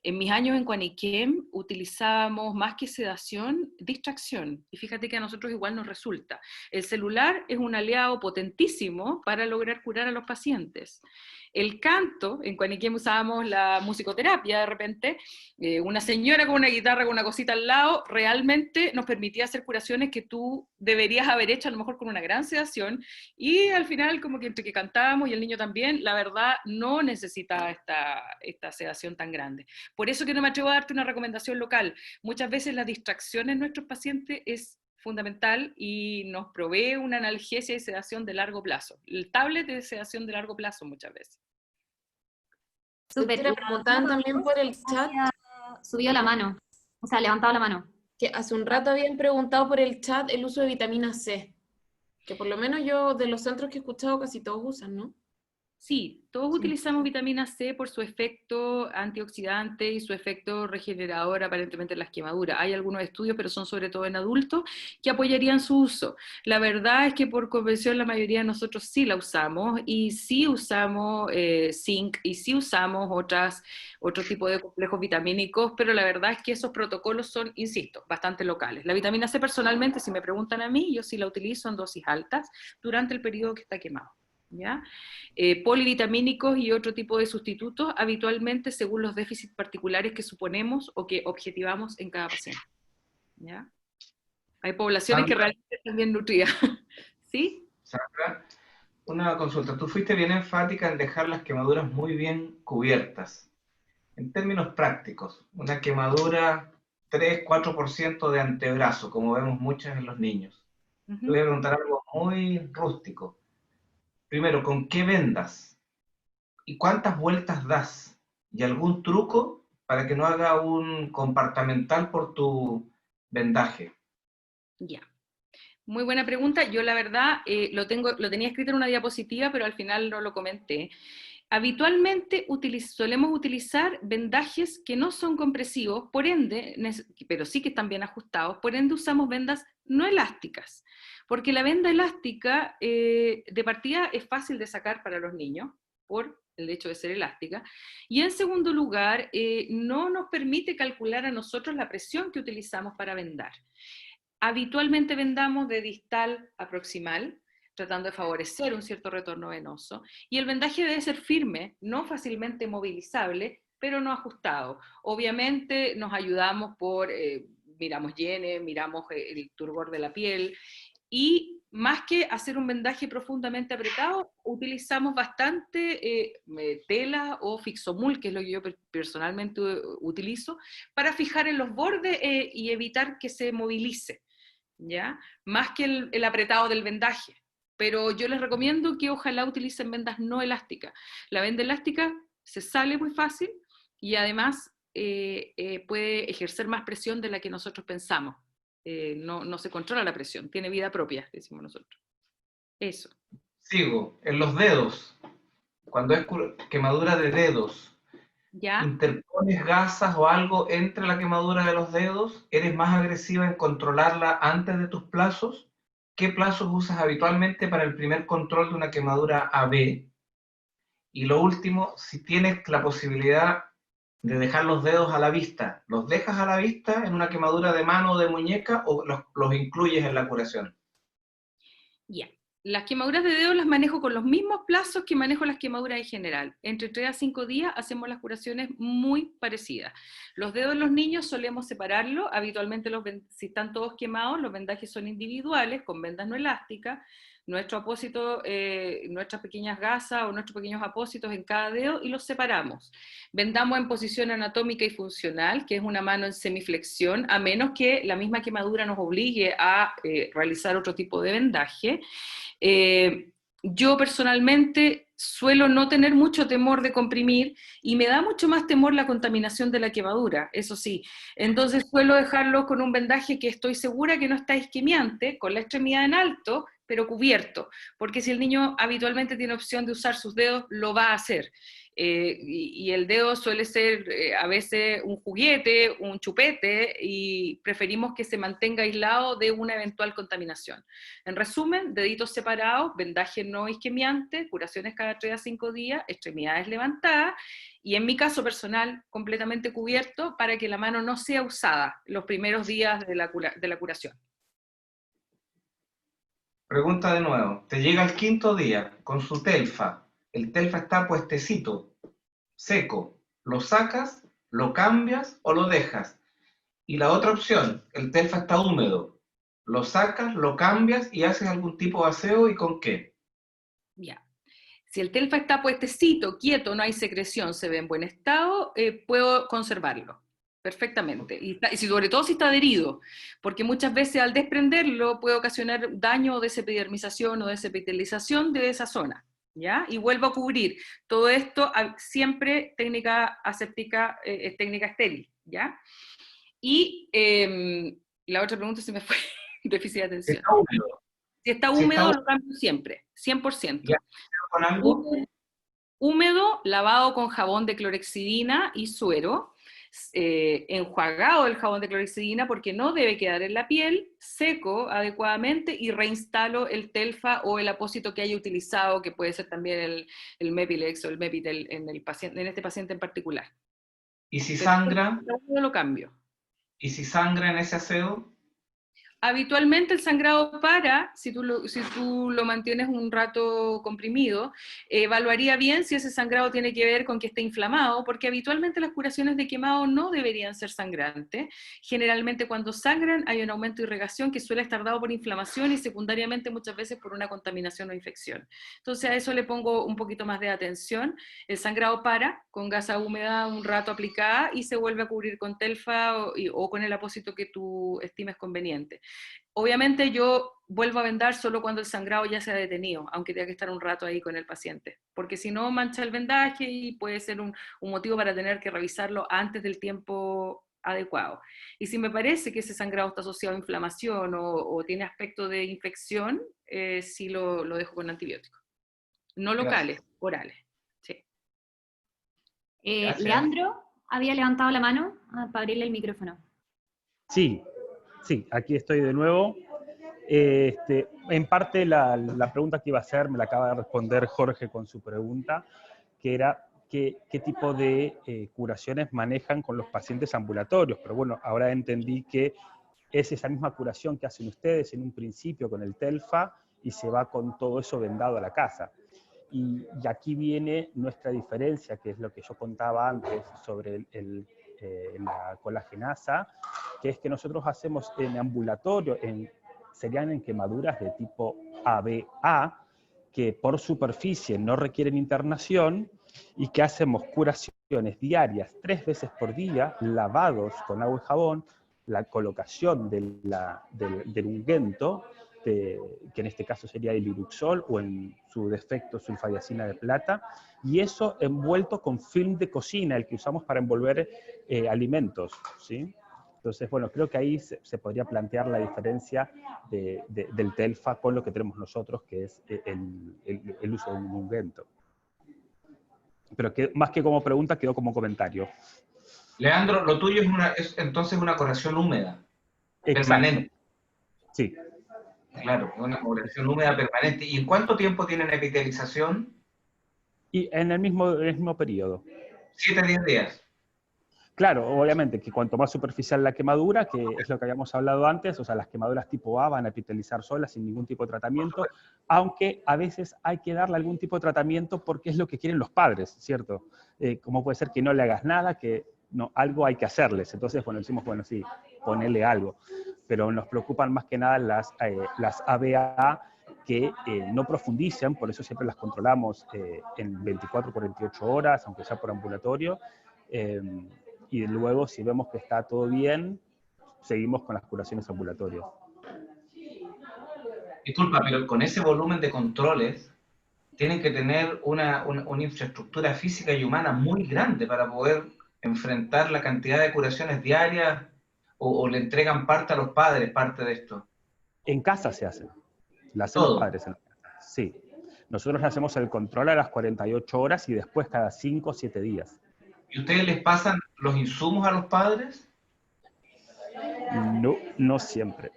En mis años en Cuaniquem utilizábamos más que sedación, distracción, y fíjate que a nosotros igual nos resulta. El celular es un aliado potentísimo para lograr curar a los pacientes. El canto, en Cuaniquem usábamos la musicoterapia de repente, una señora con una guitarra, con una cosita al lado, realmente nos permitía hacer curaciones que tú deberías haber hecho a lo mejor con una gran sedación, y al final como que entre que cantábamos y el niño también, la verdad no necesitaba esta sedación tan grande. Por eso que no me atrevo a darte una recomendación local. Muchas veces la distracción en nuestros pacientes es fundamental y nos provee una analgesia y sedación de largo plazo. El tablet de sedación de largo plazo muchas veces. Súper. Preguntaban también por el chat. Subió la mano, o sea, levantado la mano. Que hace un rato habían preguntado por el chat el uso de vitamina C. Que por lo menos yo, de los centros que he escuchado, casi todos usan, ¿no? Sí, todos utilizamos vitamina C por su efecto antioxidante y su efecto regenerador aparentemente en las quemaduras. Hay algunos estudios, pero son sobre todo en adultos, que apoyarían su uso. La verdad es que por convención la mayoría de nosotros sí la usamos, y sí usamos zinc, y sí usamos otro tipo de complejos vitamínicos, pero la verdad es que esos protocolos son, insisto, bastante locales. La vitamina C personalmente, si me preguntan a mí, yo sí la utilizo en dosis altas durante el periodo que está quemado. ¿Ya? Polivitamínicos y otro tipo de sustitutos, habitualmente según los déficits particulares que suponemos o que objetivamos en cada paciente. ¿Ya? Hay poblaciones que realmente están bien nutridas. ¿Sí? Sandra, una consulta. Tú fuiste bien enfática en dejar las quemaduras muy bien cubiertas. En términos prácticos, una quemadura 3-4% de antebrazo, como vemos muchas en los niños. Te voy a preguntar algo muy rústico. Primero, ¿con qué vendas? ¿Y cuántas vueltas das? ¿Y algún truco para que no haga un compartamental por tu vendaje? Ya. Muy buena pregunta. Yo la verdad lo tenía escrito en una diapositiva, pero al final no lo comenté. Habitualmente solemos utilizar vendajes que no son compresivos, por ende, pero sí que están bien ajustados, por ende usamos vendas no elásticas, porque la venda elástica de partida es fácil de sacar para los niños, por el hecho de ser elástica, y en segundo lugar, no nos permite calcular a nosotros la presión que utilizamos para vendar. Habitualmente vendamos de distal a proximal, tratando de favorecer un cierto retorno venoso, y el vendaje debe ser firme, no fácilmente movilizable, pero no ajustado. Obviamente nos ayudamos miramos hiene, miramos el turgor de la piel, y más que hacer un vendaje profundamente apretado, utilizamos bastante tela o fixomul, que es lo que yo personalmente utilizo, para fijar en los bordes y evitar que se movilice, ¿ya? Más que el apretado del vendaje. Pero yo les recomiendo que ojalá utilicen vendas no elásticas. La venda elástica se sale muy fácil y además puede ejercer más presión de la que nosotros pensamos. No se controla la presión, tiene vida propia, decimos nosotros. Eso. Sigo, en los dedos, cuando es quemadura de dedos, ¿ya? ¿Interpones gasas o algo entre la quemadura de los dedos? ¿Eres más agresiva en controlarla antes de tus plazos? ¿Qué plazos usas habitualmente para el primer control de una quemadura AB? Y lo último, si tienes la posibilidad de dejar los dedos a la vista, ¿los dejas a la vista en una quemadura de mano o de muñeca o los incluyes en la curación? Ya. Las quemaduras de dedos las manejo con los mismos plazos que manejo las quemaduras en general. Entre 3 a 5 días hacemos las curaciones muy parecidas. Los dedos de los niños solemos separarlos. Habitualmente, si están todos quemados, los vendajes son individuales, con vendas no elásticas. Nuestro apósito, nuestras pequeñas gasas o nuestros pequeños apósitos en cada dedo, y los separamos. Vendamos en posición anatómica y funcional, que es una mano en semiflexión, a menos que la misma quemadura nos obligue a realizar otro tipo de vendaje. Yo personalmente suelo no tener mucho temor de comprimir, y me da mucho más temor la contaminación de la quemadura, eso sí. Entonces suelo dejarlo con un vendaje que estoy segura que no está isquemiante, con la extremidad en alto, pero cubierto, porque si el niño habitualmente tiene opción de usar sus dedos, lo va a hacer. Y el dedo suele ser a veces un juguete, un chupete, y preferimos que se mantenga aislado de una eventual contaminación. En resumen, deditos separados, vendaje no isquemiante, curaciones cada 3 a 5 días, extremidades levantadas, y en mi caso personal, completamente cubierto para que la mano no sea usada los primeros días de la curación. Pregunta de nuevo. Te llega el 5.º día con su telfa. El telfa está puestecito, seco. ¿Lo sacas, lo cambias o lo dejas? Y la otra opción, el telfa está húmedo. ¿Lo sacas, lo cambias y haces algún tipo de aseo, y con qué? Ya. Si el telfa está puestecito, quieto, no hay secreción, se ve en buen estado, puedo conservarlo perfectamente. Y sobre todo si está adherido, porque muchas veces al desprenderlo puede ocasionar daño o desepidermización o desepitelización de esa zona, ¿ya? Y vuelvo a cubrir. Todo esto siempre técnica aséptica, técnica estéril, ¿ya? Y la otra pregunta se me fue, déficit de atención. Está húmedo. Si está húmedo, lo cambio siempre, 100%. ¿Ya con algo? húmedo, lavado con jabón de clorhexidina y suero, enjuagado el jabón de clorhexidina porque no debe quedar en la piel, seco adecuadamente y reinstalo el Telfa o el apósito que haya utilizado, que puede ser también el Mepilex o el Mepitel en este paciente en particular. ¿Y si sangra? No lo cambio. ¿Y si sangra en ese aseo? Habitualmente el sangrado para, si tú lo mantienes un rato comprimido, evaluaría bien si ese sangrado tiene que ver con que esté inflamado, porque habitualmente las curaciones de quemado no deberían ser sangrantes. Generalmente cuando sangran hay un aumento de irrigación que suele estar dado por inflamación y secundariamente muchas veces por una contaminación o infección. Entonces a eso le pongo un poquito más de atención. El sangrado para con gasa húmeda un rato aplicada y se vuelve a cubrir con Telfa o con el apósito que tú estimes conveniente. Obviamente yo vuelvo a vendar solo cuando el sangrado ya se ha detenido, aunque tenga que estar un rato ahí con el paciente, porque si no mancha el vendaje y puede ser un motivo para tener que revisarlo antes del tiempo adecuado. Y si me parece que ese sangrado está asociado a inflamación o tiene aspecto de infección, sí lo dejo con antibióticos. No locales, orales. Sí. Leandro había levantado la mano para abrirle el micrófono. Sí, aquí estoy de nuevo. En parte la pregunta que iba a hacer me la acaba de responder Jorge con su pregunta, que era qué tipo de curaciones manejan con los pacientes ambulatorios. Pero bueno, ahora entendí que es esa misma curación que hacen ustedes en un principio con el Telfa y se va con todo eso vendado a la casa. Y aquí viene nuestra diferencia, que es lo que yo contaba antes sobre la colagenasa, que es que nosotros hacemos en ambulatorio, serían en quemaduras de tipo ABA, que por superficie no requieren internación y que hacemos curaciones diarias 3 veces por día, lavados con agua y jabón, la colocación del ungüento, que en este caso sería el Iruxol o en su defecto sulfadiacina de plata, y eso envuelto con film de cocina, el que usamos para envolver alimentos, ¿sí? Entonces, bueno, creo que ahí se podría plantear la diferencia del Telfa con lo que tenemos nosotros, que es el uso de un ungüento. Pero más que como pregunta, quedó como comentario. Leandro, lo tuyo es entonces una curación húmeda, Exacto. permanente. Sí. Claro, una curación húmeda permanente. ¿Y en cuánto tiempo tienen epitelización? Y en el mismo periodo. 7 a 10 días. Claro, obviamente que cuanto más superficial la quemadura, que es lo que habíamos hablado antes, o sea, las quemaduras tipo A van a epitelizar solas sin ningún tipo de tratamiento, aunque a veces hay que darle algún tipo de tratamiento porque es lo que quieren los padres, ¿cierto? Como puede ser que no le hagas nada, que no, algo hay que hacerles. Entonces, bueno, decimos, bueno, sí, ponerle algo. Pero nos preocupan más que nada las ABA que no profundizan, por eso siempre las controlamos en 24 48 horas, aunque sea por ambulatorio. Y luego, si vemos que está todo bien, seguimos con las curaciones ambulatorias. Disculpa, pero con ese volumen de controles, tienen que tener una infraestructura física y humana muy grande para poder enfrentar la cantidad de curaciones diarias, o le entregan parte a los padres, parte de esto. En casa se hacen. La hacen los padres en casa. Sí. Nosotros le hacemos el control a las 48 horas y después cada 5 o 7 días. ¿Y ustedes les pasan los insumos a los padres? No siempre.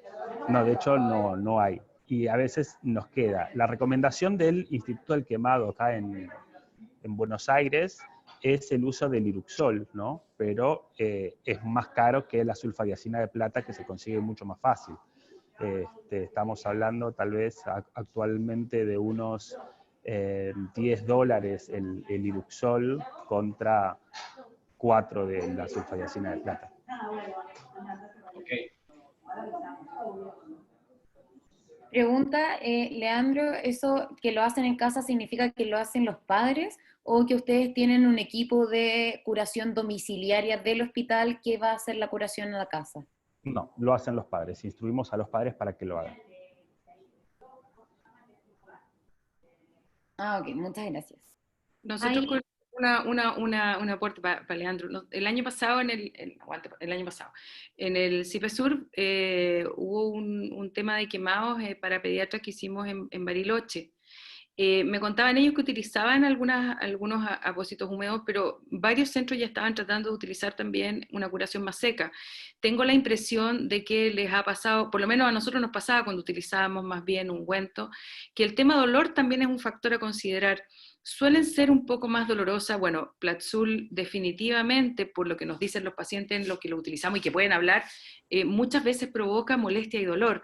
No, de hecho no hay. Y a veces nos queda. La recomendación del Instituto del Quemado acá en Buenos Aires es el uso del Iruxol, ¿no? Pero es más caro que la sulfadiacina de plata, que se consigue mucho más fácil. Estamos hablando tal vez actualmente de unos $10 el Iruxol contra 4 de la sulfadiacina de plata. Okay. Pregunta, Leandro, ¿eso que lo hacen en casa significa que lo hacen los padres o que ustedes tienen un equipo de curación domiciliaria del hospital que va a hacer la curación en la casa? No, lo hacen los padres. Instruimos a los padres para que lo hagan. Ah, ok, muchas gracias. Nosotros con un aporte para Leandro. El año pasado, en el CIPESUR hubo un tema de quemados para pediatras que hicimos en Bariloche. Me contaban ellos que utilizaban algunos apósitos húmedos, pero varios centros ya estaban tratando de utilizar también una curación más seca. Tengo la impresión de que les ha pasado, por lo menos a nosotros nos pasaba cuando utilizábamos más bien ungüento, que el tema dolor también es un factor a considerar. Suelen ser un poco más dolorosas, bueno, Platzul definitivamente, por lo que nos dicen los pacientes en lo que lo utilizamos y que pueden hablar, muchas veces provoca molestia y dolor.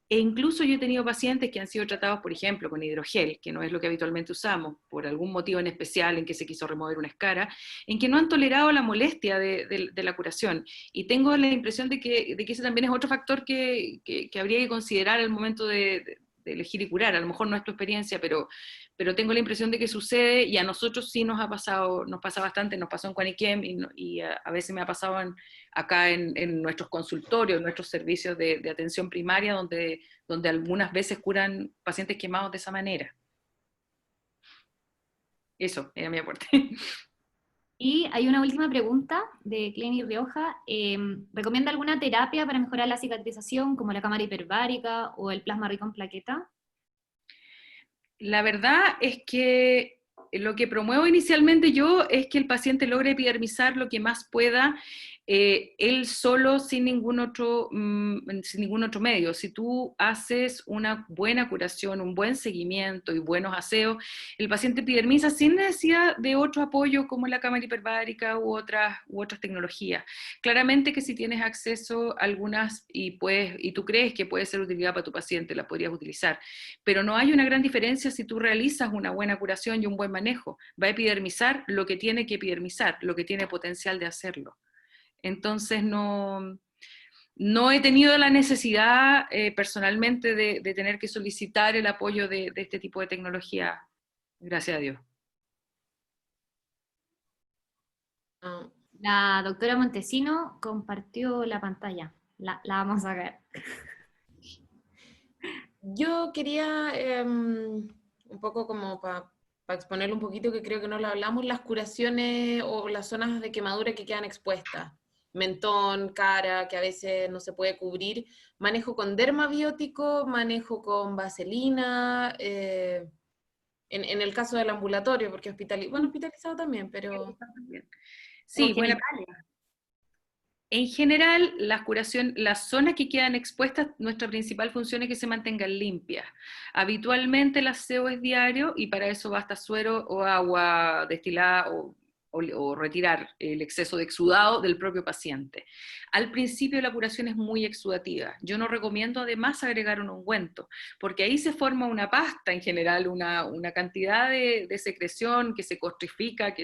E incluso yo he tenido pacientes que han sido tratados, por ejemplo, con hidrogel, que no es lo que habitualmente usamos, por algún motivo en especial en que se quiso remover una escara, en que no han tolerado la molestia de la curación. Y tengo la impresión de que ese también es otro factor que habría que considerar al momento de elegir y curar. A lo mejor no es tu experiencia, pero tengo la impresión de que sucede, y a nosotros sí nos pasa bastante, nos pasó en Cuaniquem, y a veces me ha pasado acá en nuestros consultorios, en nuestros servicios de atención primaria, donde algunas veces curan pacientes quemados de esa manera. Eso, era mi aporte. Y hay una última pregunta de Cleni Rioja. ¿Recomienda alguna terapia para mejorar la cicatrización, como la cámara hiperbárica o el plasma rico en plaqueta? La verdad es que lo que promuevo inicialmente yo es que el paciente logre epidermizar lo que más pueda, él solo, sin ningún otro medio. Si tú haces una buena curación, un buen seguimiento y buenos aseos, el paciente epidermiza sin necesidad de otro apoyo como la cámara hiperbárica u otras tecnologías. Claramente que si tienes acceso a algunas y tú crees que puede ser de utilidad para tu paciente, la podrías utilizar, pero no hay una gran diferencia si tú realizas una buena curación y un buen manejo. Va a epidermizar lo que tiene que epidermizar, lo que tiene potencial de hacerlo. Entonces no he tenido la necesidad personalmente de tener que solicitar el apoyo de este tipo de tecnología, gracias a Dios. La doctora Montesino compartió la pantalla, la vamos a ver. Yo quería, un poco como para exponerlo un poquito, que creo que no lo hablamos, las curaciones o las zonas de quemadura que quedan expuestas. Mentón, cara, que a veces no se puede cubrir. Manejo con dermabiótico, manejo con vaselina, en el caso del ambulatorio, porque hospitalizado también, pero... Sí, bueno, en general, las zonas que quedan expuestas, nuestra principal función es que se mantengan limpias. Habitualmente el aseo es diario y para eso basta suero o agua destilada o retirar el exceso de exudado del propio paciente. Al principio la curación es muy exudativa. Yo no recomiendo además agregar un ungüento, porque ahí se forma una pasta en general, una cantidad de secreción que se costrifica,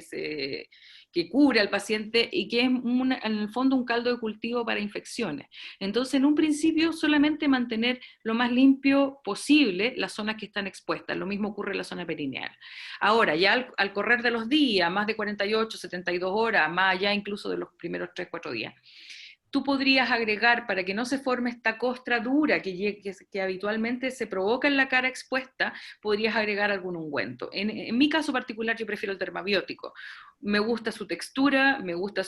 que cura al paciente y que es en el fondo un caldo de cultivo para infecciones. Entonces, en un principio, solamente mantener lo más limpio posible las zonas que están expuestas. Lo mismo ocurre en la zona perineal. Ahora, ya al correr de los días, más de 48, 72 horas, más allá incluso de los primeros 3, 4 días, tú podrías agregar, para que no se forme esta costra dura que habitualmente se provoca en la cara expuesta, podrías agregar algún ungüento. En mi caso particular yo prefiero el dermabiótico. Me gusta su textura, me gusta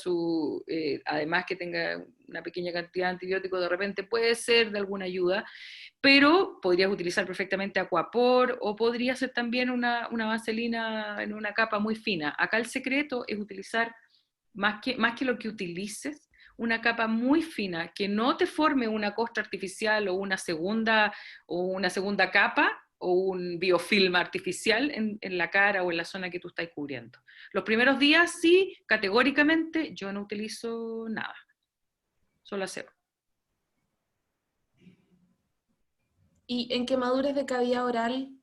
además que tenga una pequeña cantidad de antibiótico, de repente puede ser de alguna ayuda, pero podrías utilizar perfectamente Aquapor, o podría ser también una vaselina en una capa muy fina. Acá el secreto es utilizar, más que lo que utilices, una capa muy fina, que no te forme una costra artificial o una segunda capa o un biofilm artificial en la cara o en la zona que tú estás cubriendo. Los primeros días sí, categóricamente, yo no utilizo nada, solo aseo. Y en quemaduras de cavidad oral,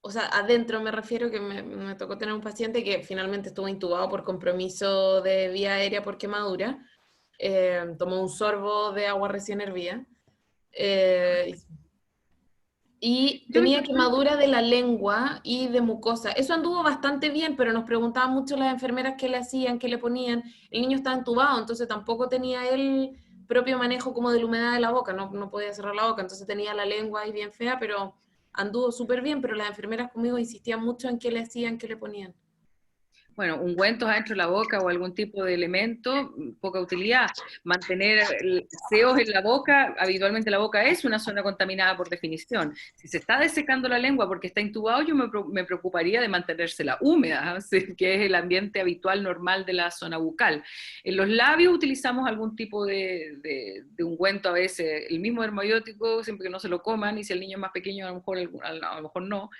o sea, adentro me refiero, que me tocó tener un paciente que finalmente estuvo intubado por compromiso de vía aérea por quemadura, tomó un sorbo de agua recién hervida, y tenía quemadura de la lengua y de mucosa. Eso anduvo bastante bien, pero nos preguntaban mucho las enfermeras qué le hacían, qué le ponían. El niño estaba entubado, entonces tampoco tenía el propio manejo como de la humedad de la boca, no podía cerrar la boca, entonces tenía la lengua ahí bien fea, pero anduvo súper bien, pero las enfermeras conmigo insistían mucho en qué le hacían, qué le ponían. Bueno, ungüentos adentro de la boca o algún tipo de elemento, poca utilidad. Mantener seos en la boca, habitualmente la boca es una zona contaminada por definición. Si se está desecando la lengua porque está intubado, yo me preocuparía de mantenérsela húmeda, que es el ambiente habitual normal de la zona bucal. En los labios utilizamos algún tipo de ungüento a veces, el mismo dermobiótico, siempre que no se lo coman, y si el niño es más pequeño a lo mejor no.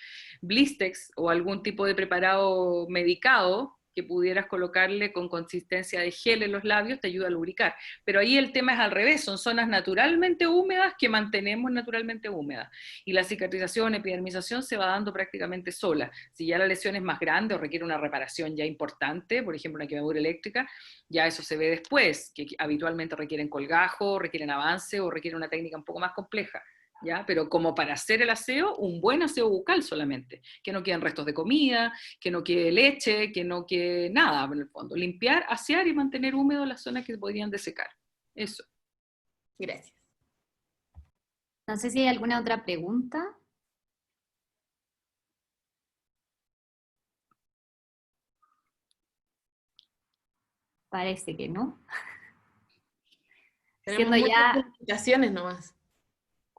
Blistex o algún tipo de preparado medicado que pudieras colocarle con consistencia de gel en los labios, te ayuda a lubricar. Pero ahí el tema es al revés, son zonas naturalmente húmedas que mantenemos naturalmente húmedas. Y la cicatrización, epidermización se va dando prácticamente sola. Si ya la lesión es más grande o requiere una reparación ya importante, por ejemplo una quemadura eléctrica, ya eso se ve después, que habitualmente requieren colgajo, requieren avance o requieren una técnica un poco más compleja. ¿Ya? Pero como para hacer el aseo, un buen aseo bucal solamente, que no queden restos de comida, que no quede leche, que no quede nada en el fondo. Limpiar, asear y mantener húmedo las zonas que podrían desecar. Eso. Gracias. No sé si hay alguna otra pregunta. Parece que no. Tenemos Siendo ya muchas felicitaciones nomás.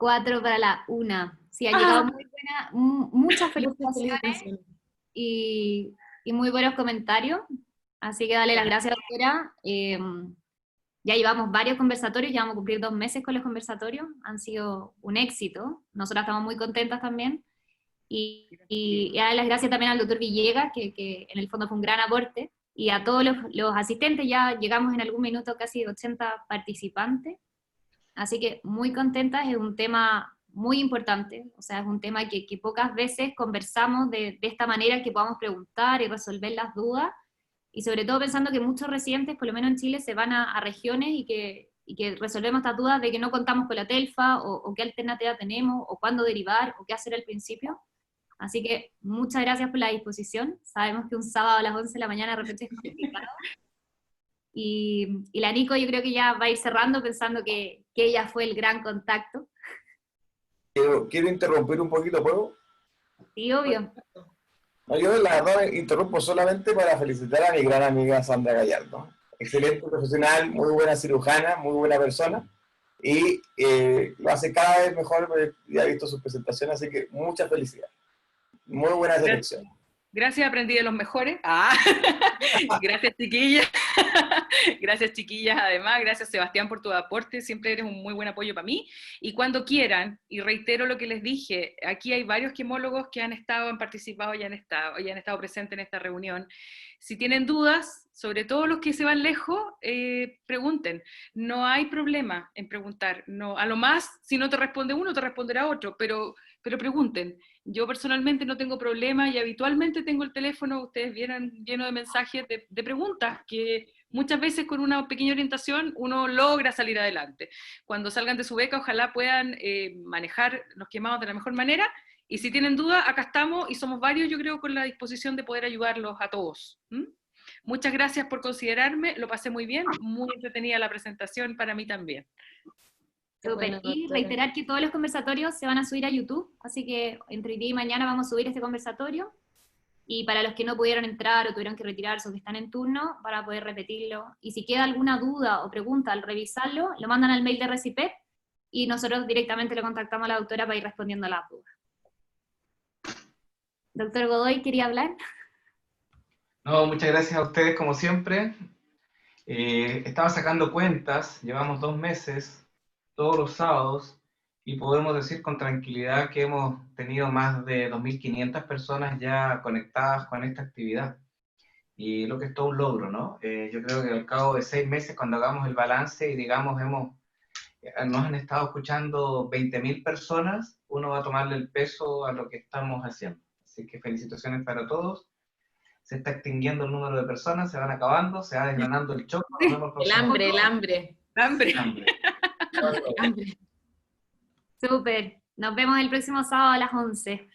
1:04. Sí, ha llegado muchas felicitaciones y muy buenos comentarios. Así que dale las gracias, doctora. Ya llevamos varios conversatorios, ya vamos a cumplir 2 meses con los conversatorios. Han sido un éxito. Nosotras estamos muy contentas también. Y darle las gracias también al doctor Villegas, que en el fondo fue un gran aporte. Y a todos los asistentes, ya llegamos en algún minuto casi 80 participantes. Así que muy contentas, es un tema muy importante, o sea, es un tema que pocas veces conversamos de esta manera, que podamos preguntar y resolver las dudas, y sobre todo pensando que muchos residentes, por lo menos en Chile, se van a regiones y que resolvemos estas dudas de que no contamos con la TELFA, o qué alternativa tenemos, o cuándo derivar, o qué hacer al principio. Así que muchas gracias por la disposición. Sabemos que un sábado a las 11 de la mañana de repente es complicado. Y la Nico yo creo que ya va a ir cerrando pensando que ella fue el gran contacto. Quiero interrumpir un poquito, ¿puedo? Sí, obvio. No, yo la verdad interrumpo solamente para felicitar a mi gran amiga Sandra Gallardo. Excelente profesional, muy buena cirujana, muy buena persona, y lo hace cada vez mejor, ya he visto sus presentaciones, así que mucha felicidad. Muy buena selección. Gracias, aprendí de los mejores. Gracias, chiquillas. Gracias, chiquillas, además. Gracias, Sebastián, por tu aporte. Siempre eres un muy buen apoyo para mí. Y cuando quieran, y reitero lo que les dije, aquí hay varios quimólogos que han participado y han estado presentes en esta reunión. Si tienen dudas, sobre todo los que se van lejos, pregunten. No hay problema en preguntar. No, a lo más, si no te responde uno, te responderá otro, pero pregunten. Yo personalmente no tengo problema y habitualmente tengo el teléfono, ustedes vieron, lleno de mensajes de preguntas, que muchas veces con una pequeña orientación uno logra salir adelante. Cuando salgan de su beca, ojalá puedan manejar los quemados de la mejor manera, y si tienen dudas, acá estamos, y somos varios, yo creo, con la disposición de poder ayudarlos a todos. Muchas gracias por considerarme, lo pasé muy bien, muy entretenida la presentación para mí también. Super. Y reiterar que todos los conversatorios se van a subir a YouTube, así que entre hoy día y mañana vamos a subir este conversatorio, y para los que no pudieron entrar o tuvieron que retirarse o que están en turno, para poder repetirlo. Y si queda alguna duda o pregunta al revisarlo, lo mandan al mail de Recipet, y nosotros directamente le contactamos a la doctora para ir respondiendo a las dudas. Doctor Godoy, ¿quería hablar? No, muchas gracias a ustedes como siempre. Estaba sacando cuentas, llevamos 2 meses, todos los sábados, y podemos decir con tranquilidad que hemos tenido más de 2.500 personas ya conectadas con esta actividad. Y lo que es todo un logro, ¿no? Yo creo que al cabo de 6 meses, cuando hagamos el balance y digamos nos han estado escuchando 20.000 personas, uno va a tomarle el peso a lo que estamos haciendo. Así que felicitaciones para todos. Se está extinguiendo el número de personas, se van acabando, se va desgranando el choco. El hambre. Súper. Nos vemos el próximo sábado a las 11.